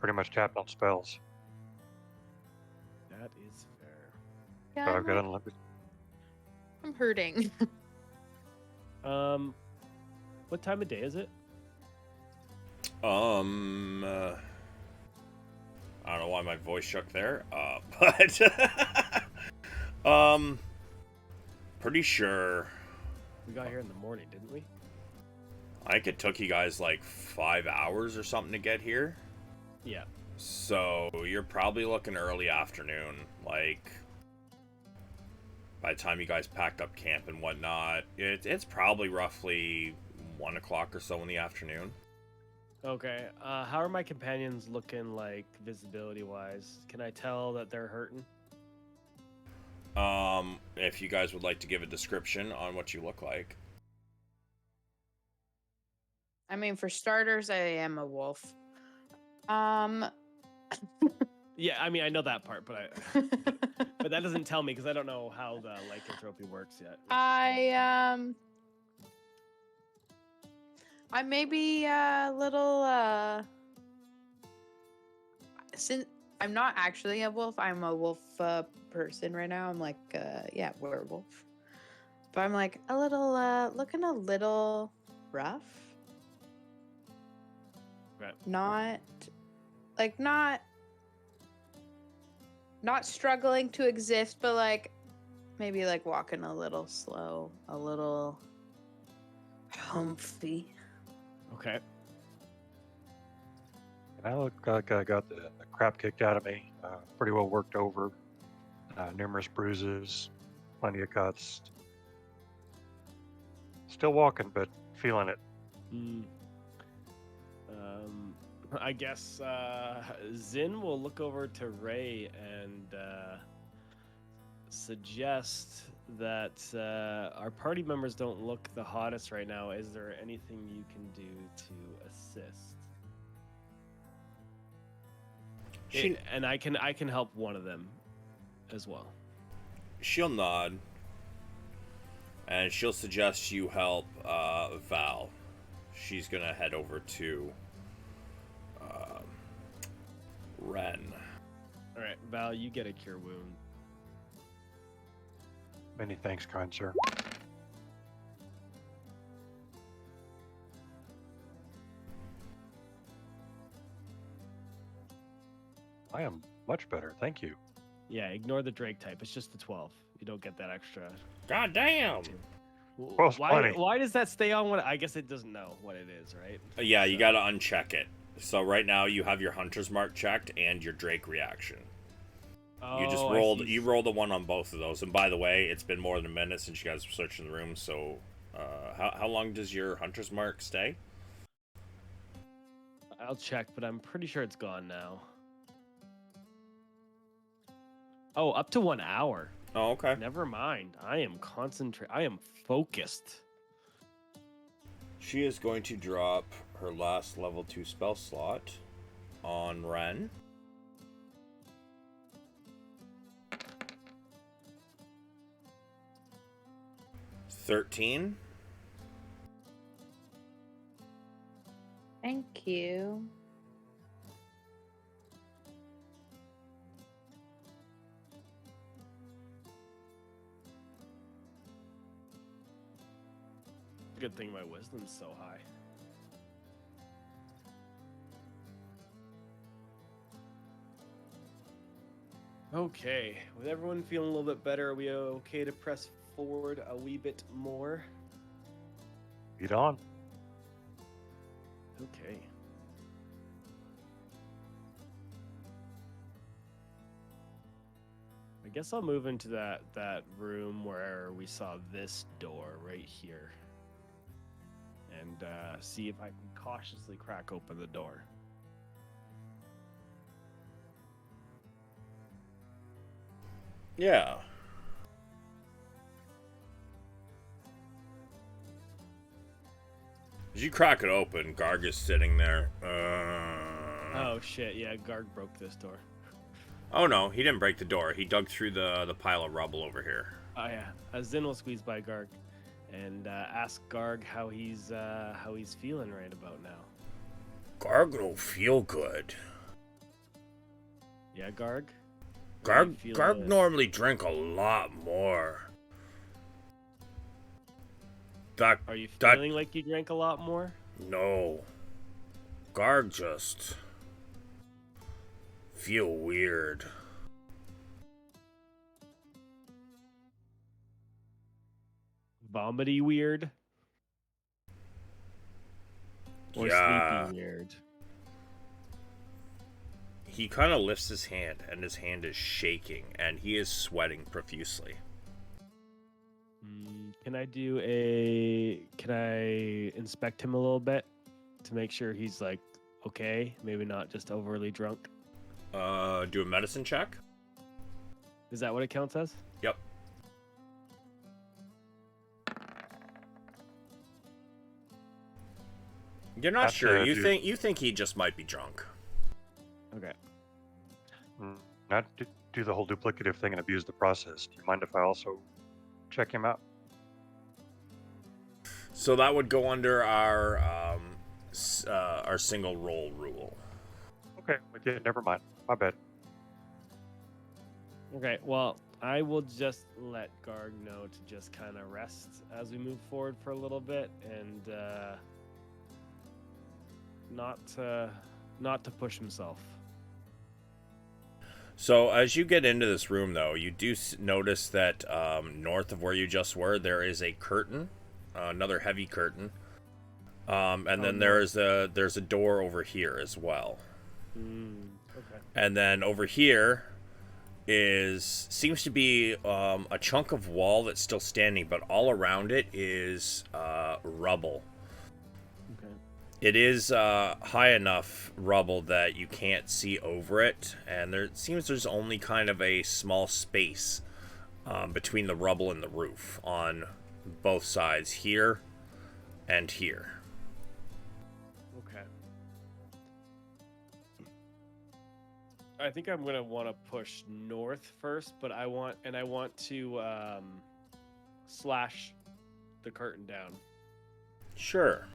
pretty much tapped on spells. That is fair. Yeah, So I've got unlimited. I'm hurting. What time of day is it? I don't know why my voice shook there, but pretty sure. We got here in the morning, didn't we? I think it took you guys like 5 hours or something to get here. Yeah. So you're probably looking early afternoon, like by the time you guys packed up camp and whatnot. It's probably roughly 1 o'clock or so in the afternoon. Okay. How are my companions looking, like, visibility-wise? Can I tell that they're hurting? If you guys would like to give a description on what you look like. I mean, for starters, I am a wolf. Yeah, I mean, I know that part, but but that doesn't tell me because I don't know how the lycanthropy works yet. I may be a little since I'm not actually a wolf, I'm a wolf person right now. I'm like werewolf. But I'm like a little looking a little rough. Right. Not struggling to exist, but like maybe like walking a little slow, a little humpy. Okay. And I look like I got the crap kicked out of me. Pretty well worked over. Numerous bruises, plenty of cuts. Still walking, but feeling it. I guess Zin will look over to Ray and suggest that our party members don't look the hottest right now. Is there anything you can do to assist? And I can help one of them as well. She'll nod, and she'll suggest you help Val. She's gonna head over to Ren. All right, Val, you get a cure wound. Many thanks, kind sir. I am much better, thank you. Yeah, ignore the Drake type. It's just the 12. You don't get that extra. God damn! Well, Why does that stay on? I guess it doesn't know what it is, right? Yeah, you gotta uncheck it. So right now you have your Hunter's Mark checked and your Drake reaction. You just rolled. You rolled a 1 on both of those. And by the way, it's been more than a minute since you guys were searching the room. So, how long does your Hunter's Mark stay? I'll check, but I'm pretty sure it's gone now. Oh, up to 1 hour. Oh, okay. Never mind. I am I am focused. She is going to drop her last level 2 spell slot on Ren. $13. Thank you. Good thing my wisdom's so high. Okay, with everyone feeling a little bit better, are we okay to press forward a wee bit more? Beat on. Okay. I guess I'll move into that room where we saw this door right here. And see if I can cautiously crack open the door. Yeah. As you crack it open, Garg is sitting there. Oh shit, yeah, Garg broke this door. Oh no, he didn't break the door. He dug through the pile of rubble over here. Oh yeah, Zin will squeeze by Garg and ask Garg how he's feeling right about now. Garg don't feel good. Yeah, Garg? Garg normally drink a lot more. Are you feeling like you drank a lot more? No. Garg just feel weird. Vomity weird? Or Yeah. sleepy weird? He kind of lifts his hand, and his hand is shaking, and he is sweating profusely. Can I inspect him a little bit to make sure he's like okay, maybe not just overly drunk? Do a medicine check? Is that what it counts as? Yep. You're not Have sure. to You think he just might be drunk. Okay. Not do the whole duplicative thing and abuse the process. Do you mind if I also check him out? So that would go under our single roll rule. Okay, okay, never mind. My bad. Okay, well, I will just let Garg know to just kind of rest as we move forward for a little bit and not to push himself. So as you get into this room, though, you do notice that north of where you just were, there is a curtain, another heavy curtain, and then there's a door over here as well. Okay. And then over here seems to be a chunk of wall that's still standing, but all around it is rubble. Okay. It is high enough rubble that you can't see over it, and there's only kind of a small space between the rubble and the roof on both sides, here and here. Okay. I think I'm gonna want to push north first, but I want to slash the curtain down. Sure.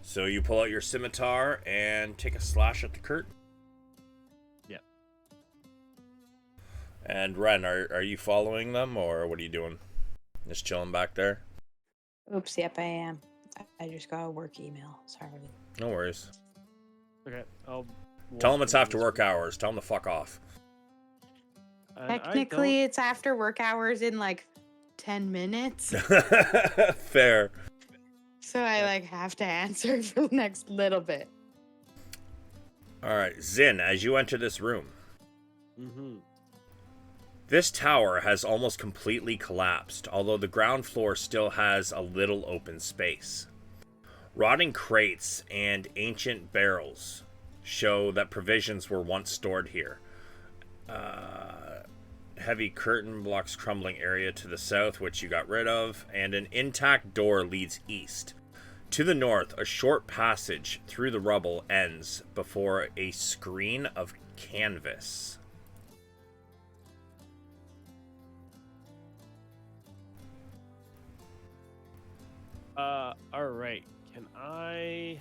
So you pull out your scimitar and take a slash at the curtain. Yeah. And Ren, are you following them, or what are you doing? Just chilling back there? Oops, yep, I am. I just got a work email. Sorry. No worries. Okay. I'll Tell walk them it's into after this work room. hours. Tell them to fuck off. And I Technically, it's after work hours in like 10 minutes. Fair. So I like have to answer for the next little bit. All right, Zin, as you enter this room, Mm-hmm. this tower has almost completely collapsed, although the ground floor still has a little open space. Rotting crates and ancient barrels show that provisions were once stored here. Heavy curtain blocks crumbling area to the south, which you got rid of, and an intact door leads east. To the north, a short passage through the rubble ends before a screen of canvas. All right. Can I?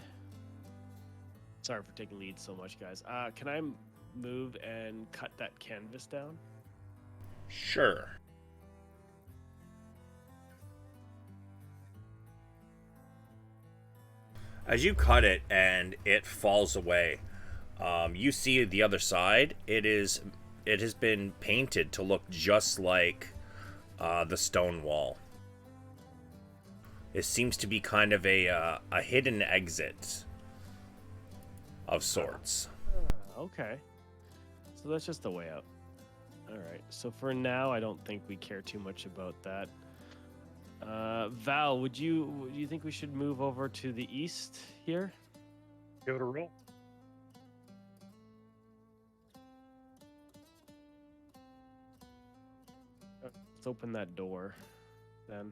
Sorry for taking lead so much, guys. Can I move and cut that canvas down? Sure. As you cut it and it falls away, you see the other side. It has been painted to look just like the stone wall. It seems to be kind of a hidden exit of sorts. Okay. So that's just the way out. All right. So for now, I don't think we care too much about that. Val, do you think we should move over to the east here? Give it a roll. Let's open that door, then.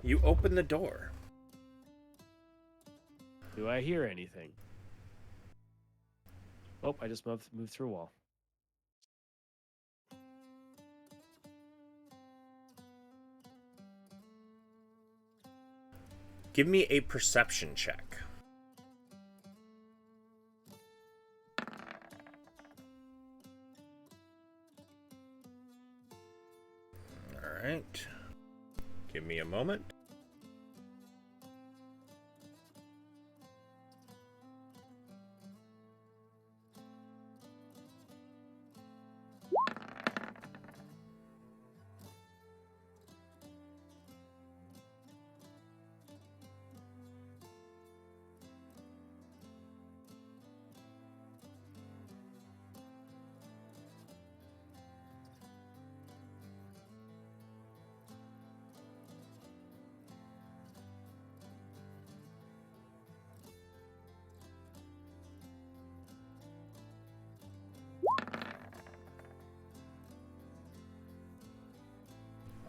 You open the door. Do I hear anything? Oh, I just moved through a wall. Give me a perception check. All right. Give me a moment.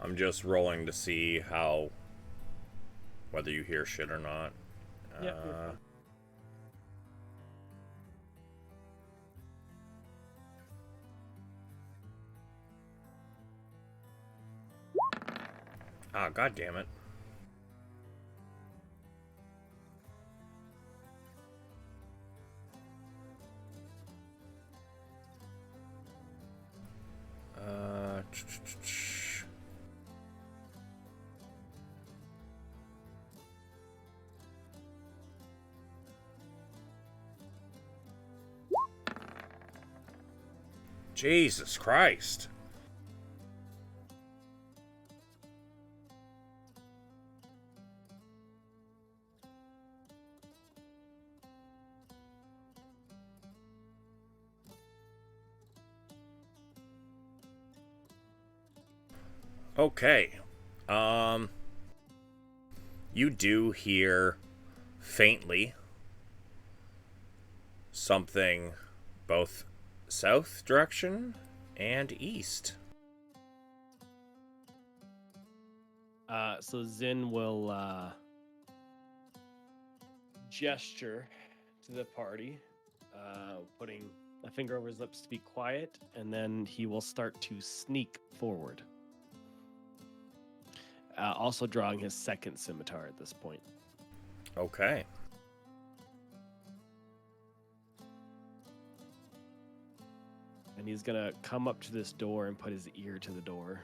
I'm just rolling to see whether you hear shit or not. Yeah. You're fine. God damn it. Jesus Christ. Okay. You do hear faintly something both south direction and east. So Zin will gesture to the party, putting a finger over his lips to be quiet, and then he will start to sneak forward. Also drawing his second scimitar at this point. Okay. And he's gonna come up to this door and put his ear to the door.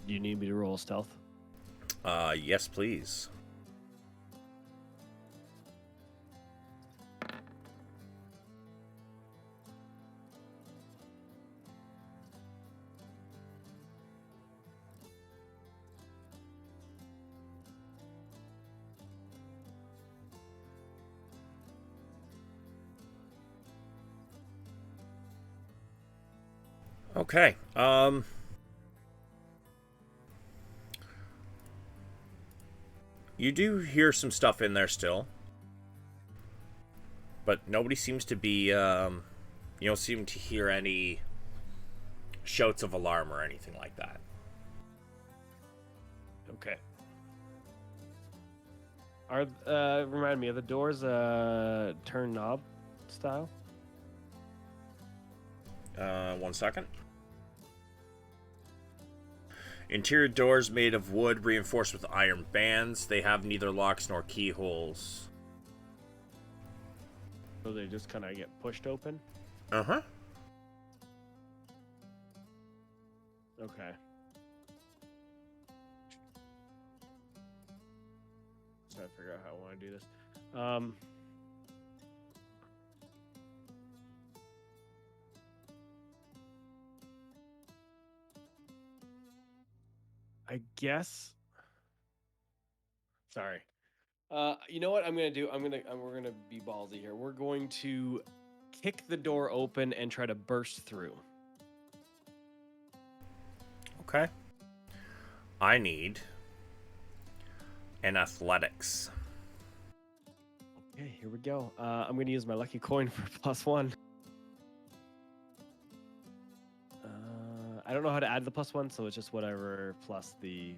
Do you need me to roll stealth? Yes, please. Okay. You do hear some stuff in there still, but nobody seems to be. You don't seem to hear any shouts of alarm or anything like that. Okay. Remind me, are the doors turn knob style? 1 second. Interior doors made of wood reinforced with iron bands. They have neither locks nor keyholes. So they just kind of get pushed open? Uh-huh. Okay. Trying to figure out how I want to do this. I guess. Sorry. You know what I'm gonna do? We're gonna be ballsy here. We're going to kick the door open and try to burst through. Okay. I need an athletics. Okay, here we go. I'm gonna use my lucky coin for +1. I don't know how to add the +1, so it's just whatever plus the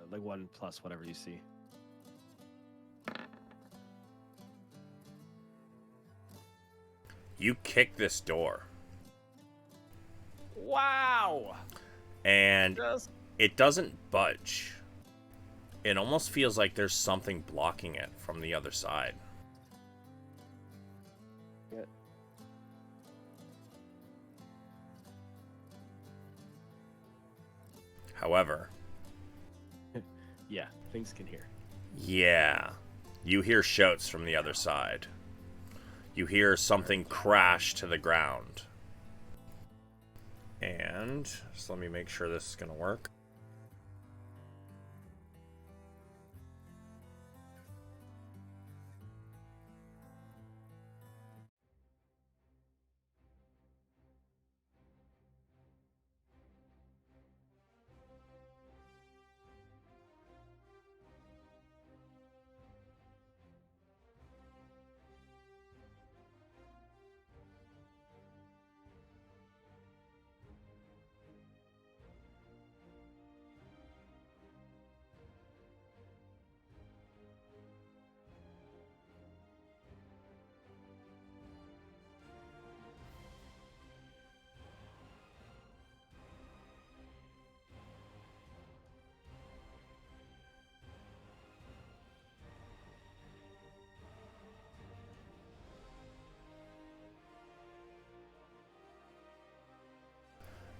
like 1 plus whatever you see. You kick this door. Wow! And it doesn't budge. It almost feels like there's something blocking it from the other side. Yeah. However, Yeah, things can hear. yeah, you hear shouts from the other side. You hear something crash to the ground. And just let me make sure this is going to work.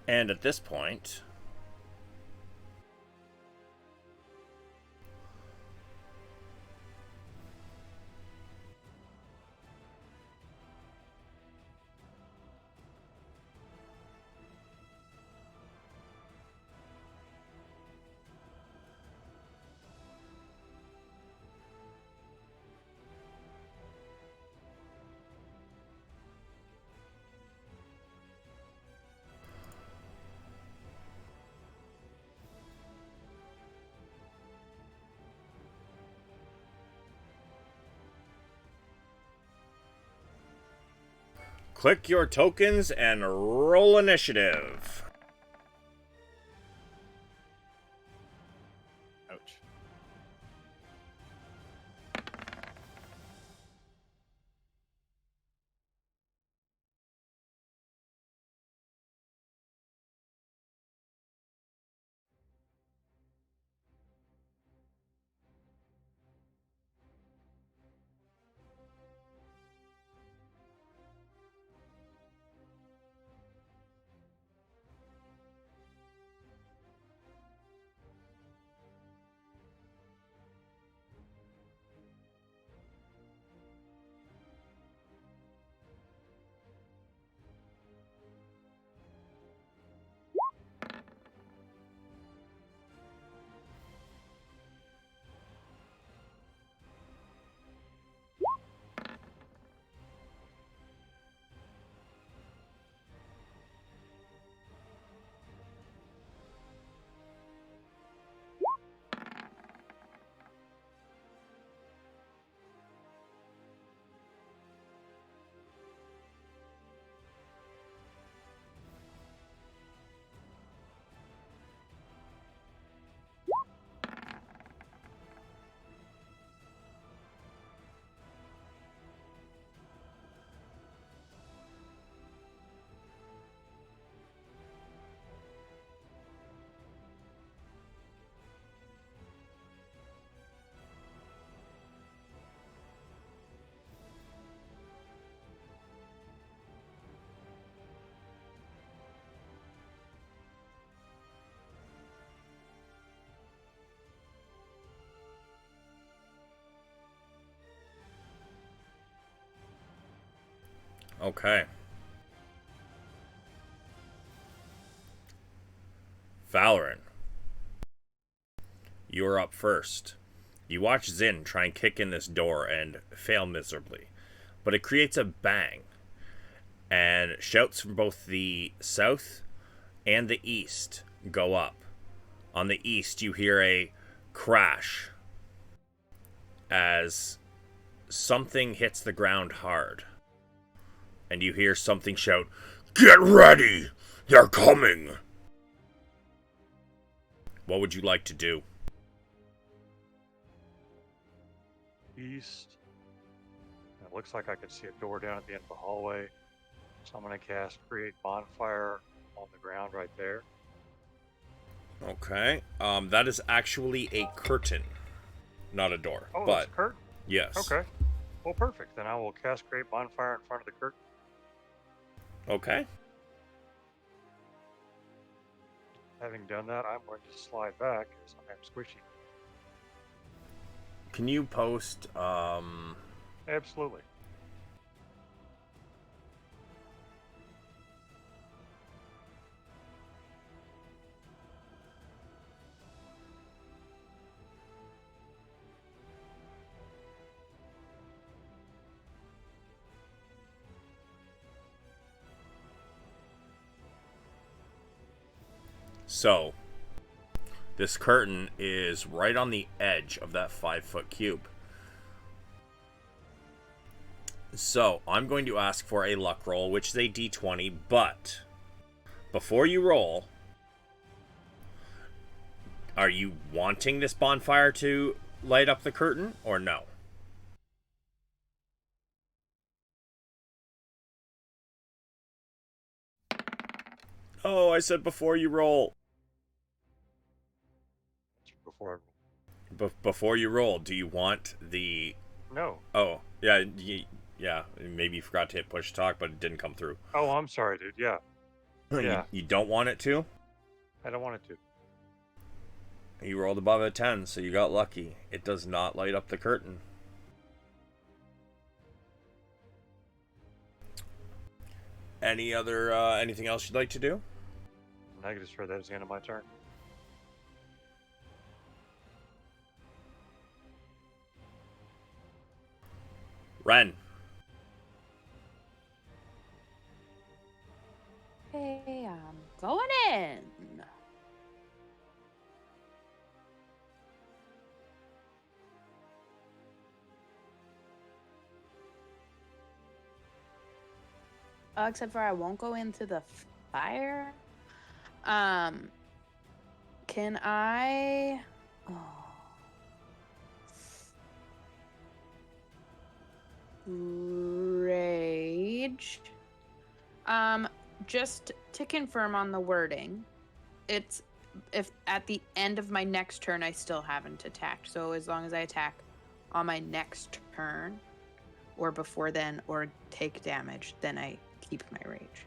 And at this point, click your tokens and roll initiative. Ouch. Okay. Valorant, you're up first. You watch Zin try and kick in this door and fail miserably, but it creates a bang, and shouts from both the south and the east go up. On the east, you hear a crash as something hits the ground hard, and you hear something shout, "Get ready! They're coming!" What would you like to do? East. And it looks like I could see a door down at the end of the hallway. So I'm going to cast Create Bonfire on the ground right there. Okay. That is actually a curtain, not a door. Oh, but it's a curtain? yes. Okay. Well, perfect. Then I will cast Create Bonfire in front of the curtain. Okay. Having done that, I'm going to slide back as I'm squishy. Can you post, Absolutely. So, this curtain is right on the edge of that 5-foot cube. So, I'm going to ask for a luck roll, which is a d20, but before you roll, are you wanting this bonfire to light up the curtain, or no? Oh, I said before you roll. Before Before you roll, do you want the... No. Oh, yeah, yeah. Maybe you forgot to hit push talk, but it didn't come through. Oh, I'm sorry, dude. Yeah. Yeah. You don't want it to? I don't want it to. You rolled above a 10, so you got lucky. It does not light up the curtain. Anything else you'd like to do? Negative, sir. That is the end of my turn. Ren. Hey, I'm going in. Except for I won't go into the fire. Can I? Oh. Rage. Just to confirm on the wording, it's if at the end of my next turn I still haven't attacked. So as long as I attack on my next turn, or before then, or take damage, then I keep my rage.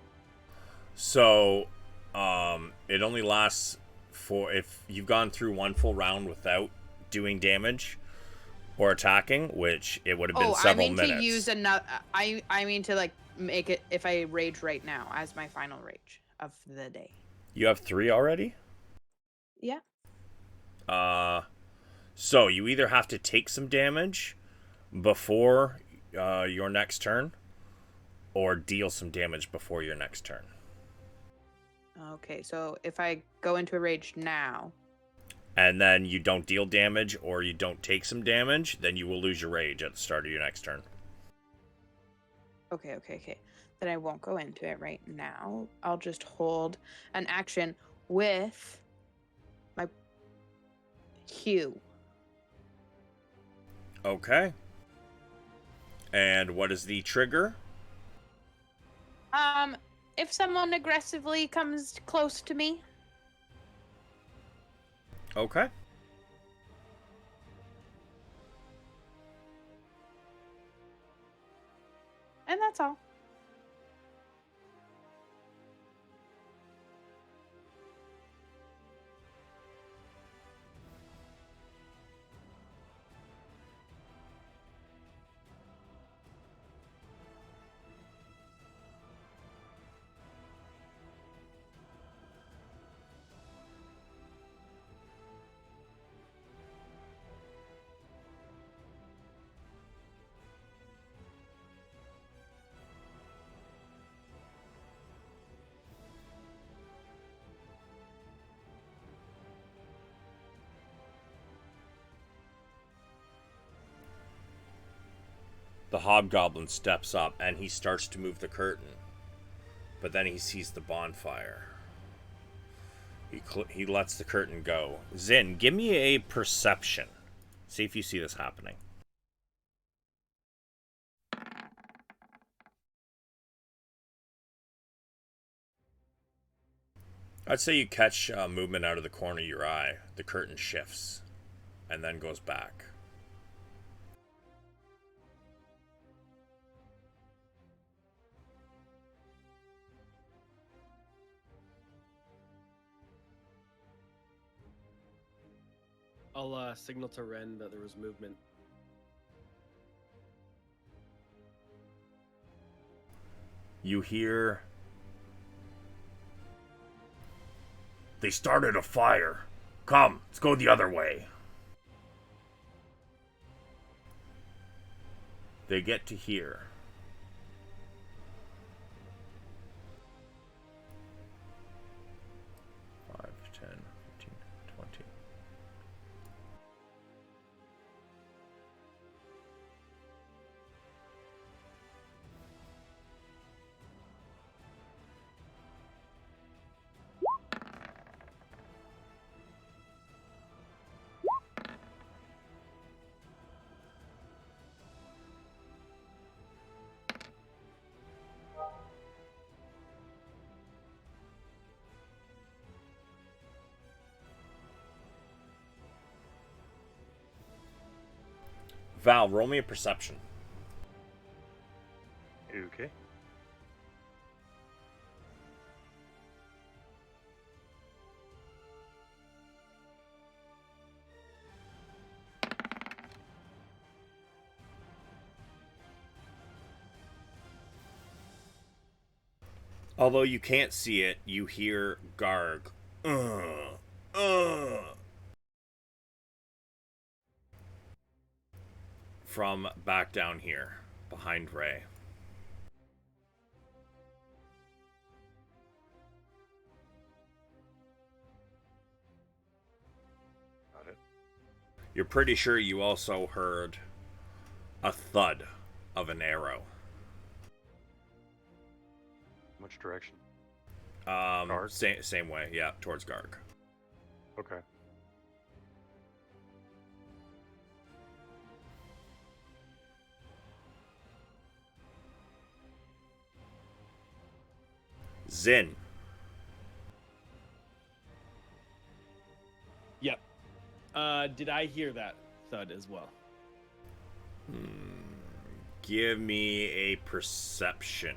So, it only lasts for if you've gone through one full round without doing damage or attacking, which it would have been several minutes. I mean to use another. I mean to like make it if I rage right now as my final rage of the day. You have 3 already? Yeah. So you either have to take some damage before your next turn, or deal some damage before your next turn. Okay, so if I go into a rage now, and then you don't deal damage or you don't take some damage, then you will lose your rage at the start of your next turn. Okay. Then I won't go into it right now. I'll just hold an action with my Q. Okay. And what is the trigger? If someone aggressively comes close to me. Okay. And that's all. The hobgoblin steps up and he starts to move the curtain. But then he sees the bonfire. He lets the curtain go. Zin, give me a perception. See if you see this happening. I'd say you catch movement out of the corner of your eye. The curtain shifts and then goes back. I'll signal to Ren that there was movement. You hear... They started a fire. Come, let's go the other way. They get to here. Five, 10, 15, 20. Val, roll me a perception. Okay. Although you can't see it, you hear Garg. From back down here, behind Ray. Got it. You're pretty sure you also heard a thud of an arrow. Which direction? Same way, yeah, towards Garg. Okay. Zin. Yep. Did I hear that thud as well? Give me a perception.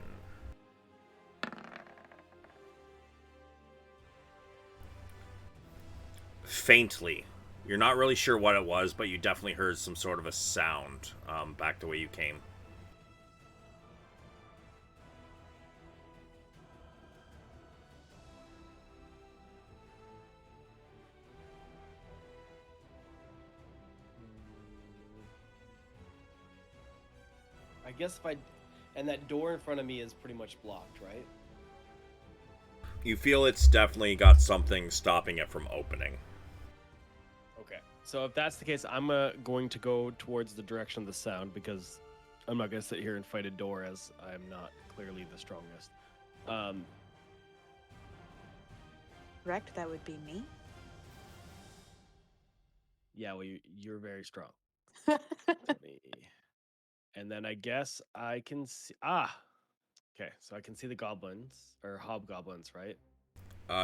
Faintly. You're not really sure what it was, but you definitely heard some sort of a sound back the way you came. I guess if I... And that door in front of me is pretty much blocked, right? You feel it's definitely got something stopping it from opening. Okay. So if that's the case, I'm going to go towards the direction of the sound because I'm not going to sit here and fight a door as I'm not clearly the strongest. Correct, that would be me. Yeah, well, you're very strong. 20. And then I guess I can see... Okay, so I can see the goblins, or hobgoblins, right?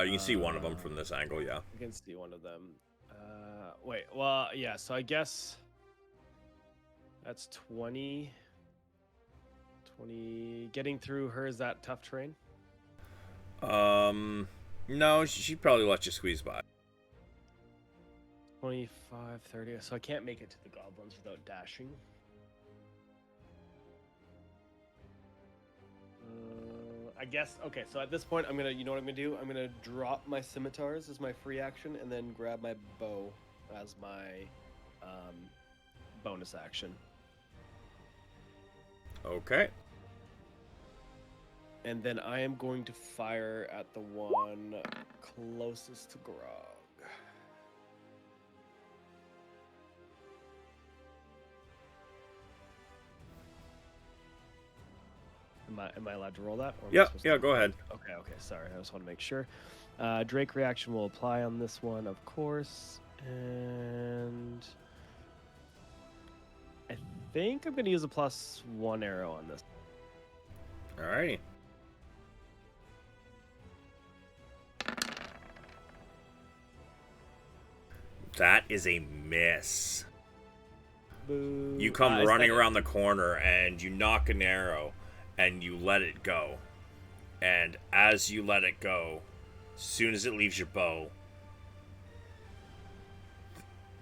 You can see one of them from this angle, yeah. I can see one of them. Wait, well, yeah, so I guess that's 20. 20. Getting through her, is that tough terrain? No, she'd probably let you squeeze by. 25, 30. So I can't make it to the goblins without dashing. I guess, okay, so at this point, I'm gonna, you know what I'm gonna do? I'm gonna drop my scimitars as my free action and then grab my bow as my bonus action. Okay. And then I am going to fire at the one closest to Grog. Am I allowed to roll that? Or am I Yeah, supposed yeah, to- go ahead. Okay, sorry. I just want to make sure. Drake reaction will apply on this one, of course. And I think I'm going to use a +1 arrow on this. Alrighty. That is a miss. Boo. You come Is running that- around the corner and you knock an arrow and you let it go. And as you let it go, as soon as it leaves your bow,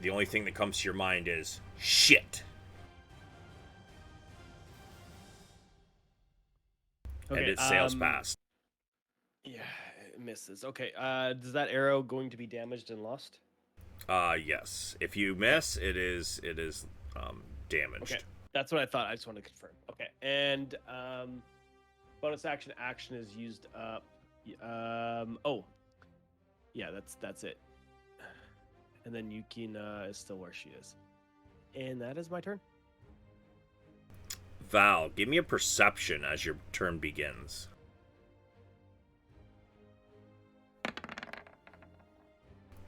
the only thing that comes to your mind is shit. Okay, And it sails past. Yeah, it misses. Okay, is that arrow going to be damaged and lost? Yes. If you miss, it is damaged. Okay, that's what I thought. I just wanted to confirm. Okay, and bonus action is used up. Oh, yeah, that's it. And then Yukina is still where she is, and that is my turn. Val, give me a perception as your turn begins.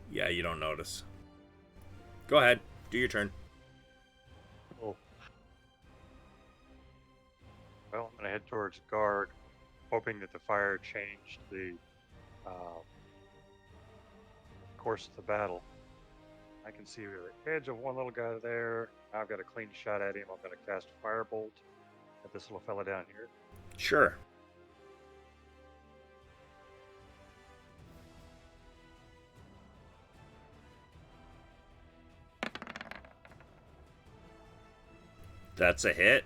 Yeah, you don't notice. Go ahead. Do your turn. Oh. Well, I'm going to head towards guard, hoping that the fire changed the course of the battle. I can see the edge of one little guy there. Now I've got a clean shot at him. I'm going to cast a firebolt at this little fella down here. Sure. That's a hit.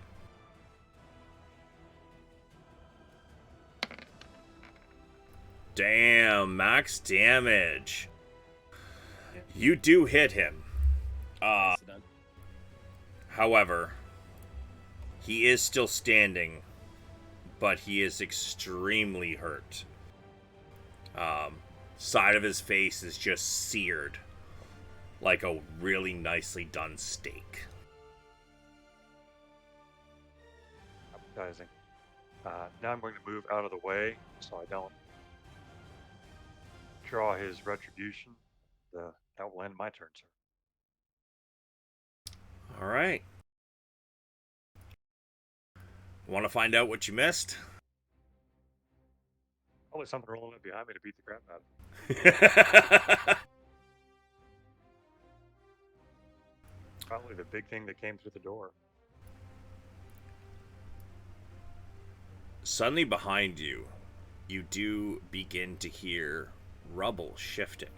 Damn, max damage. You do hit him. Nicely done. However, he is still standing, but he is extremely hurt. Side of his face is just seared, like a really nicely done steak. Appetizing. Now I'm going to move out of the way so I don't draw his retribution. That will end my turn, sir. All right. Want to find out what you missed? Probably something rolling up behind me to beat the crap out of him. Probably the big thing that came through the door. Suddenly behind you, you do begin to hear rubble shifting.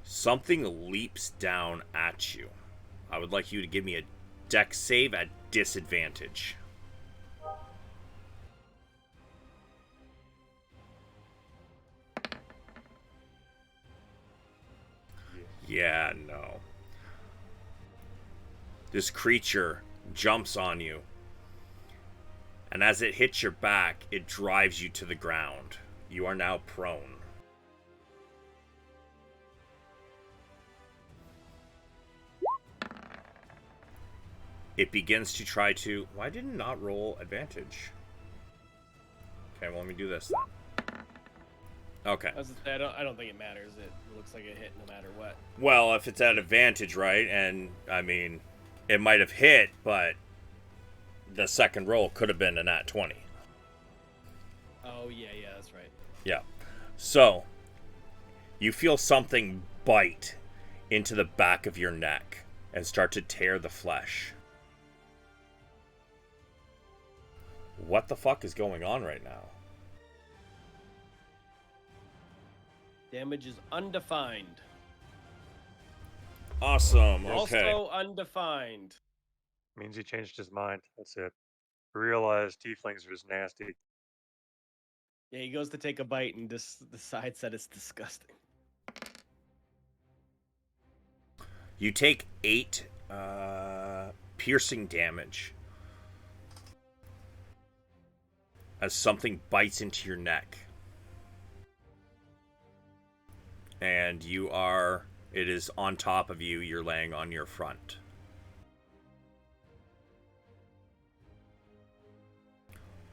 Something leaps down at you. I would like you to give me a dex save at disadvantage. Yeah, no. This creature jumps on you, and as it hits your back, it drives you to the ground. You are now prone. It begins to try to... Why did it not roll advantage? Okay, well, let me do this then. Okay. I don't think it matters. It looks like it hit no matter what. Well, if it's at advantage, right? And, I mean, it might have hit, but the second roll could have been a nat 20. Oh, yeah, that's right. Yeah. So, you feel something bite into the back of your neck and start to tear the flesh. What the fuck is going on right now? Damage is undefined. Awesome. Okay. Also undefined. Means he changed his mind. That's it. Realized tieflings are just nasty. Yeah, he goes to take a bite and just decides that it's disgusting. You take 8 piercing damage as something bites into your neck. And it is on top of you, you're laying on your front.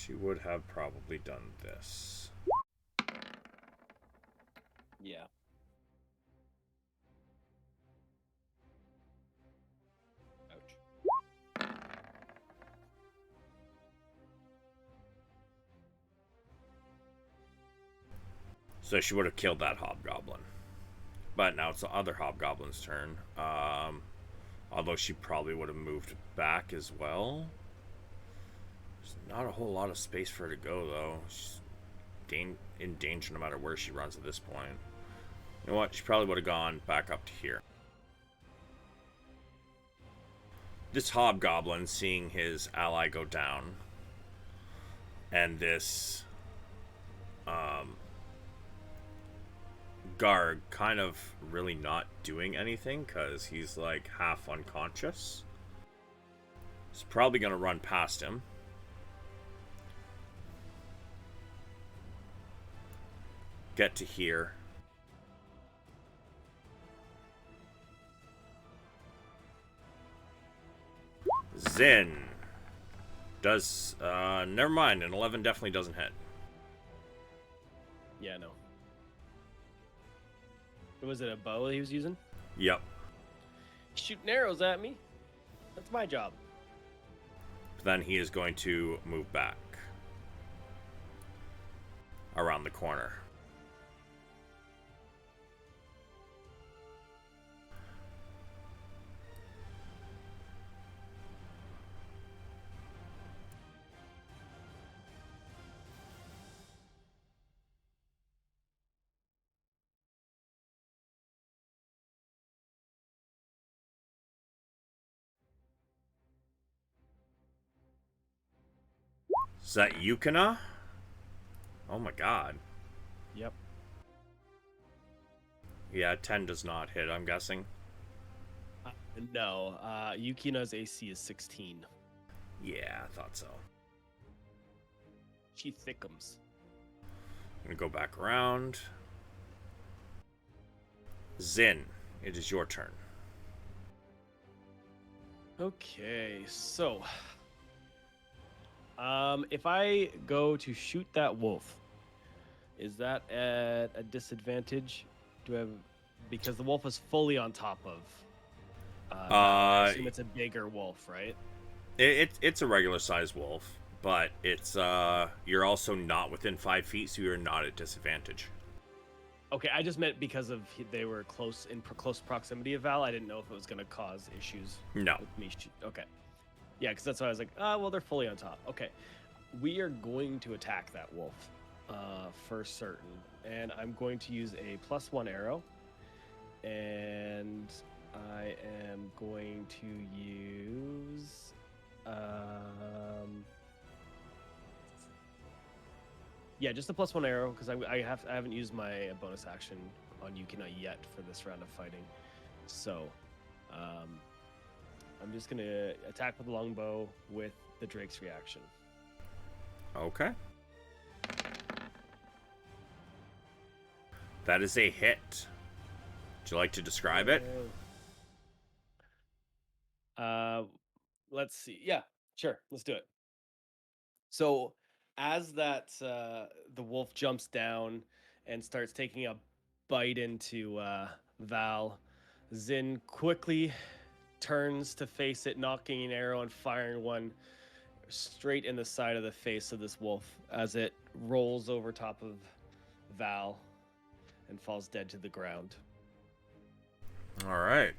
she would have probably done this. Yeah. Ouch. So she would have killed that hobgoblin. But now it's the other hobgoblin's turn. Although she probably would have moved back as well. There's not a whole lot of space for her to go, though. She's in danger no matter where she runs at this point. You know what? She probably would have gone back up to here. This hobgoblin, seeing his ally go down, and this guard kind of really not doing anything because he's like half unconscious. He's probably going to run past him. Get to here. Zin does never mind, an 11 definitely doesn't hit. Yeah, no. Was it a bow he was using? Yep. He's shooting arrows at me. That's my job. Then he is going to move back around the corner. Is that Yukina? Oh my god. Yep. Yeah, 10 does not hit, I'm guessing. No, Yukina's AC is 16. Yeah, I thought so. She thickums. I'm gonna go back around. Zin, it is your turn. Okay, so if I go to shoot that wolf, is that at a disadvantage? Do I have, because the wolf is fully on top of? I assume it's a bigger wolf, right? It's a regular sized wolf, but it's you're also not within 5 feet, so you're not at disadvantage. Okay, I just meant because of they were close close proximity of Val. I didn't know if it was going to cause issues. No. With me. Okay. Yeah, because that's why I was like, well, they're fully on top. Okay, we are going to attack that wolf, for certain, and I'm going to use a +1 arrow, and I am going to use, yeah, just a +1 arrow because I haven't used my bonus action on Yukina yet for this round of fighting, so. I'm just gonna attack with the longbow with the Drake's reaction. Okay. That is a hit. Would you like to describe it? Let's see. Yeah, sure. Let's do it. So, as that the wolf jumps down and starts taking a bite into Val, Zin quickly turns to face it, knocking an arrow and firing one straight in the side of the face of this wolf as it rolls over top of Val and falls dead to the ground. All right.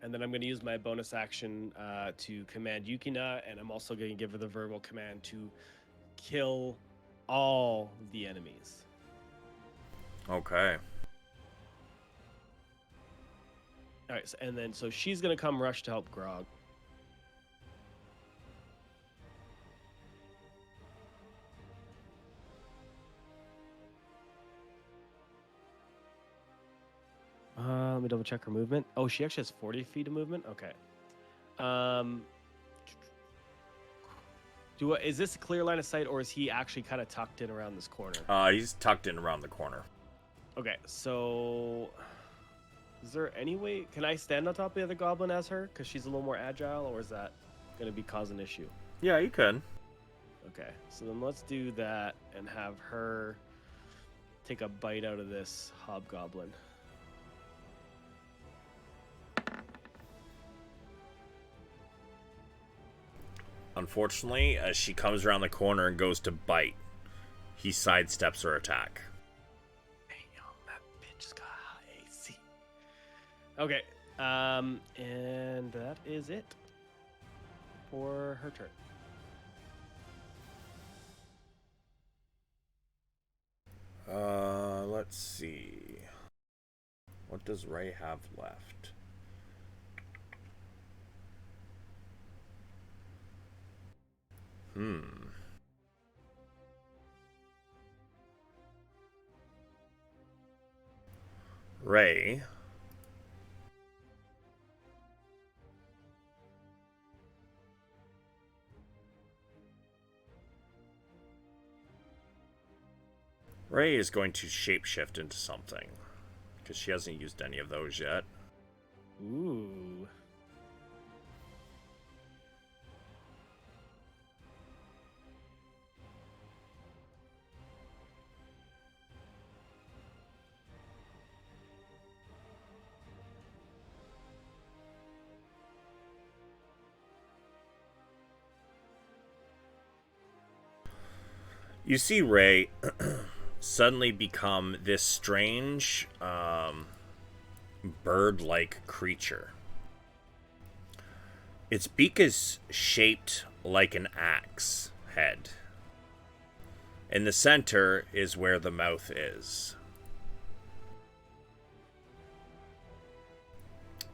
And then I'm going to use my bonus action to command Yukina, and I'm also going to give her the verbal command to kill all the enemies. Okay. All right, and then so she's going to come rush to help Grog. Let me double check her movement. Oh, she actually has 40 feet of movement. Okay. Is this a clear line of sight, or is he actually kind of tucked in around this corner? He's tucked in around the corner. Okay, so is there any way? Can I stand on top of the other goblin as her, because she's a little more agile, or is that going to be cause an issue? Yeah, you could. Okay, so then let's do that and have her take a bite out of this hobgoblin. Unfortunately, as she comes around the corner and goes to bite, he sidesteps her attack. Damn, that bitch's got high AC. Okay, and that is it for her turn. Let's see. What does Ray have left? Ray. Ray is going to shapeshift into something, because she hasn't used any of those yet. Ooh. You see Ray suddenly become this strange bird-like creature. Its beak is shaped like an axe head. In the center is where the mouth is.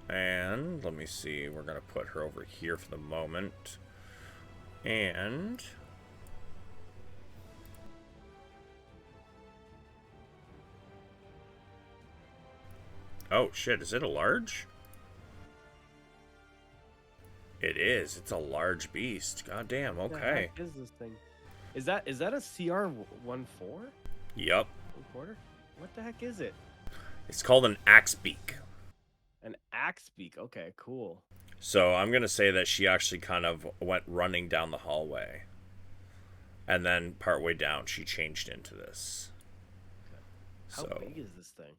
And let me see, we're going to put her over here for the moment. And oh shit, is it a large? It is. It's a large beast. God damn, What the okay. heck is this thing? Is that a CR 1-4? Yep. Quarter? What the heck is it? It's called an axe beak. An axe beak. Okay, cool. So I'm going to say that she actually kind of went running down the hallway. And then partway down, she changed into this. How big is this thing?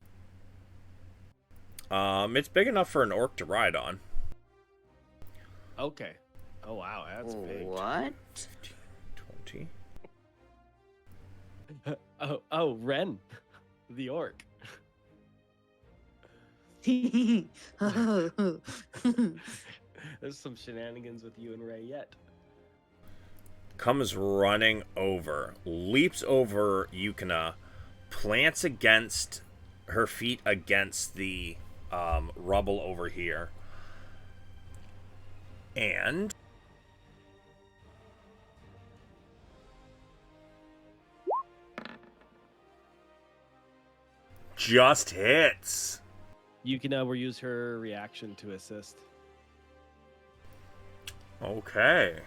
It's big enough for an orc to ride on. Okay. Oh wow, that's big. What? 20. Oh, Ren, the orc. There's some shenanigans with you and Ray yet. Comes running over, leaps over Yukina, plants against her feet against the rubble over here, and just hits. You can now use her reaction to assist. Okay.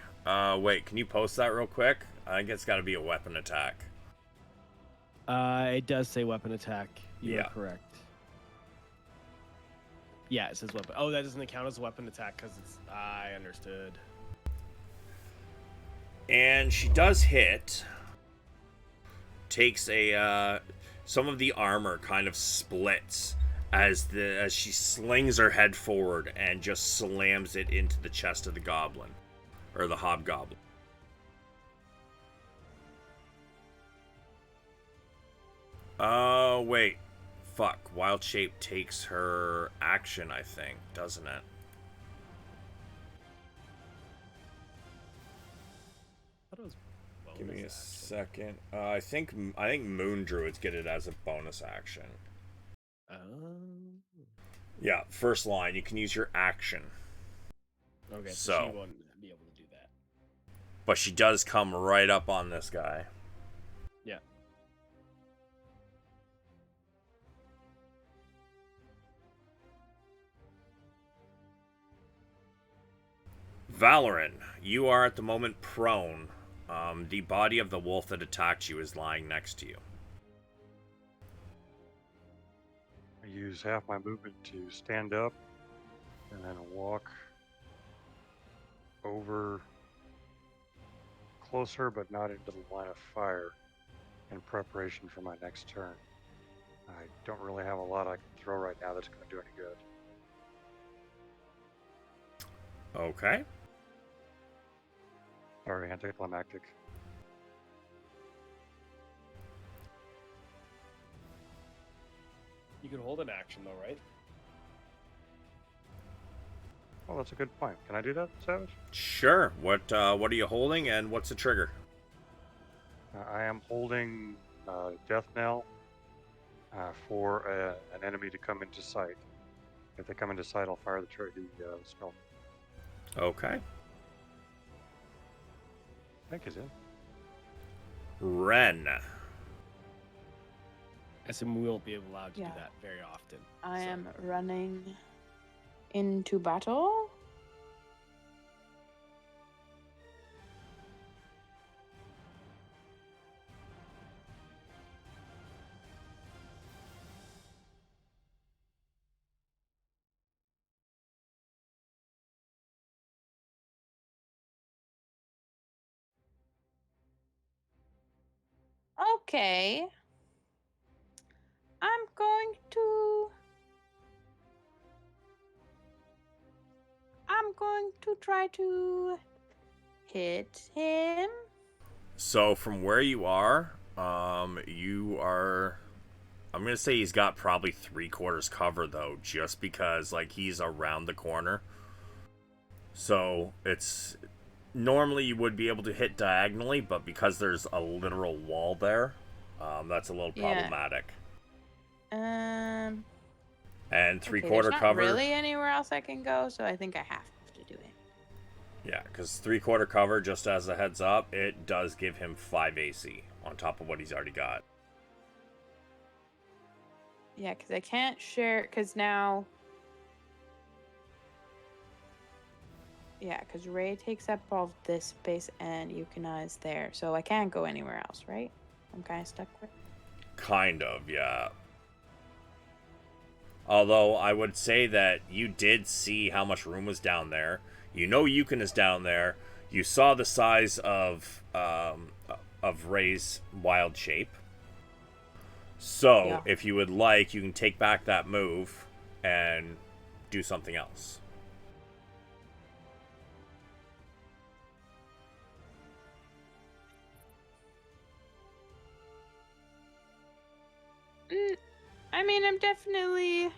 Wait, can you post that real quick? I think it's got to be a weapon attack. It does say weapon attack. You Yeah. are correct. Yeah, it says weapon. Oh, that doesn't count as a weapon attack because it's. I understood. And she does hit. Takes a some of the armor kind of splits as she slings her head forward and just slams it into the chest of the goblin or the hobgoblin. Oh, wait. Fuck. Wild Shape takes her action, I think, doesn't it? I thought it was Give me a bonus action. second. I think Moon Druids get it as a bonus action. Yeah, first line, you can use your action. Okay, so So. she won't be able to do that. But she does come right up on this guy. Yeah. Valoran, you are at the moment prone. The body of the wolf that attacked you is lying next to you. I use half my movement to stand up and then walk over closer, but not into the line of fire in preparation for my next turn. I don't really have a lot I can throw right now that's going to do any good. Okay. Sorry, anticlimactic. You can hold an action though, right? Well, that's a good point. Can I do that, Savage? Sure. What are you holding, and what's the trigger? I am holding Death Knell for an enemy to come into sight. If they come into sight, I'll fire the spell. Okay. I think he's in. Ren. I assume we won't be allowed to Yeah. do that very often. I so- am running into battle. Okay. I'm going to try to hit him. So from where you are, I'm gonna say he's got probably 3/4 cover though, just because like he's around the corner. So it's normally you would be able to hit diagonally, but because there's a literal wall there, that's a little Yeah. problematic. Um. And Okay, 3/4 there's not cover. really anywhere else I can go, so I think I have to do it. Yeah, because 3/4 cover, just as a heads up, it does give him 5 AC on top of what he's already got. Yeah, because I can't share. Because now. Yeah, because Ray takes up all of this space and Yukina is there, so I can't go anywhere else, right? I'm kind of stuck with. Kind of, yeah. Although I would say that you did see how much room was down there. You know Yukon is down there. You saw the size of Ray's wild shape. So, Yeah. if you would like, you can take back that move and do something else. I mean, I'm definitely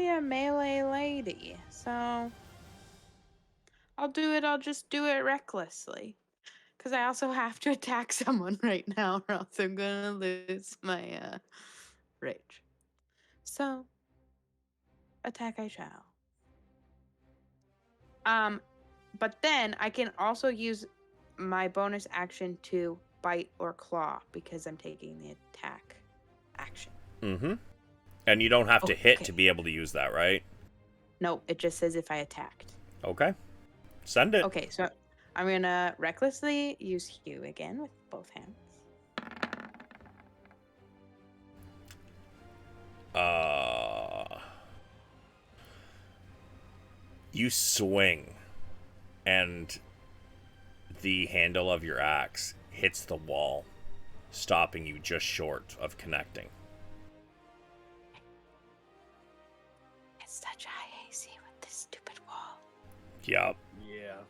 a melee lady, so I'll do it. I'll just do it recklessly, because I also have to attack someone right now, or else I'm gonna lose my rage. So, attack I shall. But then I can also use my bonus action to bite or claw because I'm taking the attack action. Mm-hmm. And you don't have to hit Okay. to be able to use that, right? No, it just says if I attacked. Okay. Send it. Okay, so I'm gonna recklessly use Hue again with both hands. You swing, and the handle of your axe hits the wall, stopping you just short of connecting. It's such high AC with this stupid wall. Yup. Yeah.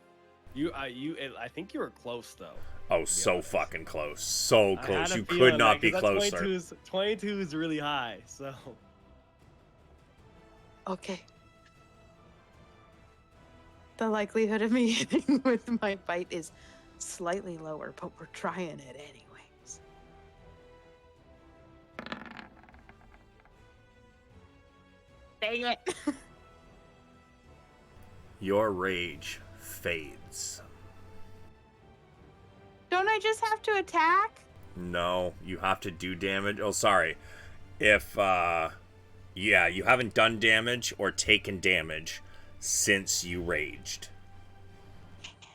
I think you were close though. Oh, so honest. fucking close. So I had close. a You feeling could not that, be 'cause that closer. 22 is really high, so. Okay. The likelihood of me hitting with my bite is slightly lower, but we're trying it anyways. Dang it. Your rage fades. Don't I just have to attack? No, you have to do damage. Oh, sorry. If, yeah, you haven't done damage or taken damage since you raged. Okay.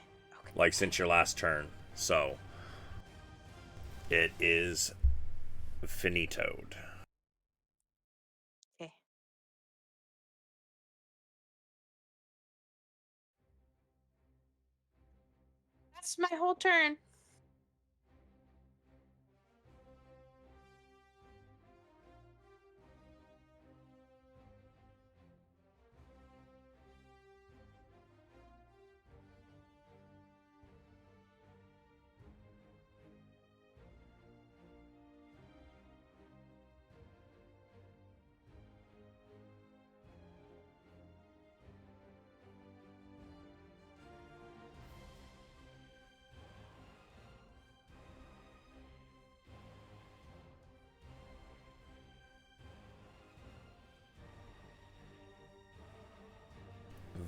Like, since your last turn. So, it is finitoed. Okay. That's my whole turn.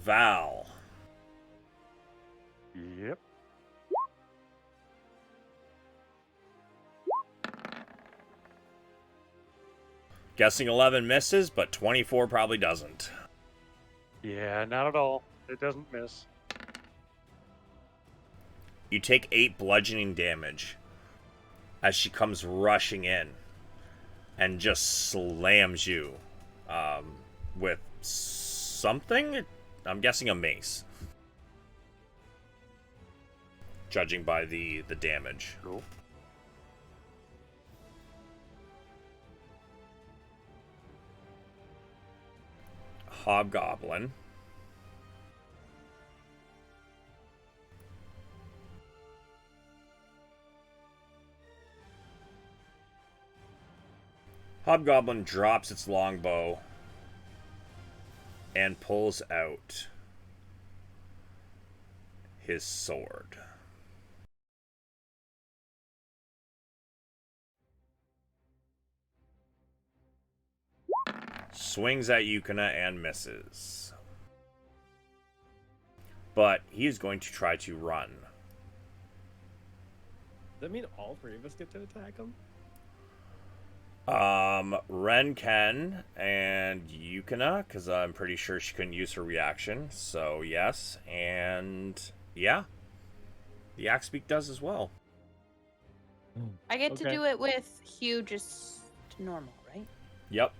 Val. Yep. Guessing 11 misses, but 24 probably doesn't. Yeah, not at all. It doesn't miss. You take 8 bludgeoning damage as she comes rushing in and just slams you with something. I'm guessing a mace, judging by the damage. Cool. Hobgoblin. Hobgoblin drops its longbow and pulls out his sword. Swings at Yukina and misses. But he is going to try to run. Does that mean all three of us get to attack him? Ren can and Yukina, because I'm pretty sure she couldn't use her reaction. So yes, and yeah, the Axe Beak does as well. I get to Okay. do it with Hugh just normal, right? Yep.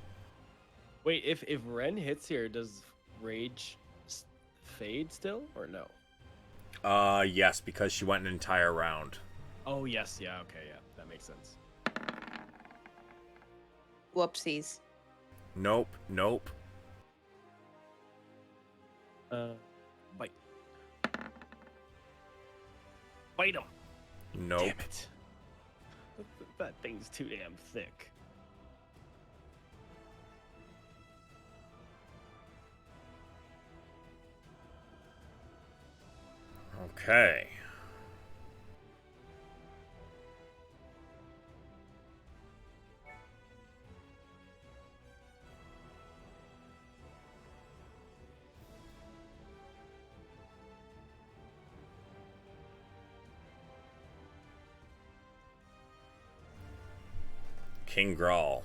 Wait, if Ren hits here, does Rage fade still or no? Yes, because she went an entire round. Oh yes, yeah, okay, yeah, that makes sense. Whoopsies. Nope. Bite. Bite him. Nope. Damn it. That thing's too damn thick. Okay. King Grawl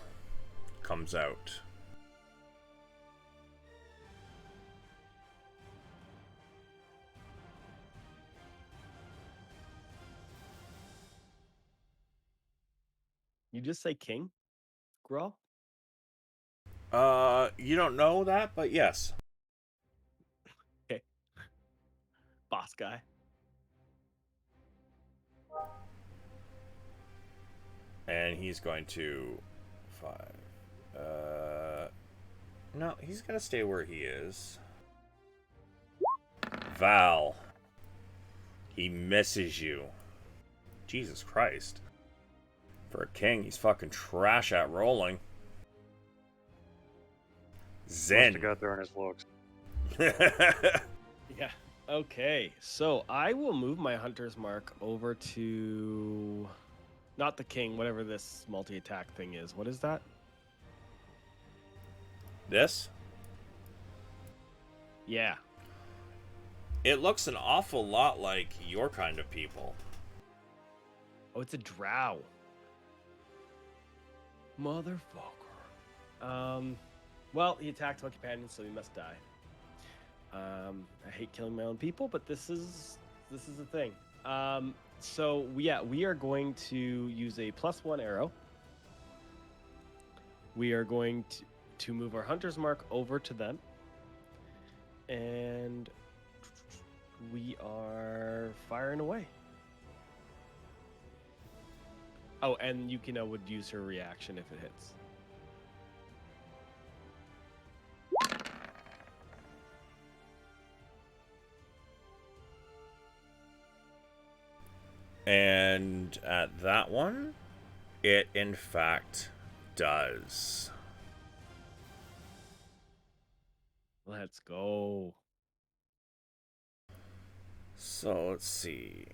comes out. You just say king? Grawl? You don't know that, but yes. Okay. Boss guy. And he's going to 5. No, he's gonna stay where he is. Val. He misses you. Jesus Christ. For a king, he's fucking trash at rolling. Must Zen. have got there on his looks. Yeah. Okay. So I will move my hunter's mark over to not the king, whatever this multi-attack thing is. What is that? This? Yeah. It looks an awful lot like your kind of people. Oh, it's a drow. Motherfucker. Well, he attacked my companion, so he must die. I hate killing my own people, but this is the thing. So yeah, we are going to use a +1 arrow. We are going to move our hunter's mark over to them, and we are firing away. Oh, and Yukina would use her reaction if it hits. And at that one, it in fact does. Let's go. So let's see.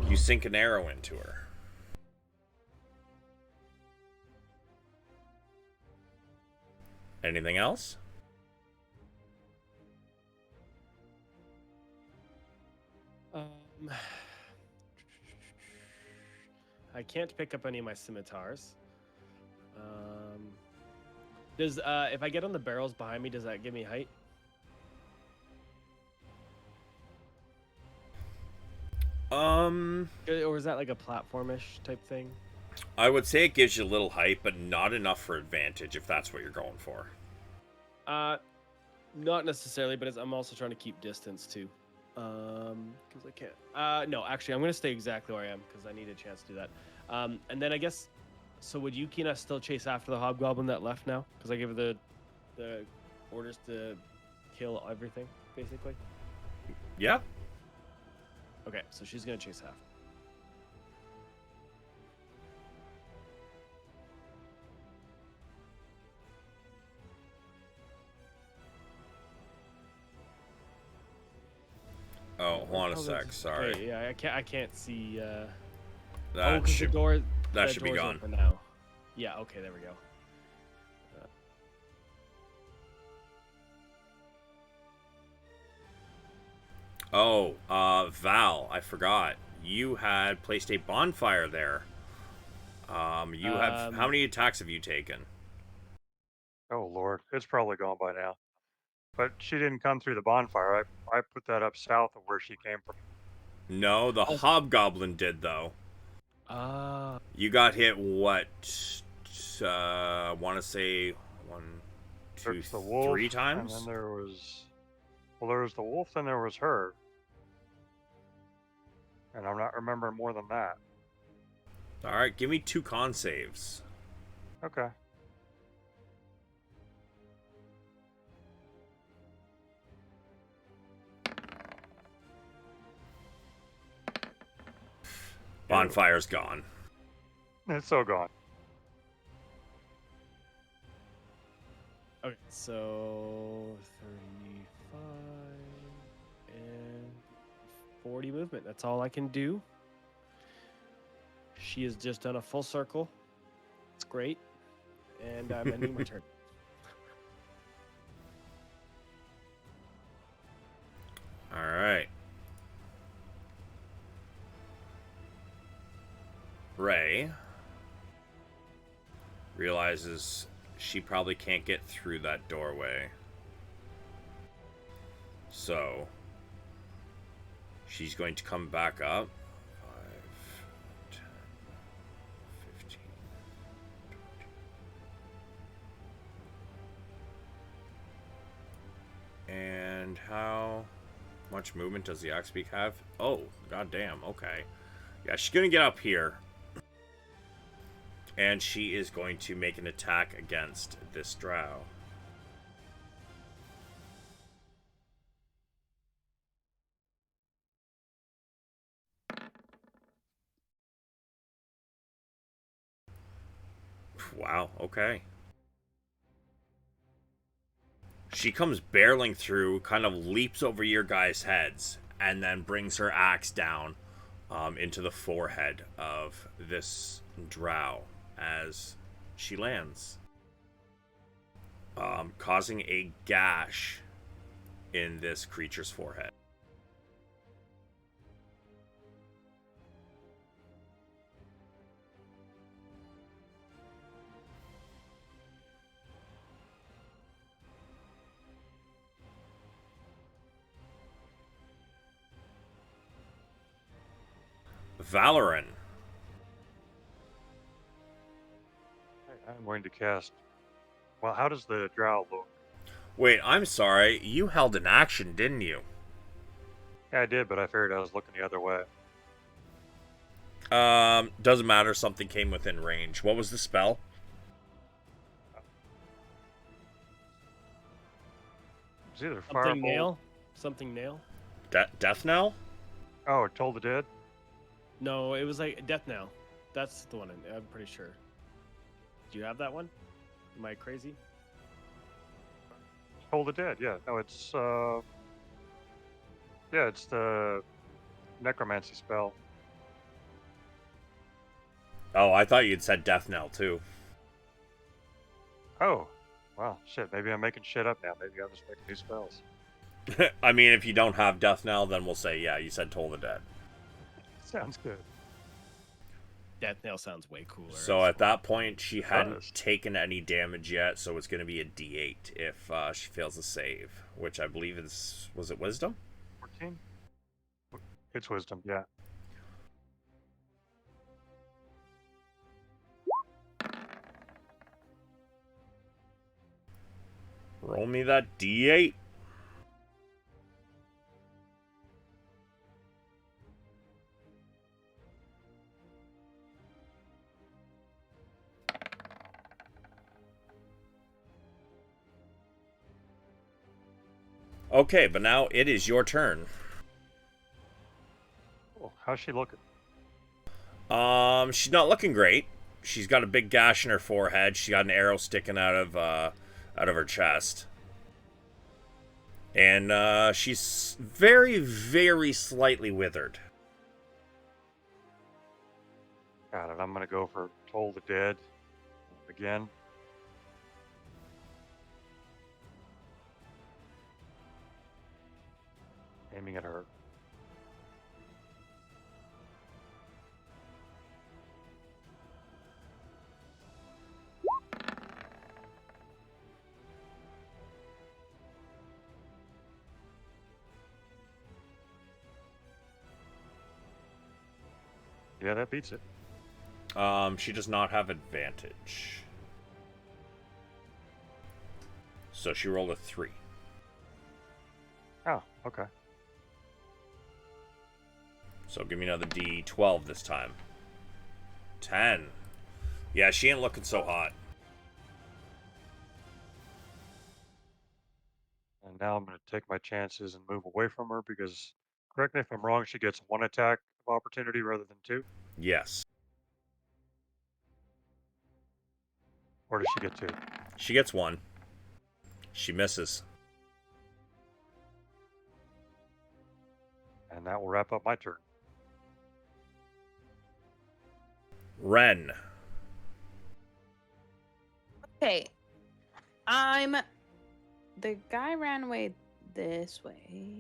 You sink an arrow into her. Anything else? I can't pick up any of my scimitars. Does if I get on the barrels behind me, does that give me height? Or is that like a platformish type thing? I would say it gives you a little height, but not enough for advantage if that's what you're going for. Not necessarily, but I'm also trying to keep distance too. Because I can't. No, actually, I'm gonna stay exactly where I am because I need a chance to do that. And then I guess. So would Yukina still chase after the hobgoblin that left now? Because I gave her the orders to kill everything, basically. Yeah. Okay, so she's gonna chase after. Oh, hold on a sec. Sorry. Wait, yeah, I can't see. That 'cause should the door. that the should be door's gone. open now. Yeah. Okay. There we go. Oh, Val, I forgot. You had placed a bonfire there. You have how many attacks have you taken? Oh Lord, it's probably gone by now. But she didn't come through the bonfire. I put that up south of where she came from. No, the hobgoblin did though. You got hit what? I want to say 1, 2, There's the wolf, 3 times. and then there was the wolf, then there was her, and I'm not remembering more than that. All right, give me 2 con saves. Okay. Bonfire's gone. It's so gone. Okay, so 35 and 40 movement. That's all I can do. She has just done a full circle. It's great. And I'm ending my turn. All right. Ray realizes she probably can't get through that doorway. So she's going to come back up. 5, 10, 15, 20. And how much movement does the axe beak have? Oh, goddamn. Okay. Yeah, she's going to get up here. And she is going to make an attack against this drow. Wow, okay. She comes barreling through, kind of leaps over your guys' heads, and then brings her axe down into the forehead of this drow as she lands, causing a gash in this creature's forehead. I'm going to cast Well, how does the drow look? Wait, I'm sorry. You held an action, didn't you? Yeah, I did, but I figured I was looking the other way. Doesn't matter. Something came within range. What was the spell? It's either Something firebolt. nail. Something nail. Death knell? Oh, it told the dead. No, it was like death now. That's the one. I'm pretty sure. Do you have that one? Am I crazy? Told the dead. Yeah. No, it's yeah, it's the necromancy spell. Oh, I thought you'd said death knell too. Oh, wow, shit. Maybe I'm making shit up now. Maybe I'm just making new spells. I mean, if you don't have death knell, then we'll say, yeah, you said Toll the Dead. Sounds good. Death nail sounds way cooler. So at that point, she hadn't Does. taken any damage yet, so it's going to be a D8 if she fails a save, which I believe is, was it Wisdom? 14. It's wisdom. Yeah. Roll me that D8. Okay, but now it is your turn. Cool. How's she looking? She's not looking great. She's got a big gash in her forehead. She got an arrow sticking out of her chest. And she's very, very slightly withered. Got it. I'm gonna go for Toll the Dead again. Aiming at her. Yeah, that beats it. She does not have advantage. So she rolled a 3. Oh, okay. So give me another D12 this time. 10. Yeah, she ain't looking so hot. And now I'm gonna take my chances and move away from her because, correct me if I'm wrong, she gets 1 attack of opportunity rather than 2. Yes. Or does she get 2? She gets 1. She misses. And that will wrap up my turn. Ren. Okay. The guy ran away this way,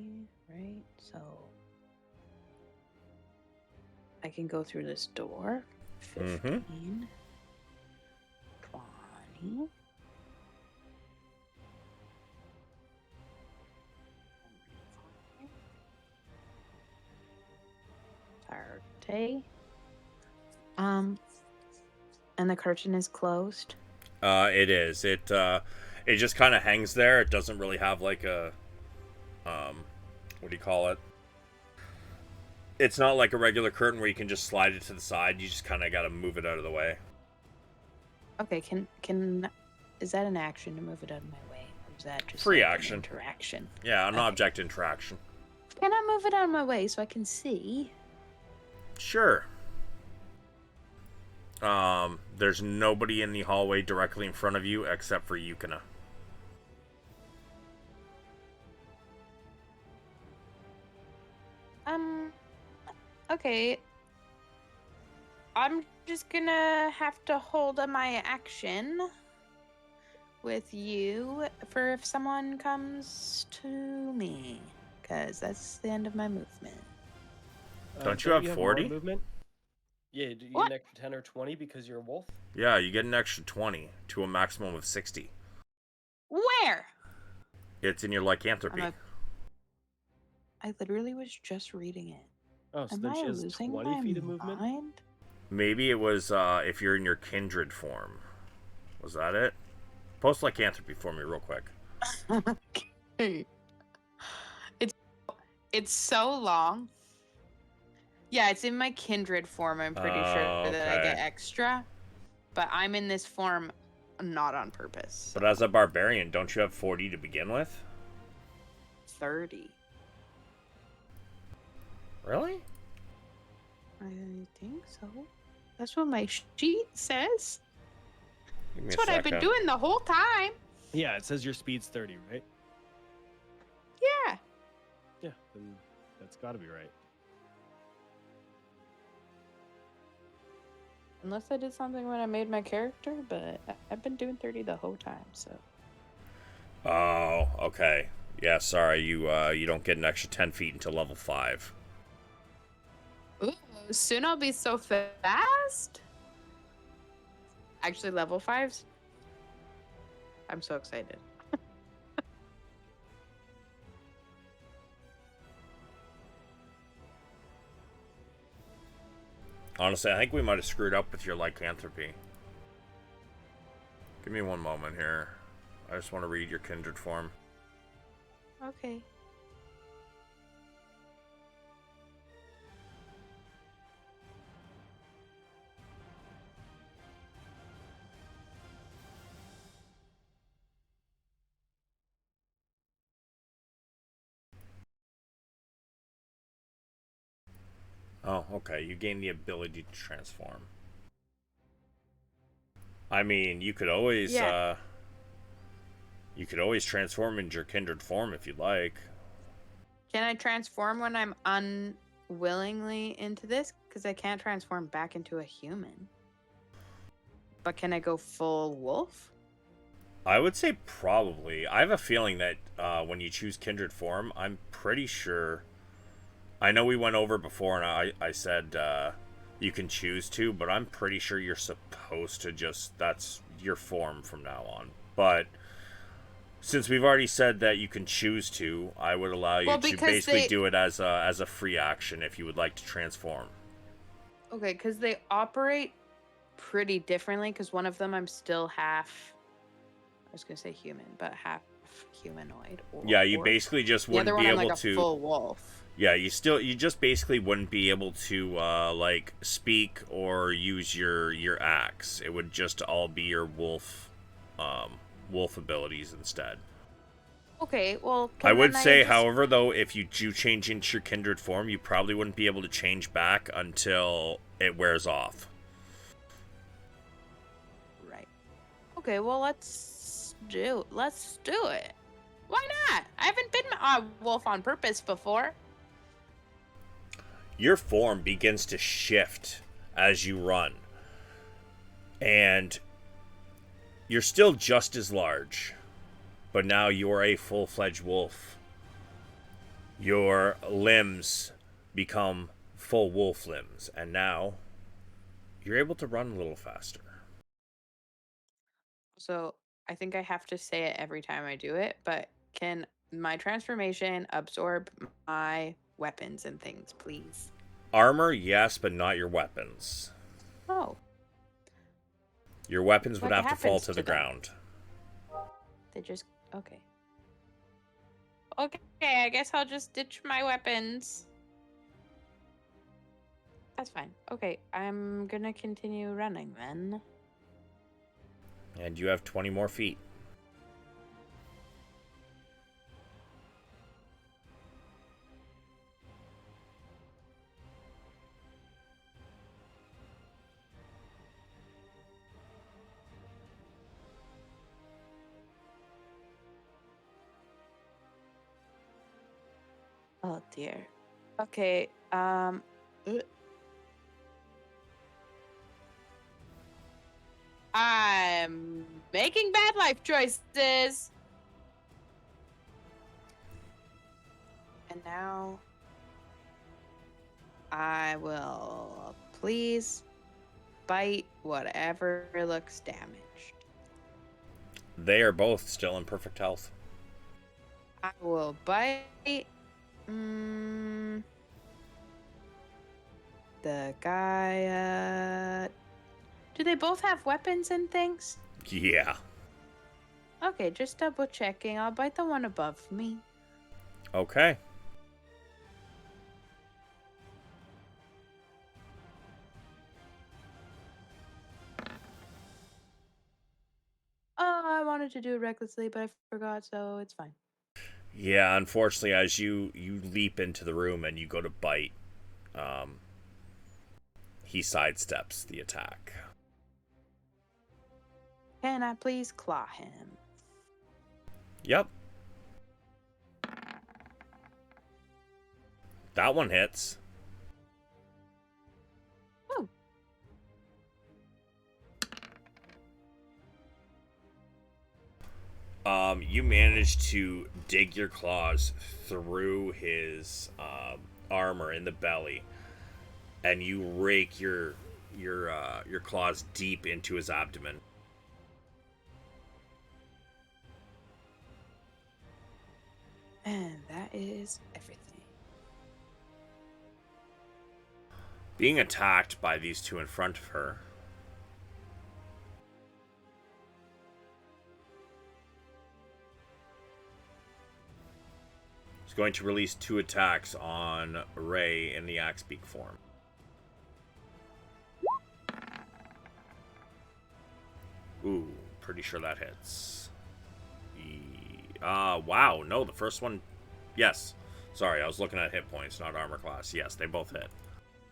right? So I can go through this door. 15. 20. 30. And the curtain is closed. It is. It just kind of hangs there. It doesn't really have like a, what do you call it? It's not like a regular curtain where you can just slide it to the side. You just kind of got to move it out of the way. Okay, is that an action to move it out of my way? Or is that just Free like an action. interaction? Yeah, an Okay. object interaction. Can I move it out of my way so I can see? Sure. There's nobody in the hallway directly in front of you except for Yukina. Okay. I'm just gonna have to hold my action with you for if someone comes to me, because that's the end of my movement. Don't you have more 40? movement? Yeah, do you What? get an extra 10 or 20 because you're a wolf? Yeah, you get an extra 20 to a maximum of 60. Where? It's in your lycanthropy. I literally was just reading it. Oh, so Am then I she has losing 20 my feet of movement? Maybe it was if you're in your kindred form. Was that it? Post lycanthropy for me real quick. It's so long. Yeah, it's in my kindred form. I'm pretty sure that I Okay. get extra, but I'm in this form not on purpose. But as a barbarian, don't you have 40 to begin with? 30. Really? I think so. That's what my sheet says. Give me That's a what I've been second. doing the whole time. Yeah, it says your speed's 30, right? Yeah. Yeah, then that's got to be right. Unless I did something when I made my character, but I've been doing 30 the whole time, so. Oh, okay. Yeah, sorry, you don't get an extra 10 feet until level 5. Ooh, soon I'll be so fast. Actually, level 5s. I'm so excited. Honestly, I think we might have screwed up with your lycanthropy. Give me one moment here. I just want to read your kindred form. Okay. Oh, okay. You gain the ability to transform. I mean, you could always transform into your kindred form if you'd like. Can I transform when I'm unwillingly into this? Because I can't transform back into a human. But can I go full wolf? I would say probably. I have a feeling that when you choose kindred form, I'm pretty sure. I know we went over before, and I said you can choose to, but I'm pretty sure you're supposed to just. That's your form from now on. But since we've already said that you can choose to, I would allow you to basically do it as a free action if you would like to transform. Okay, because they operate pretty differently. Because one of them I'm still half. I was gonna say human, but half humanoid. Yeah, you basically just wouldn't be able to. A full wolf. Yeah, you just basically wouldn't be able to like speak or use your axe. It would just all be your wolf abilities instead. Okay, well, I would say, however, though, if you do change into your kindred form, you probably wouldn't be able to change back until it wears off. Right. Okay, well, let's do it. Why not? I haven't been a wolf on purpose before. Your form begins to shift as you run. And you're still just as large, but now you're a full-fledged wolf. Your limbs become full wolf limbs, and now you're able to run a little faster. So I think I have to say it every time I do it, but can my transformation absorb my weapons and things, please? Armor, yes, but not your weapons. Oh. Your weapons would What have to fall happens to the them? ground. They just okay. Okay, I guess I'll just ditch my weapons. That's fine. Okay, I'm gonna continue running then. And you have 20 more feet. Oh dear. Okay, I'm making bad life choices. And now I will please bite whatever looks damaged. They are both still in perfect health. I will bite the guy. Do they both have weapons and things? Yeah. Okay, just double checking. I'll bite the one above me. Okay. Oh, I wanted to do it recklessly, but I forgot, so it's fine. Yeah, unfortunately, as you leap into the room and you go to bite, he sidesteps the attack. Can I please claw him? Yep. That one hits. Oh. You manage to dig your claws through his armor in the belly, and you rake your claws deep into his abdomen. And that is everything. Being attacked by these two in front of her, is going to release 2 attacks on Ray in the axe beak form. Ooh, pretty sure that hits. Wow, no, the first one, yes. Sorry, I was looking at hit points, not armor class. Yes, they both hit.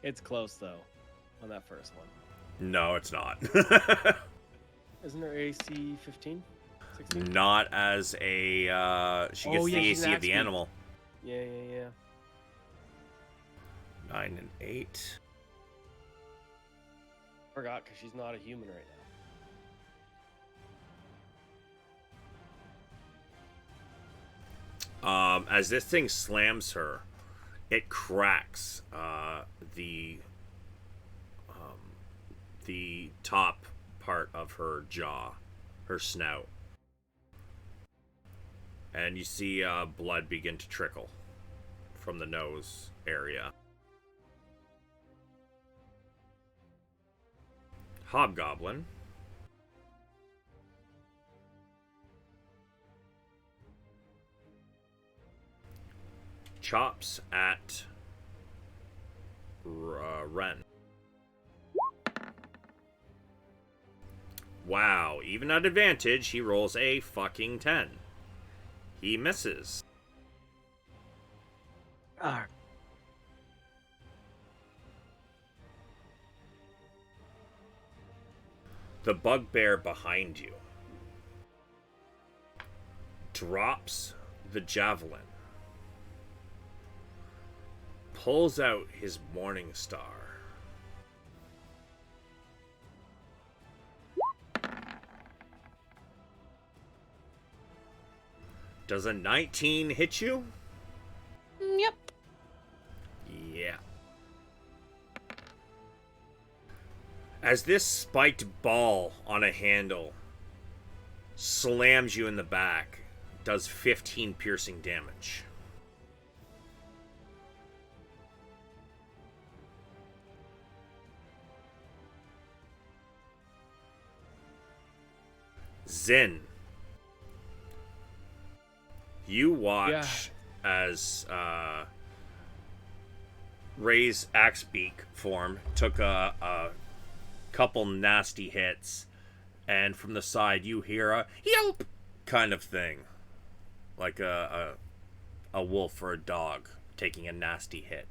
It's close though, on that first one. No, it's not. Isn't her AC 15? 16? Not as a, she gets Oh, yeah, the she's an AC of axe the beak. animal. Yeah. 9 and 8. Forgot because she's not a human right now. As this thing slams her, it cracks the top part of her jaw, her snout, and you see blood begin to trickle from the nose area. Hobgoblin. Chops at Ren. Wow, even at advantage, he rolls a fucking 10. He misses. Ah, The bugbear behind you drops the javelin, pulls out his morning star, does a 19 hit you? Yep. Yeah. As this spiked ball on a handle slams you in the back, does 15 piercing damage. Zin, you watch as Ray's axe beak form took a couple nasty hits, and from the side you hear a yelp kind of thing, like a wolf or a dog taking a nasty hit.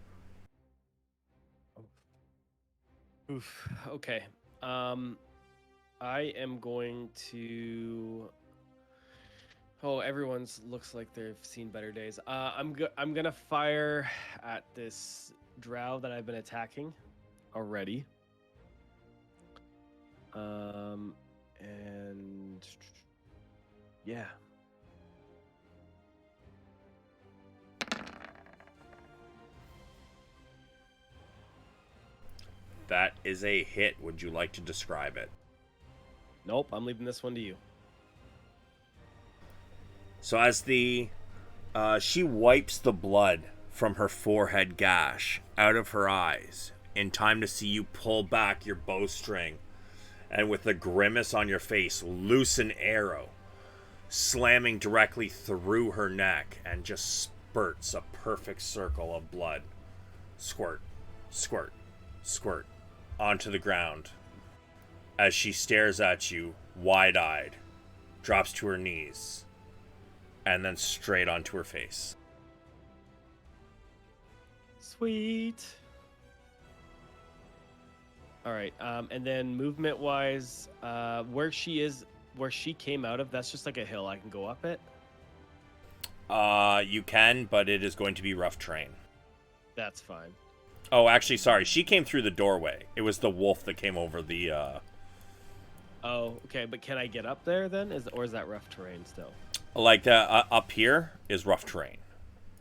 Oof. Okay. I am going to. Oh, everyone's looks like they've seen better days. I'm gonna fire at this drow that I've been attacking already. And yeah. That is a hit. Would you like to describe it? Nope, I'm leaving this one to you. So as the she wipes the blood from her forehead gash out of her eyes in time to see you pull back your bowstring, and with a grimace on your face, loose an arrow slamming directly through her neck and just spurts a perfect circle of blood. Squirt, squirt, squirt onto the ground as she stares at you wide-eyed, drops to her knees, and then straight onto her face. Sweet. All right, and then movement-wise, where she came out of, that's just like a hill. I can go up it. You can, but it is going to be rough terrain. That's fine. Oh, actually, sorry. She came through the doorway. It was the wolf that came over the, Oh, okay, but can I get up there then? Or is that rough terrain still? Like, up here is rough terrain.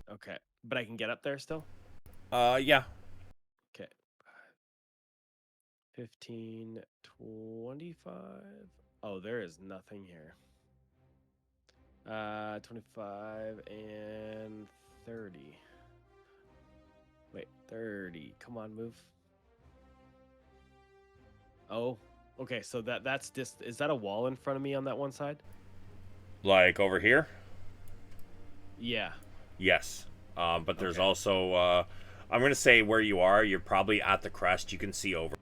Okay, but I can get up there still? Yeah. Okay. 15, 25. Oh, there is nothing here. 25 and 30. Wait, 30. Come on, move. Oh, okay. So that's just, is that a wall in front of me on that one side? Like, over here? Yeah. Yes. But there's Okay. also, I'm going to say where you are, you're probably at the crest. You can see over.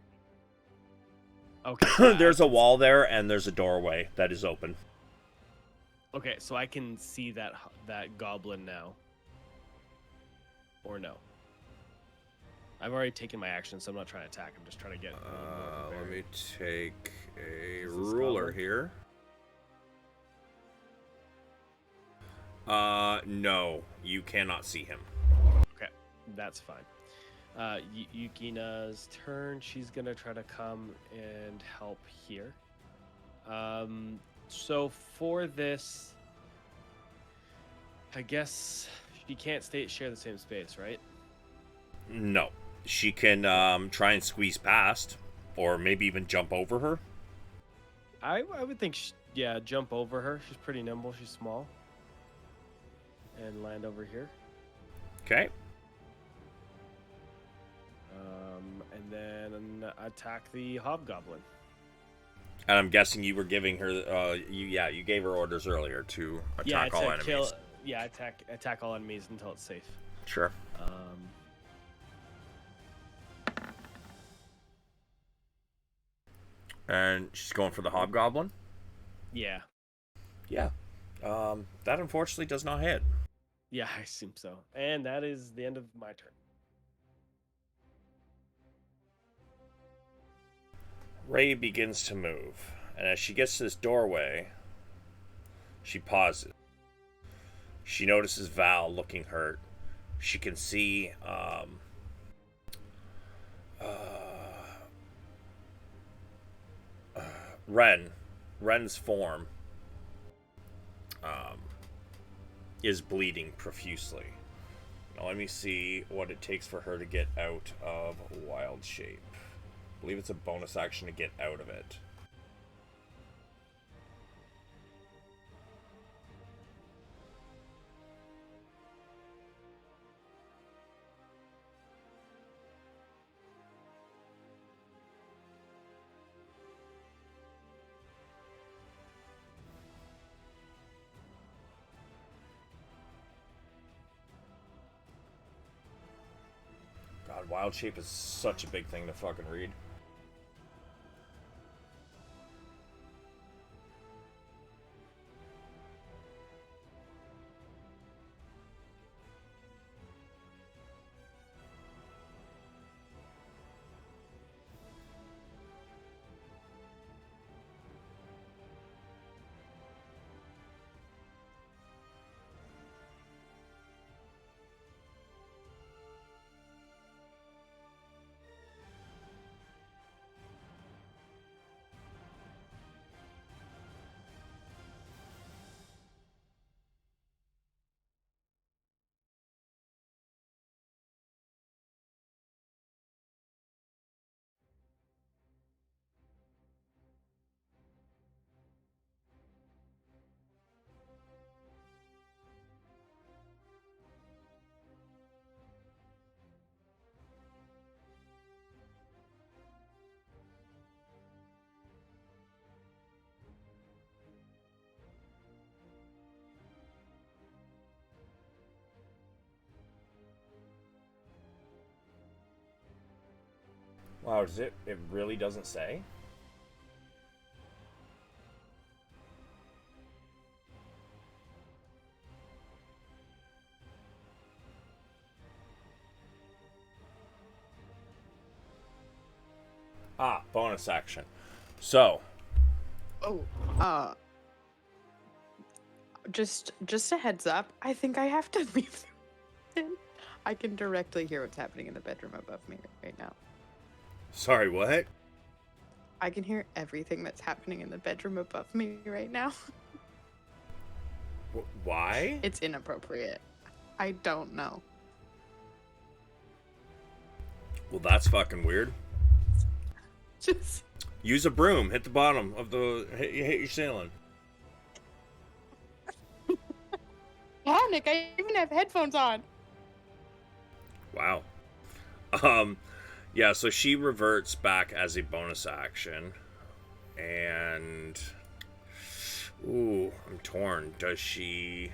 Okay. There's a wall there, and there's a doorway that is open. Okay, so I can see that goblin now. Or no? I've already taken my action, so I'm not trying to attack. I'm just trying to get. Let me take a Is this ruler goblin? here. No, you cannot see him. Okay, that's fine. Yukina's turn. She's gonna try to come and help here. So for this, I guess she can't share the same space, right? No. She can try and squeeze past, or maybe even jump over her. I would think, yeah, jump over her. She's pretty nimble. She's small. And land over here. Okay. And then attack the hobgoblin. And I'm guessing you were giving her, you gave her orders earlier to attack all enemies. Attack all enemies until it's safe. Sure. And she's going for the hobgoblin? Yeah. Yeah. That unfortunately does not hit. Yeah, I assume so. And that is the end of my turn. Ray begins to move, and as she gets to this doorway, she pauses. She notices Val looking hurt. She can see Ren's form is bleeding profusely. Now let me see what it takes for her to get out of Wild Shape. I believe it's a bonus action to get out of it. God, Wild Shape is such a big thing to fucking read. Wow, does it? It really doesn't say? Ah, bonus action. So, Oh, just a heads up. I think I have to leave. I can directly hear what's happening in the bedroom above me right now. sorry, what? I can hear everything that's happening in the bedroom above me right now. Why? It's inappropriate. I don't know. Well, that's fucking weird. Just Use a broom. Hit the bottom of the. Hit your ceiling. panic. I even have headphones on. Wow. Yeah, so she reverts back as a bonus action. And. Ooh, I'm torn. Does she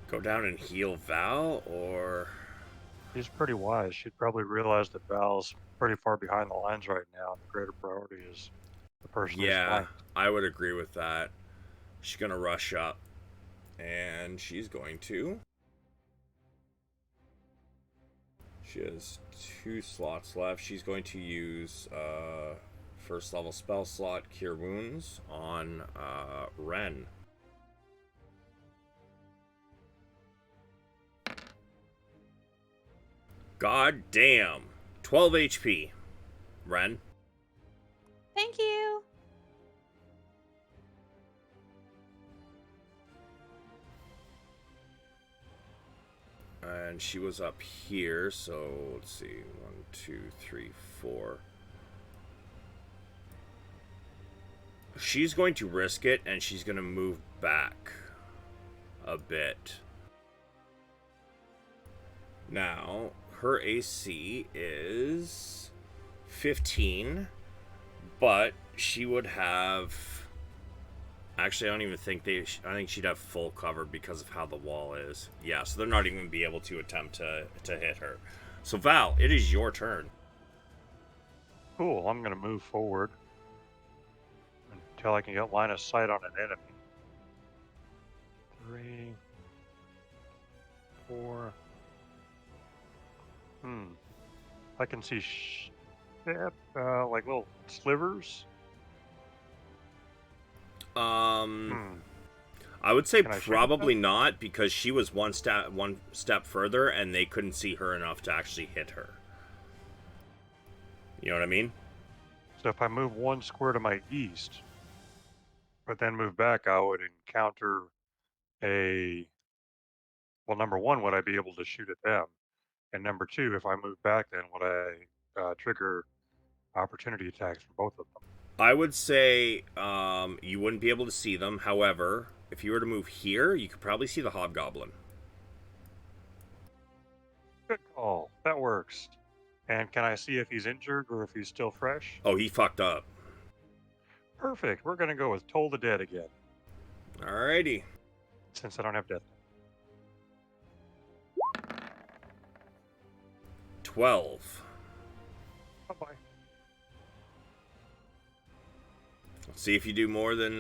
go down and heal Val, or. She's pretty wise. She'd probably realize that Val's pretty far behind the lines right now, and the greater priority is the person who's Yeah, flying. I would agree with that. She's gonna rush up. And she's going to. She has 2 slots left. She's going to use first level spell slot Cure Wounds on Ren. God damn. 12 HP. Ren. Thank you. And she was up here, so let's see. 1, 2, 3, 4. She's going to risk it, and she's going to move back a bit. Now, her AC is 15, but she would have. Actually, I don't even think I think she'd have full cover because of how the wall is. Yeah, so they're not even gonna be able to attempt to hit her. So Val, it is your turn. Cool. I'm going to move forward until I can get line of sight on an enemy. 3, 4. I can see like little slivers. I would say Can I shoot at probably them? not, because she was one step further, and they couldn't see her enough to actually hit her. You know what I mean? So if I move 1 square to my east, but then move back, I would encounter a. Well, number 1, would I be able to shoot at them? And number 2, if I move back, then would I trigger opportunity attacks from both of them? I would say you wouldn't be able to see them. However, if you were to move here, you could probably see the hobgoblin. Good call. That works. And can I see if he's injured or if he's still fresh? Oh, he fucked up. Perfect. We're going to go with Toll the Dead again, Alrighty. since I don't have death. 12. Bye-bye. Let's see if you do more than.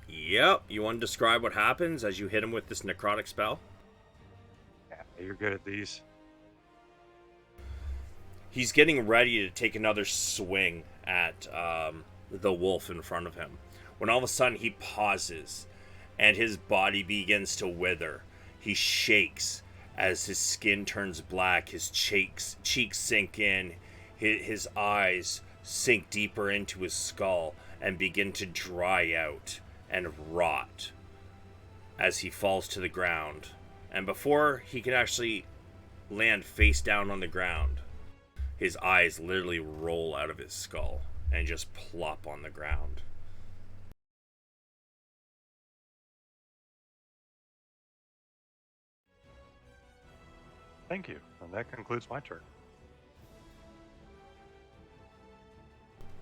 Yep. You want to describe what happens as you hit him with this necrotic spell? Yeah, you're good at these. He's getting ready to take another swing at the wolf in front of him, when all of a sudden he pauses and his body begins to wither. He shakes as his skin turns black, his cheeks sink in, his eyes sink deeper into his skull and begin to dry out and rot as he falls to the ground. And before he can actually land face down on the ground, his eyes literally roll out of his skull and just plop on the ground. Thank you. And that concludes my turn.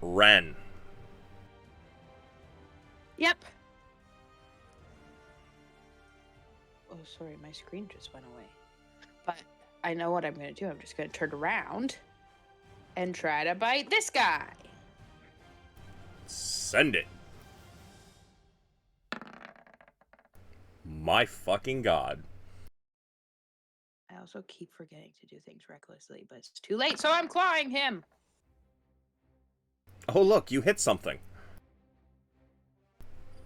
Ren. Yep. Oh, sorry, my screen just went away. But I know what I'm going to do. I'm just going to turn around and try to bite this guy. Send it. My fucking god. I also keep forgetting to do things recklessly, but it's too late, so I'm clawing him. Oh, look, you hit something.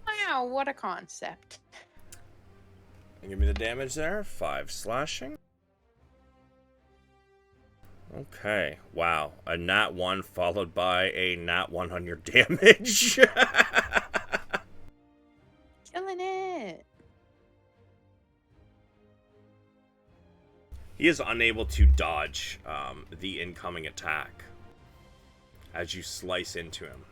Wow, what a concept. Give me the damage there. 5 slashing. Okay. Wow. A nat 1 followed by a nat 1 on your damage. Killing it. He is unable to dodge the incoming attack as you slice into him.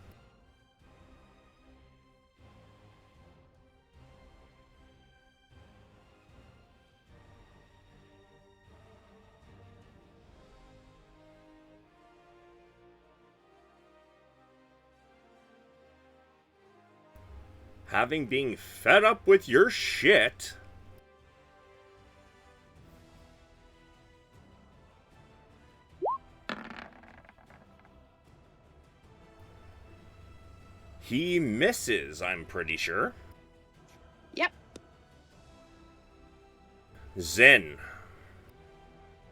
Having been fed up with your shit, he misses, I'm pretty sure. Yep. Zen.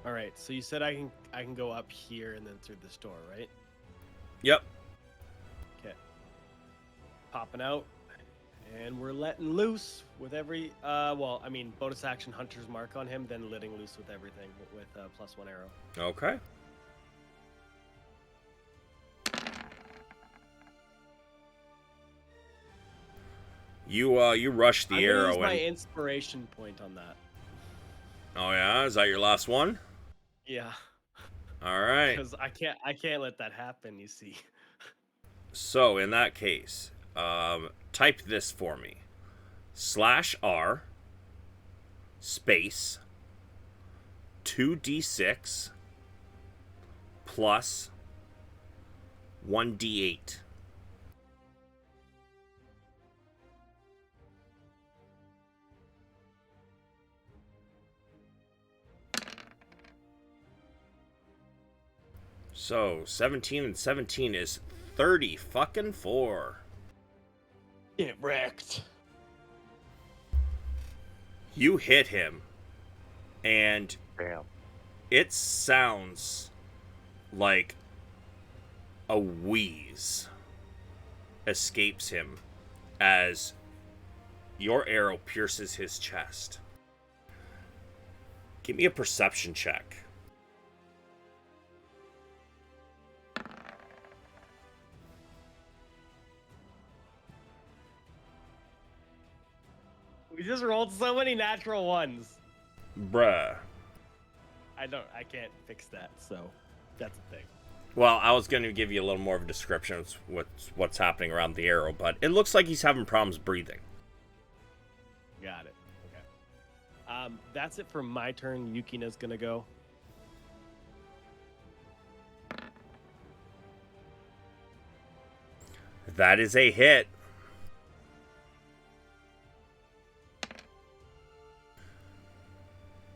All right. So you said I can go up here and then through this door, right? Yep. Okay. Popping out, and we're letting loose with every bonus action Hunter's Mark on him, then letting loose with everything with +1 arrow. Okay. You rush the I'm gonna arrow use my and inspiration point on that. oh yeah, is that your last one? Yeah. All right. Because I can't let that happen. You see. So in that case, type this for me: /R space 2d6 plus 1d8. So 17 and 17 is 30 fucking 4. Get wrecked. You hit him, and Damn. it sounds like a wheeze escapes him as your arrow pierces his chest. Give me a perception check. We just rolled so many natural ones. Bruh. I can't fix that, so that's the thing. Well, I was going to give you a little more of a description of what's happening around the arrow, but it looks like he's having problems breathing. Got it. Okay. That's it for my turn. Yukina's gonna go. That is a hit.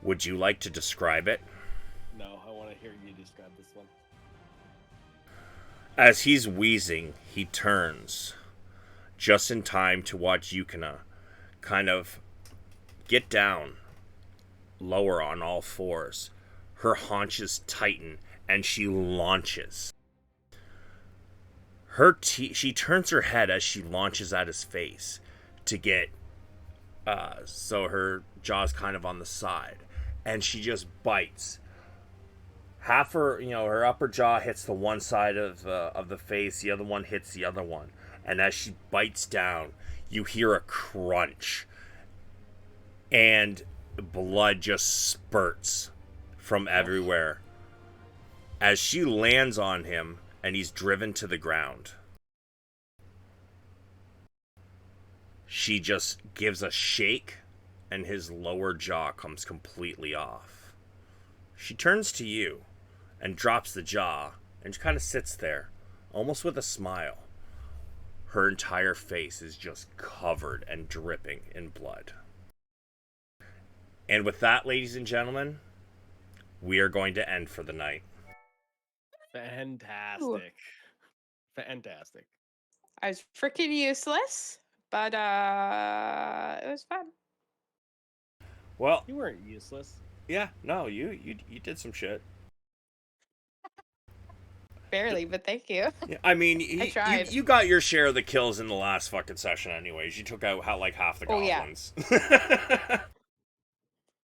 Would you like to describe it? No, I want to hear you describe this one. As he's wheezing, he turns just in time to watch Yukina kind of get down, lower on all fours. Her haunches tighten and she launches. She turns her head as she launches at his face to get so her jaw's kind of on the side, and she just bites. Half her upper jaw hits the one side of the face, the other one hits the other one, and as she bites down, you hear a crunch, and blood just spurts from everywhere as she lands on him, and he's driven to the ground. She just gives a shake, and his lower jaw comes completely off. She turns to you and drops the jaw and kind of sits there, almost with a smile. Her entire face is just covered and dripping in blood. And with that, ladies and gentlemen, we are going to end for the night. Fantastic. Fantastic. I was freaking useless, but it was fun. Well, You weren't useless. yeah, no, you did some shit. Barely, but thank you. Yeah, I mean, I tried. you got your share of the kills in the last fucking session, anyways. You took out like half the Oh, yeah. goblins.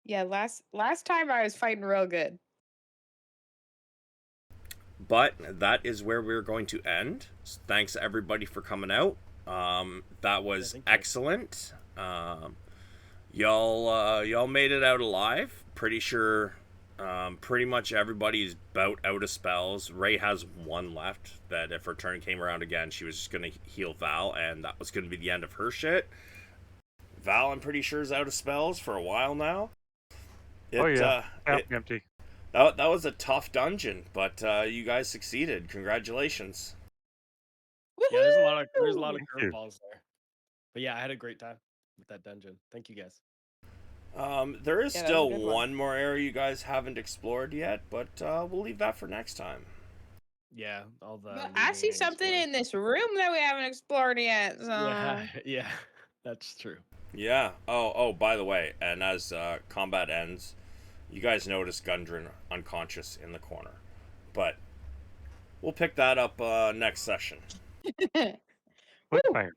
Yeah, last time I was fighting real good. But that is where we're going to end. Thanks everybody for coming out. That was excellent. Y'all made it out alive. Pretty sure. Pretty much everybody's about out of spells. Ray has one left. That if her turn came around again, she was just gonna heal Val, and that was gonna be the end of her shit. Val, I'm pretty sure, is out of spells for a while now. Empty. That was a tough dungeon, but you guys succeeded. Congratulations. Yeah, there's a lot of Thank you. curveballs there. But yeah, I had a great time with that dungeon. Thank you guys. There is Yeah, that was a still good one. one more area you guys haven't explored yet, but we'll leave that for next time. Yeah, all the. But I see leaving something explore. in this room that we haven't explored yet. So Yeah, yeah, that's true. Yeah. Oh, by the way, and as combat ends, you guys notice Gundren unconscious in the corner. But we'll pick that up next session. Cliffhanger.